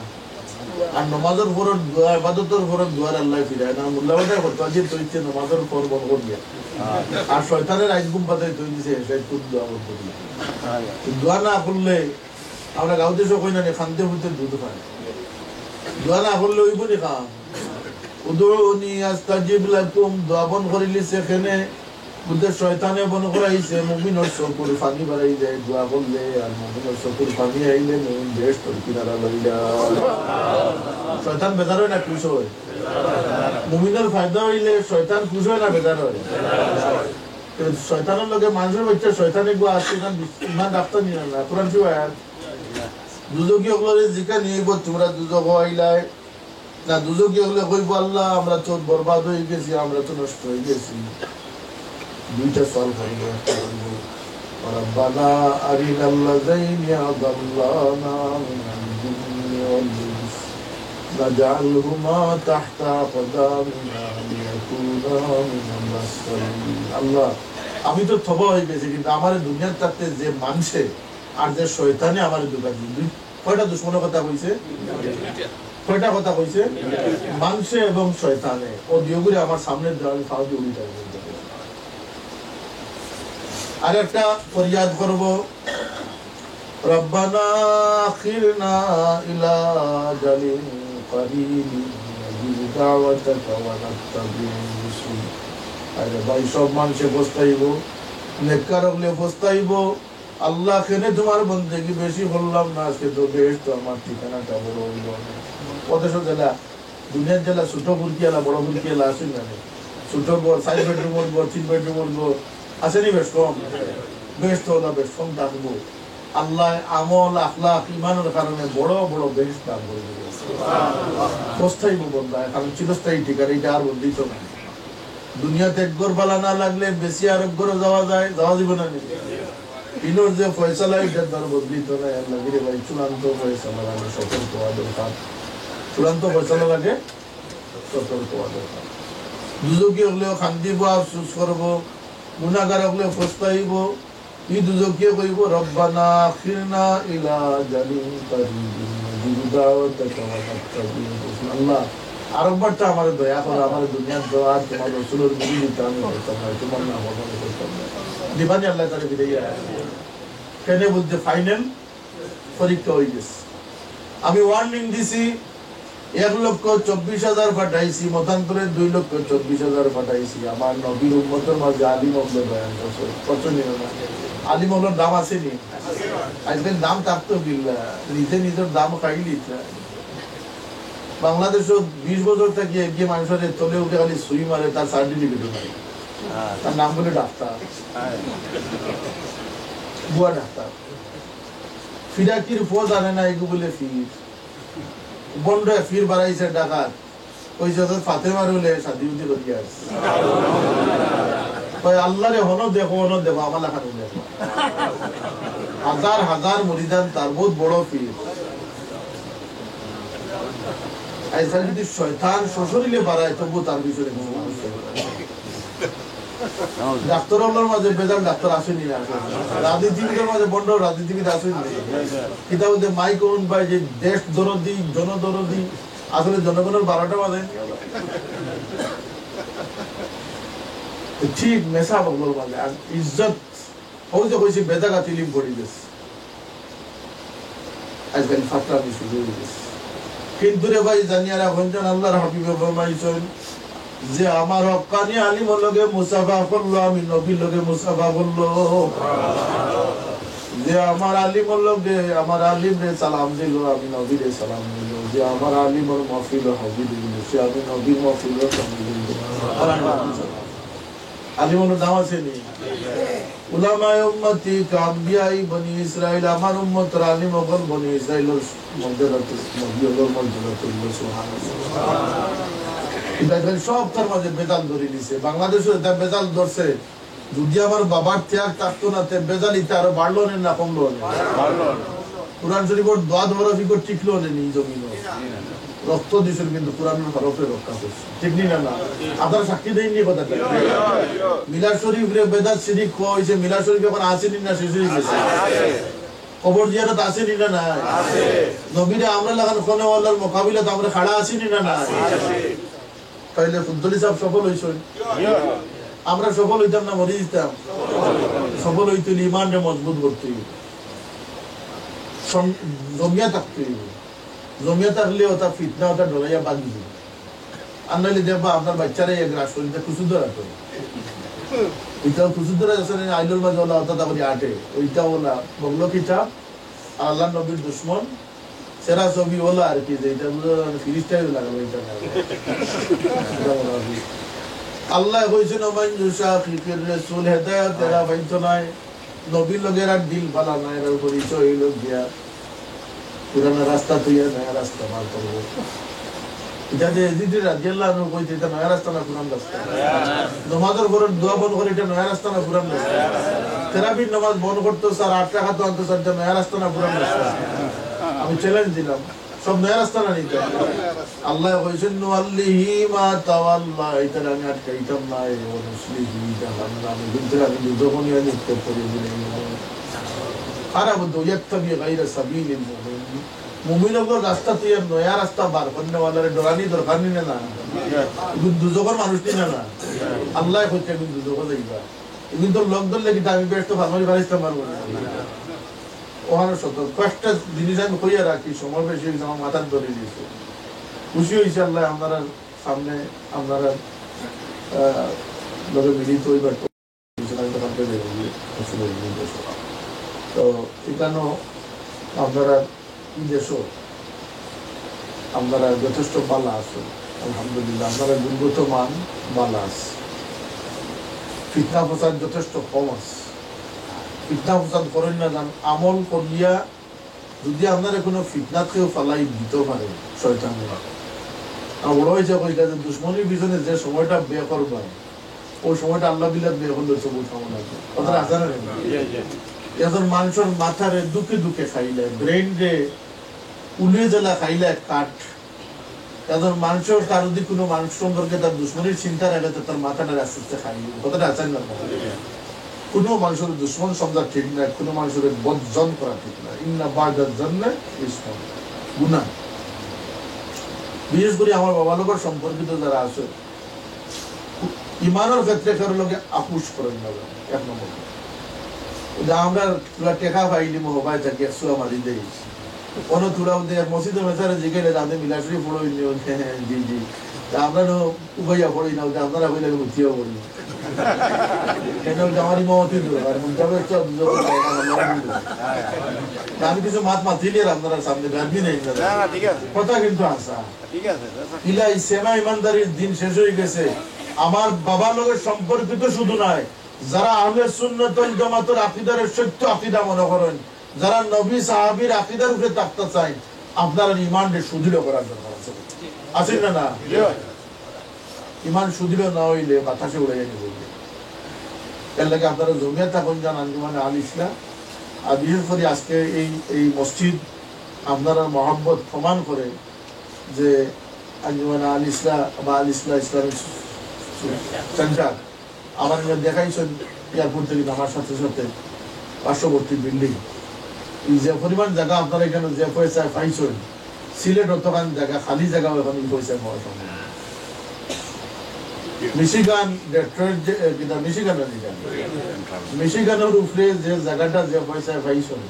আর নমাজের ফরজ দোয়া ইবাদতের ফরজ দুয়ারে আল্লাহ ফিরায় না। মুল্লাবাদে কথা যে তৈছে নমাজের ফর বন করিয়া আর শয়তানের আইন গুম্পাতে তৈ দিছে সেই খুব দোয়া করতে দোয়া না করলে আমরা গাঁও দেশে কই না খান্তে ফুটে দুধ খায়। দোয়া না করলে ওইব নি খাম উদুনি আস্তাজিব লাকুম দোয়া বন করিলে সেখানে বুদ্ধ শয়তানে বন করাইছে মুমিনের চকুর পানি বাড়াই যায় দোয়া করলে। আর মুমিনের চকুর পানি আইলে মুমিন বেশ তোর কিনারা লইলা শয়তান বেজার হয় না খুশ হয়। মুমিনের ফায়দা হইলে শয়তান খুশ হয় না বেজার হয়। শয়তানের লগে মানুষের বাচ্চা শয়তানে গো আসছে ইমান রাখতে নিয়ে না। কোরআন কি আয়াত দুজকীয় হলে জিকা নিয়েব তোমরা দুজক হইলাই না। দুজকীয় হলে কইব আল্লাহ আমরা তো বরবাদ হয়ে গেছি, আমরা তো নষ্ট হয়ে গেছি। দুইটা সল করবো, একটা করবো রব্বানা আরিনাল্লাযাইনি আযাল্লানা মিনাল জিন্নি ওয়াল ইনস নাজআলহুমা তাহতা আকদামিনা লিয়াকুনা মিনাল আসফালিন। আল্লাহ আমি তো তওবা হয়ে গেছি, কিন্তু আমার দুনিয়ার থাকতে যে মানুষে আর যে শয়তানে আমার দুটা দুই কয়টা দুশ্মনের কথা কইছে, কয়টা কথা কইছে মানুষে এবং শয়তানে। ও দিওগুলি আমার সামনে দেওয়াল খাওয়া দিয়ে উল্টা আর একটা ফরিয়াদ করব রব্বানা আখিরনা ইলা জালিন করিম নাজিব দাওয়াতাকা ওয়া নাত্তাবি'র রাসূল। আরে ভাই সব মানুষে বস্তাইব নেককার হলে বস্তাইব আল্লাহ কেনে তোমার বন্দেগী বেশি বললাম না আজকে তো বেশ তো আমার ঠিকানাটা বড় হইল কত জেলা দুনিয়ার জেলা ছোট বুরকিয়ালা বড় বুরকিয়ালা আসেন না ছোট ঘর 4 বেডরুমের ঘর 3 বেডরুমের ঘর আসেনি বেশ কম বেশ তো না বেশ কম থাকবো আল্লাহ আমল আখলাক ইমানের কারণে বড় বড় বেশ দান করে দেবে বস্তাই বন্ধা কারণ চিরস্থায়ী ঠিকানা এটা আর বন্দিত না দুনিয়াতে এক ঘর বালা না লাগলে বেশি আর এক ঘরে যাওয়া যায় যাওয়া যাবে না ইনোর যে ফয়সালা এটা তার বদলিত না আল্লাহ গিরে ভাই চূড়ান্ত ফয়সালা লাগে সতর্ক হওয়া দরকার চূড়ান্ত ফয়সালা লাগে সতর্ক হওয়া দরকার দুজকি হলেও খান্দিব আফসোস করবো গুনাহগার হলে পস্তাইব ই দুজকি কইব রব্বানা আখিরনা ইলা জালিন করিম নাজিব দাওয়াতাকা ওয়া নাত্তাবি'র রাসূল। আল্লাহ আরেকবারটা আমার দয়া করো আমার দুনিয়ার দোয়া তোমার রাসূলের বিরুদ্ধে আমি করতাম না তোমার নাম বদল করতাম না দিবানি আল্লাহ তাআলা বিদায় কেন বলতে ফাইনাল পরীক্ষা হয়ে গেছে আমি ওয়ার্নিং দিছি 1,24,000 পাঠাইছি মতান্তরে 2,24,000 পাঠাইছি আমার নবীর উম্মতের মাঝে আলিম হলে বয়ান করছে পছন্দ না আলিম হলোর দাম আছে নি আজকাল দাম থাকতো বিল্লাহ নিজে নিজের দাম খাইলি বাংলাদেশও 20 বছর থেকে গিয়ে মানুষের তলে উঠে খালি সুই মারে তার সার্টিফিকেট নাই তার নাম বলে ডাক্তার বুয়া ডাক্তার ফিরাকির ফোজ আনে না এগুলো বলে ফির বন্ড ফির বাড়াইছে ডাকাত ওই যত ফাতেমার হলে শাদি উদি করিয়া ওই আল্লাহরে হনো দেখো আমার লেখা দেখো হাজার হাজার মুরিদান তার বহুত বড় ফির আজকাল যদি শয়তান শ্বশুরিলে বাড়ায় তবু তার বিষয়ে ডাক্তার মাঝে বেজার ডাক্তার আসেনি রাজনীতিবিদের মাঝে বন্ড রাজনীতিবিদ আসেনি কিতাব মাইক ওন পায় যে দেশ দরদি জনদরদি আসলে জনগণের 12টা বাজে ঠিক মেসা বগল বাজে আর ইজ্জত হইতে হয়েছে বেজাগা তিলিম পড়ে গেছে আজকাল ফাতরামি শুরু হয়ে গেছে কিন্তু রে ভাই জানিয়ারা হঞ্জন আল্লাহর হাবিবে ফরমাইছেন যে আমার হক্কানি আলিমর লগে মুসাফা করলো আমি নবীর লগে মুসাফা করলো যে আমার আলিমর লগে আমার আলিমরে সালাম দিল আমি নবীরে সালাম দিল যে আমার আলিমর মাহফিল হাজির দিল সে আমি নবীর মাহফিল সঙ্গে দিল আলিমুল নাম আছে নি উলামায়ে উম্মতি কাম্বিয়াই বনি ইসরাইল আমার উম্মতের আলিম হল বনি ইসরাইলের মর্যাদা সুবহানাল্লাহ সব তার মাঝে বেজাল ধরে নিছে বাংলাদেশে এটা বেজাল ধরছে যদি আমার বাবার ত্যাগ থাকতো না তে বেজাল ইতে আরো বাড়লো না কমলো না কুরআন শরীফের দোয়া ধরা ফিকর টিকলো না নি জমিন রক্ত দিছেন কিন্তু কোরআনের হরফে রক্ষা করছে ঠিক না না আপনারা সাক্ষী দেননি কথাটা মিলাদ শরীফ রে বেদাত শিরিক কইছে মিলাদ শরীফ এখন আসেনি না শেষ হয়ে গেছে কবর জিয়ারত আসেনি না না আছে নবীরে আমরা লাগান কোনে আল্লাহর মোকাবিলাতে আমরা খাড়া আসেনি না না আছে তাইলে ফুদ্দুলি সাহেব সফল হইছেন আমরা সফল হইতাম না মরে যেতাম সফল হইতে ইমানকে মজবুত করতে জমিয়া থাকতে জমিয়া থাকলে ওটা ফিতনা ওটা ডরাইয়া বাঁধবে আর নাহলে দেখবা আপনার বাচ্চারা এক রাস করি খুশু ধরা করে ওইটাও খুশু ধরা যাচ্ছে না আইলোর মাঝে ওলা অর্থাৎ আপনি আটে ওইটা ওলা বগলো কিতাব আল্লাহ নবীর দুশ্মন সেরা ছবি ওলা আর কি যে এটা ফিরিস্টাই লাগাবো এটা আল্লাহ কইছেন ওমান ইউশাকিকির রাসূল হেদায়েত এরা বাইতো নাই নবী লগের আর দিল ভালো নাই এর পরিচয় হইল গিয়া পুরানা রাস্তা তুইয়া নয়া রাস্তা মার করব এটা যে জিদি রাদিয়াল্লাহু আনহু কইতে এটা নয়া রাস্তা না পুরান রাস্তা নামাজের পর দোয়া বন্ধ করে এটা নয়া রাস্তা না পুরান রাস্তা তেরাবির নামাজ বন্ধ করতে স্যার 8 টাকা তো আনতে স্যার নয়া রাস্তা না পুরান রাস্তা আমি চ্যালেঞ্জ দিলাম সব নয়া রাস্তা না নিতে আল্লাহ কইছেন ওয়াল্লিহি মা তাওয়াল্লা এটা আমি আটকাইতাম না এই মুসলিমি জাহান্নাম কিন্তু আমি যখন ইয়া নিতে পড়ে দিলাম খারাপ তো ইয়াত্তাবি গায়রা সাবিলিল মুমিন মুমিনগর রাস্তা তুই নয়া রাস্তা বার করনে ওয়ালারে ডরানি দরকার নি না কিন্তু দুজগর মানুষ নি না আল্লাহ কইছে কিন্তু দুজগর যাইবা কিন্তু লকডাউন লাগি আমি বেস্ট ফার্মারি ফারিস্তা মারবো না ওখানে সত্য কয়েকটা জিনিস আমি কইয়া রাখি সময় বেশি আমার মাথার ধরে দিয়েছে খুশি হয়েছে আল্লাহ আপনারা সামনে আপনারা লোকে মিলিত হইবার তো এখানেও আপনারা কি দেশ আপনারা যথেষ্ট বালা আছেন আলহামদুলিল্লাহ আপনারা গুণগত মান বালা আছে ফিতনা ফসাদ যথেষ্ট কম আছে ফিতনা ফসাদ করেন না জান আমল করিয়া যদি আপনারা কোনো ফিতনাকেও ফালাই দিতে পারে শয়তানে আর বড় হয়েছে কইটা যে দুশ্মনীর পিছনে যে সময়টা ব্যয় করবেন ওই সময়টা আল্লাহ বিলাত ব্যয় করলে সবুজ কামনা আছে কথাটা আছে না এখন মানুষের মাথারে দুঃখে দুঃখে খাইলে ব্রেন রে উলিয়ে জ্বালা খাইলে কাঠ এখন মানুষের তার যদি কোনো মানুষ সম্পর্কে তার দুশ্মনীর চিন্তা রাখলে তার মাথাটা আস্তে আস্তে খাইলে কথাটা আছে না কোনো মানুষের দুশ্মন সমঝা ঠিক না কোনো মানুষের বর্জন করা ঠিক না ইন্না বাদার জন্য গুনাহ বিশেষ করে আমার বাবা লোকের সম্পর্কিত যারা আছে ইমানের ক্ষেত্রে কারো লোকে আপুষ করেন না এক নম্বর আমরা তুলা টেকা পাইলি মোবাইল থেকে 100 মারি দেই কোনো তুলা ওদের মসজিদে মেসারে জিগেলে যাতে মিলাশরি পড়ো জি জি আমরা উভয়া পড়ি না আপনারা হইলে ভর্তিও করি কেন আমারই মহতি আর মুন্তাবে আমি কিছু মাত মাতিলে আপনারা সামনে গার্বি নেই কথা কিন্তু আসা ঠিক আছে ইলা ইসেমা ইমানদারির দিন শেষ হয়ে গেছে আমার বাবা লোকের সম্পর্কিত শুধু নয় যারা আহলে সুন্নাত ওয়াল জামাতের আকীদার সত্য আকীদা মনে করেন যারা নবী সাহাবীর আকীদার উপরে তাকতে চায় আপনারা ঈমানকে সুদৃঢ় করার দরকার আছে আছে না না ঈমান সুদৃঢ় না হইলে বাতাসে উড়ে যাবে এর লাগে আপনারা জমিয়ত থাকুন জান আঞ্জুমানে আল ইসলাম আর বিশেষ করে আজকে এই মসজিদ আপনারা মহব্বত প্রমাণ করে যে আঞ্জুমানে আল ইসলাম বা আল ইসলাম ইসলামিক সেন্টার আমার দেখাইছেন এয়ারপোর্ট থেকে নামার সাথে সাথে পার্শ্ববর্তী বিল্ডিং এই যে পরিমাণ জায়গা আপনারা এখানে যে পয়সা পাইছেন সিলেট অতখান জায়গা খালি জায়গা ওখানে পয়সা পাওয়া সম্ভব মিশিগান ডেট্রয়েট মিশিগানের উপরে যে জায়গাটা যে পয়সা পাইছেন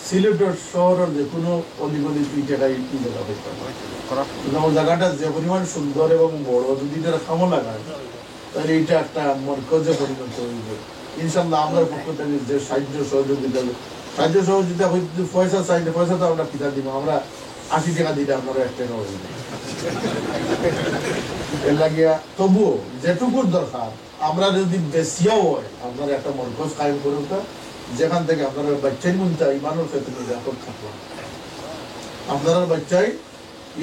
সিলেটের শহরের যে কোনো অলিগলি দুই জায়গায় এই জায়গা পাইতে জায়গাটা যে পরিমাণ সুন্দর এবং বড় যদি এটা খামো লাগায় তাহলে এটা একটা মরকজে পরিণত হইবে ইনশাআল্লাহ আমরা পক্ষ থেকে যে সাহায্য সহযোগিতা পয়সা চাইলে পয়সা তো আমরা কিতা দিব আমরা 80 টাকা দিলে আপনারা 1 টাকা হইবে এর লাগিয়া তবুও যেটুকুর দরকার আমরা যদি বেশিও হয় আপনার একটা মরকজ কায়েম করুন, যেখান থেকে আপনারা বাচ্চাই মনটা ইমানের ক্ষেত্রে নিরাপদ থাকবে, আপনারা বাচ্চাই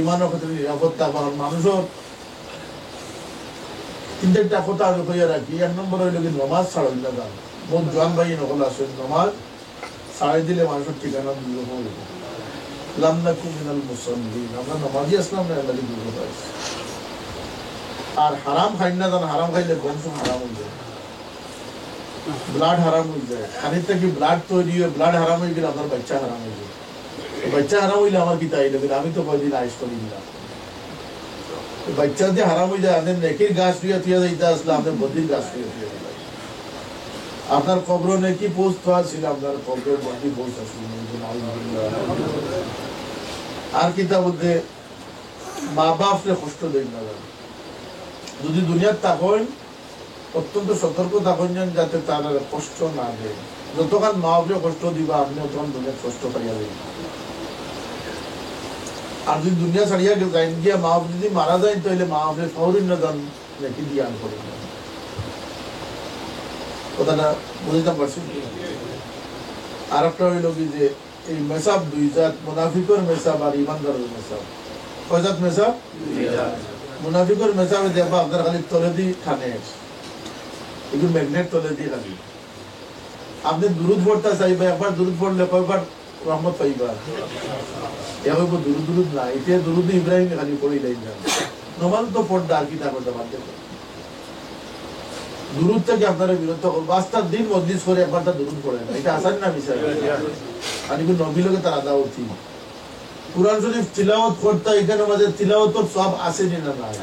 ইমানের ক্ষেত্রে নিরাপদ থাকবে। মানুষের তিনটা কথা আমি কইয়া রাখি। এক নম্বর হইল কি নমাজ ছাড়াই না দাম, বহুত জোয়ান ভাই নকল আসেন নমাজ ছাড়াই দিলে মানুষের ঠিকানা দুর্গ হইব। লামনাকু মিনাল মুসাল্লিন, আমরা নমাজি আসলাম না আল্লাহ দুর্গ পাইছি। আর হারাম খাই না জান, হারাম খাইলে বংশ হারাম হয়ে যায়, ব্লাড হারাম হয়ে যায়। খানির থেকে ব্লাড তৈরি হয়ে ব্লাড হারাম হয়ে গেলে আপনার বাচ্চা হারাম হয়ে যায়। বাচ্চা হারাম হইলে আমার কি তাই লাগবে, আমি তো কয়দিন আইস করি দিলাম। বাচ্চা যে হারাম হয়ে যায়, আপনার নেকির গাছ টুয়া থুয়া যাইতে আসলে আপনার বদির গাছ টুয়া থুয়া দিলাম। আপনার কবর নেকি পোস্ট হওয়া ছিল, আপনার কবরের বদি পোস্ট আসলে। আর কিতা বলতে মা বাপরে কষ্ট দেয় না, যদি দুনিয়ার থাকেন অত্যন্ত সতর্ক থাকেন যাতে তার কষ্ট না দেয়। যতক্ষণ মা বাপরে কষ্ট দিবা আপনি অতক্ষণ দুনিয়ার কষ্ট পাইয়া দেবেন। আর যদি দুনিয়া ছাড়িয়া যাই গিয়া মা বাপ যদি মারা যায় তাহলে মা বাপরে ফৌরিন না যান নাকি জ্ঞান করেন না। কথাটা বুঝতে পারছেন? আর একটা হইল কি যে এই মেসাব দুই জাত, মুনাফিকর মেসাব আর ইমানদারের মেসাব। কয় জাত মেসাব? মুনাফিকর মেসাবে দেখবা আপনার খালি তলে দি খানে এগুলো ম্যাগনেট তলে দিয়ে খালি। আপনি দুরুদ পড়তে চাইবা, একবার দুরুদ পড়লে কয়বার রহমত পাইবা? এবার দুরুদ না, এটা দুরুদ ইব্রাহিম খালি পড়িলেই না, নমাজ তো পড়তে আর কি তা করতে পারতে। দুরুদ থেকে আপনারা বিরত করবো। 5টা দিন মজলিস করে একবার তা দুরুদ পড়ে না, এটা আসার না বিষয়। আর এগুলো নবীলকে তার আদা উঠি কুরআন শরীফ তিলাওয়াত করতে, এখানে মাঝে তিলাওয়াতের সব আসেনি না নাই?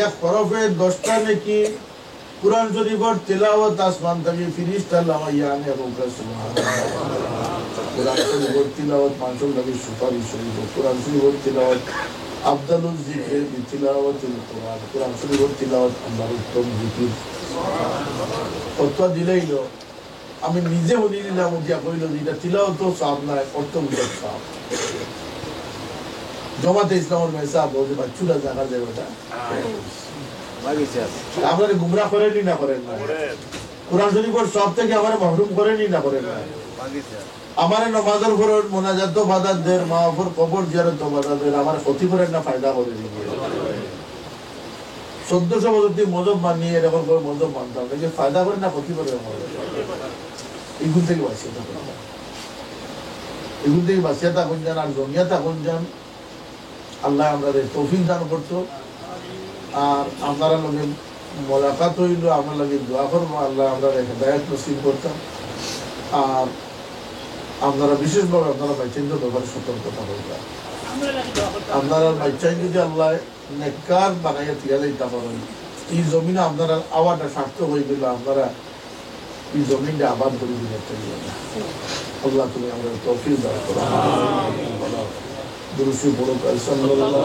এক হরফে 10টা নাকি কুরআন শরীফের তিলাওয়াত আসমান থেকে ফেরেশতা লামাইয়া আনে এবং সুবহানাল্লাহ। কুরআন শরীফের তিলাওয়াত মানুষের লাগি সুপারিশ হইব। কুরআন শরীফের তিলাওয়াত আফদালুল যিকর তিলাওয়াতুল কুরআন। কুরআন শরীফের তিলাওয়াত আল্লাহর উত্তম জিকির। অর্থ দিলেইল আমি নিজে বলি নিলাম, দিয়া কইল যে এটা তিলাওয়াত সওয়াব না, অর্থ বুঝার সওয়াব। জমাতে ইসলামের মেসাব বলতে বাচ্চুরা জায়গার জায়গাটা আপনারা গুমরাহ করেনি না করেন না? কুরআন শরীফের সব থেকে আমার মাহরুম করেনি না করেন না? আমার নমাজের উপর মোনাজাত তো বাদাত দের, মা উপর কবর জিয়ারত তো বাদাত দের, আমার ক্ষতি করেন না ফায়দা করে দিন। 1400 বছর দিয়ে মজব মানিয়ে এরকম করে মজব মানতাম, দেখে ফায়দা করে না ক্ষতি করে? এগুলো থেকে বাঁচিয়ে থাকুন, এগুলো থেকে বাঁচিয়ে থাকুন যান। আর জমিয়া থাকুন যান, আল্লাহ আমাদের তৌফিক দান করতো। আর আপনারা লোকে মোলাকাত হইল, আমরা লাগে দোয়া করবো, আল্লাহ আমরা হেদায়েত নসিব করতাম। আর আপনারা বিশেষভাবে আপনারা বাইচেন্দ্র ব্যাপারে সতর্কতা করবেন। আপনারা বাইচাই যদি আল্লাহ নেককার বানাইয়া থিয়া যাইতে পারেন, এই জমিনে আপনারা আওয়াটা সার্থক হয়ে গেল, আপনারা এই জমিনটা আবাদ করে দিতে চাইবেন। আল্লাহ তুমি আমরা তৌফিক দান করো। দুরুশি বড় সাল্লাল্লাহু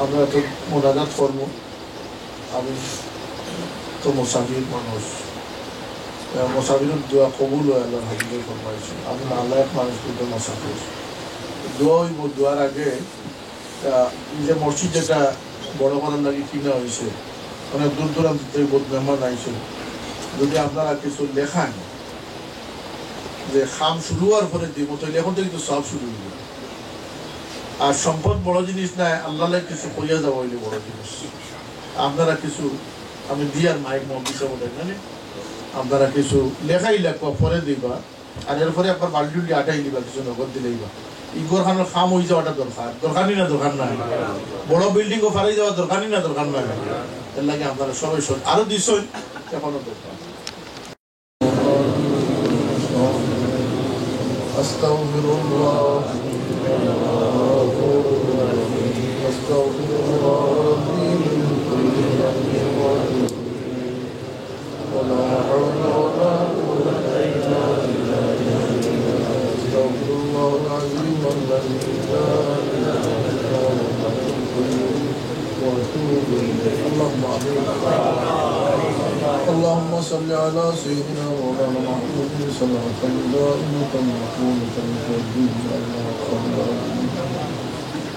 আমরা তো মোনাজাত করবো। আমি তো মুসাফির মানুষ, মুসাফিরের দোয়া কবুল হয় আল্লাহর হাবিবের ফরমাইছে। আমি আল্লাহ মানুষ কিন্তু মুসাফির দোয়া হইব। দোয়ার আগে যে মসজিদ যেটা বড় করার লাগে কিনা হয়েছে, অনেক দূর দূরান্ত থেকে বহুত মেহমান আইছে, যদি আপনারা কিছু লেখান যে খাম শুরু হওয়ার পরে দিব, তাহলে এখন থেকে কিন্তু সব শুরু হইব। আর সম্পদ বড় জিনিস নাই, আল্লাহ কিছু কইয়া যাওয়া হইলে বড় জিনিস। আপনারা কিছু আমি দিয়ার মাইক মহবিসে বলে জানি, আপনারা কিছু লেখাই লেখবা পরে দিবা, আর এরপরে একবার বাল্টি আটাই দিবা, কিছু নগদ দিলেইবা। ইগোর খানোর খাম হয়ে যাওয়াটা দরকার, দরকারই না দরকার নাই। বড় বিল্ডিং ও ফারাই যাওয়া দরকারই না দরকার নাই। এর লাগে আপনারা সবাই আরো দিচ্ছেন এখনো দরকার। আস্তাগফিরুল্লাহ ولا حول ولا قوة إلا بالله. استغفر الله اللهم صل على سيدنا مولانا محمد صلاة دائمة مقبولة تؤدينا إلى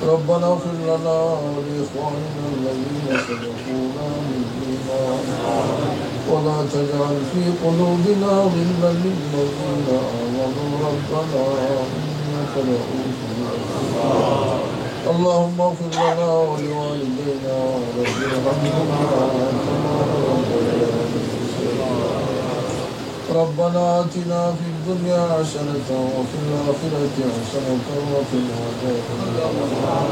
ربنا اغفر لنا ولإخواننا الذين سبقونا بالإيمان ولا تجعل في قلوبنا غلا للذين آمنوا ربنا إنك رؤوف رحيم اللهم اغفر لنا ولوالدينا رب ارحمهما كما ربيانا ربنا آتنا في الدنيا حسنة وفي الآخرة حسنة وقنا عذاب النار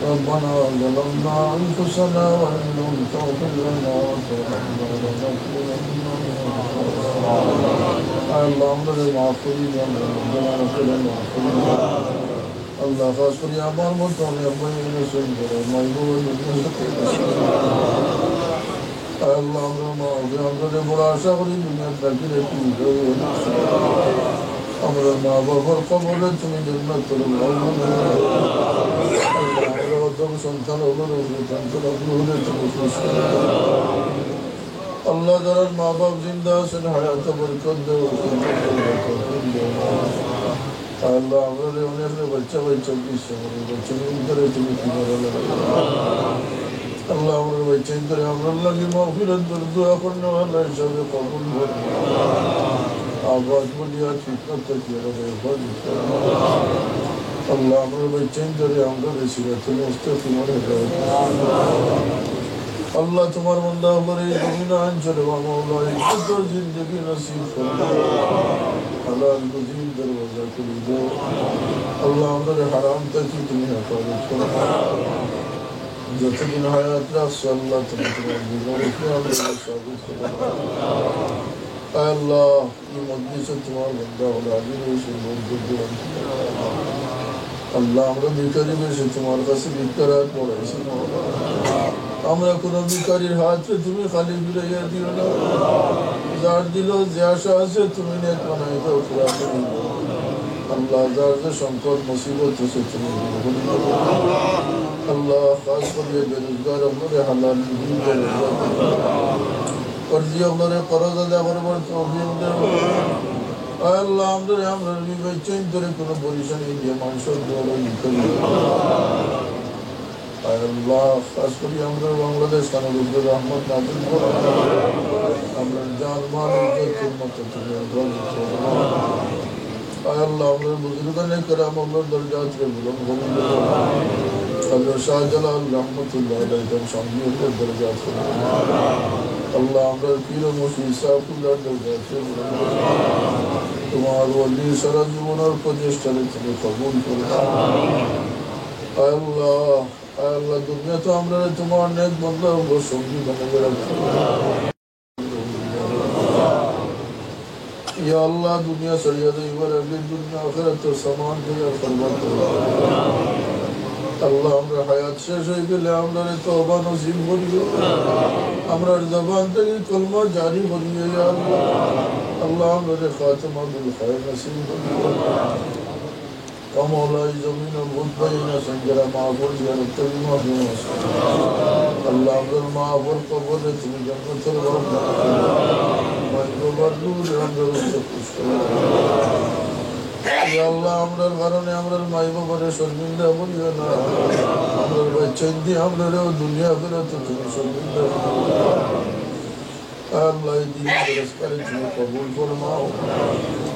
ربنا ظلمنا أنفسنا وإن لم تغفر لنا وترحمنا لنكونن من الخاسرين اللهم للمعفورين الله خاص করি আমার মতো আমি সুন্দর আল্লাহ আমরা বড় আশা করি দুনিয়ার তাকিয়ে আমরা মা বাবার কবরে তুমি জান্নাত করে সন্তান হলে তুমি আল্লাহ যারা মা বাপ জিন্দা আছেন হায়াত বরকত দেও আল্লাহ আমাদের অনেক বাচ্চা বাচ্চা বাচ্চা করে তুমি কি আল্লাহ আমাদের বাচ্চা করে আমরা লাগে মাহফিলত দোয়া করলে আল্লাহ হিসাবে কবুল করবে আবাদ বলিয়া ফিতনাত থেকে আল্লাহ আমাদের বাচ্চা করে আমরা সিরাতে মুস্তাকিম আল্লাহ তোমার বান্দা করে জমিন অঞ্চলে মাওলা ইজ্জত জিন্দেগি নসিব করো হালাল রুজি দরওয়াজা খুলে দাও আল্লাহ আমাদের হারাম থেকে তুমি হেফাজত করো যতদিন হায়াত রাখছো আল্লাহ তুমি তোমার জীবনকে আমাদের সাবিত করো আল্লাহ এই মজলিসে তোমার বান্দা হলো আগে এসে আল্লাহ আমরা ভিখারি বেশি তোমার কাছে ভিক্ষারাত পড়াইছি আমরা কোনো ভিখারির হাতে তুমি খালি ফিরাইয়া দিও না যার দিল যে আশা আছে তুমি নেক বানাই দাও আল্লাহ যার যে সংকট মুসিবত আছে তুমি আল্লাহ খাস করে বেরোজগার আমাদের হালাল কর্জি আমাদের করজ আদা করবার তৌফিক দাও আল্লাহ আমাদের আমরা বিবেচন করে কোনো পরিশানি দিয়ে মানুষের দ্বারা আল্লাহ খাস করি আমরা বাংলাদেশ কানুর রহমত নাজিল করো আমরা জান মাল ইজ্জতের মতো তুমি আল্লাহ আমরা বুজুর্গানে کرام আমরা দরজাত রে বুলন্দ করে আল্লাহ শাহজালাল রহমাতুল্লাহ আলাইহি তার সামনে দরজাত করে আল্লাহ আমরা পীর মুর্শিদ সাহেবুল্লাহ দরজাত রে বুলন্দ তোমার ওলি সারা জীবনের প্রচেষ্টারে তুমি কবুল করো আল্লাহ আল্লাহ দুনিয়া তো আমরা তোমার নেক বান্দা ও সঙ্গী বানাবে রাখো ইয়া আল্লাহ দুনিয়া সরিয়া দে এবার আগে দুনিয়া আখিরাত সমান দিয়া ফরমান করো আল্লাহ আমরা হায়াত শেষ হয়ে গেলে আমরা তওবা নসিব করিও আমরা জবান থেকে কলমা জারি করিও ইয়া আল্লাহ আল্লাহ আমরা খাতিমা বিল খায়র নসিব করিও কমলাই জমিন মুদবাইনা সঞ্জরা মাহফুজ জিয়ারত তুমি মাহফুজ আল্লাহ আমাদের মাহফুজ কবরে তুমি জান্নাতের বাগান মাইগোবার নূর আমরা খুশ করো ইয়া আল্লাহ আমরার কারণে আমরার মাই বাবারে শর্মিন্দা করিও না আমরার বাচ্চা দিয়ে আমরাও দুনিয়া ফেরত তুমি শর্মিন্দা আল্লাহ দিন পুরস্কারে তুমি কবুল ফরমাও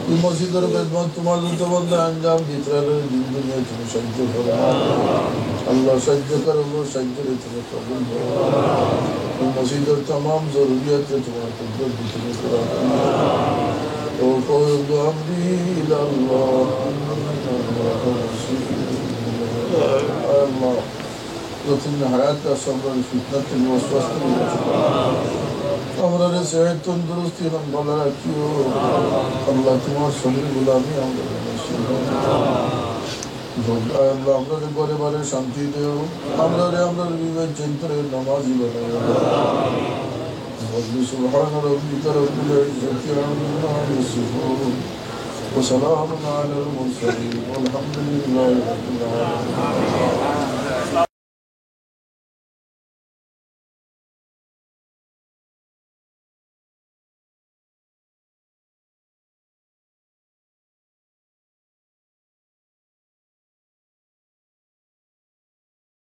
এই মসজিদের খেদমত তোমার যুদ্ধবন্ধে আঞ্জাম দিতরালের দিন দুনিয়া তুমি সাহায্য ফরমাও আল্লাহ সাহায্য করো সাহায্যে তুমি কবুল ফরমাও এই মসজিদের तमाम জরুরিয়াত তোমার কুদরত তুমি পুরা ও কওদ আমরি ইলাল্লাহ আল্লাহ যতদিন হায়াত আছে আমরা ফিতনা থেকে ওয়াসওয়াস থেকে আমরা সেহত তন্দুরুস্তি এবং ভালো রাখিও আল্লাহ তোমার শরীর গোলামি আমাদের আল্লাহ আমরা ঘরে ঘরে শান্তি দেও আমরা বিবেক চিন্তরে নামাজি বানাও سبحان ربك رب العزة عما يصفون وسلام على المرسلين والحمد لله رب العالمين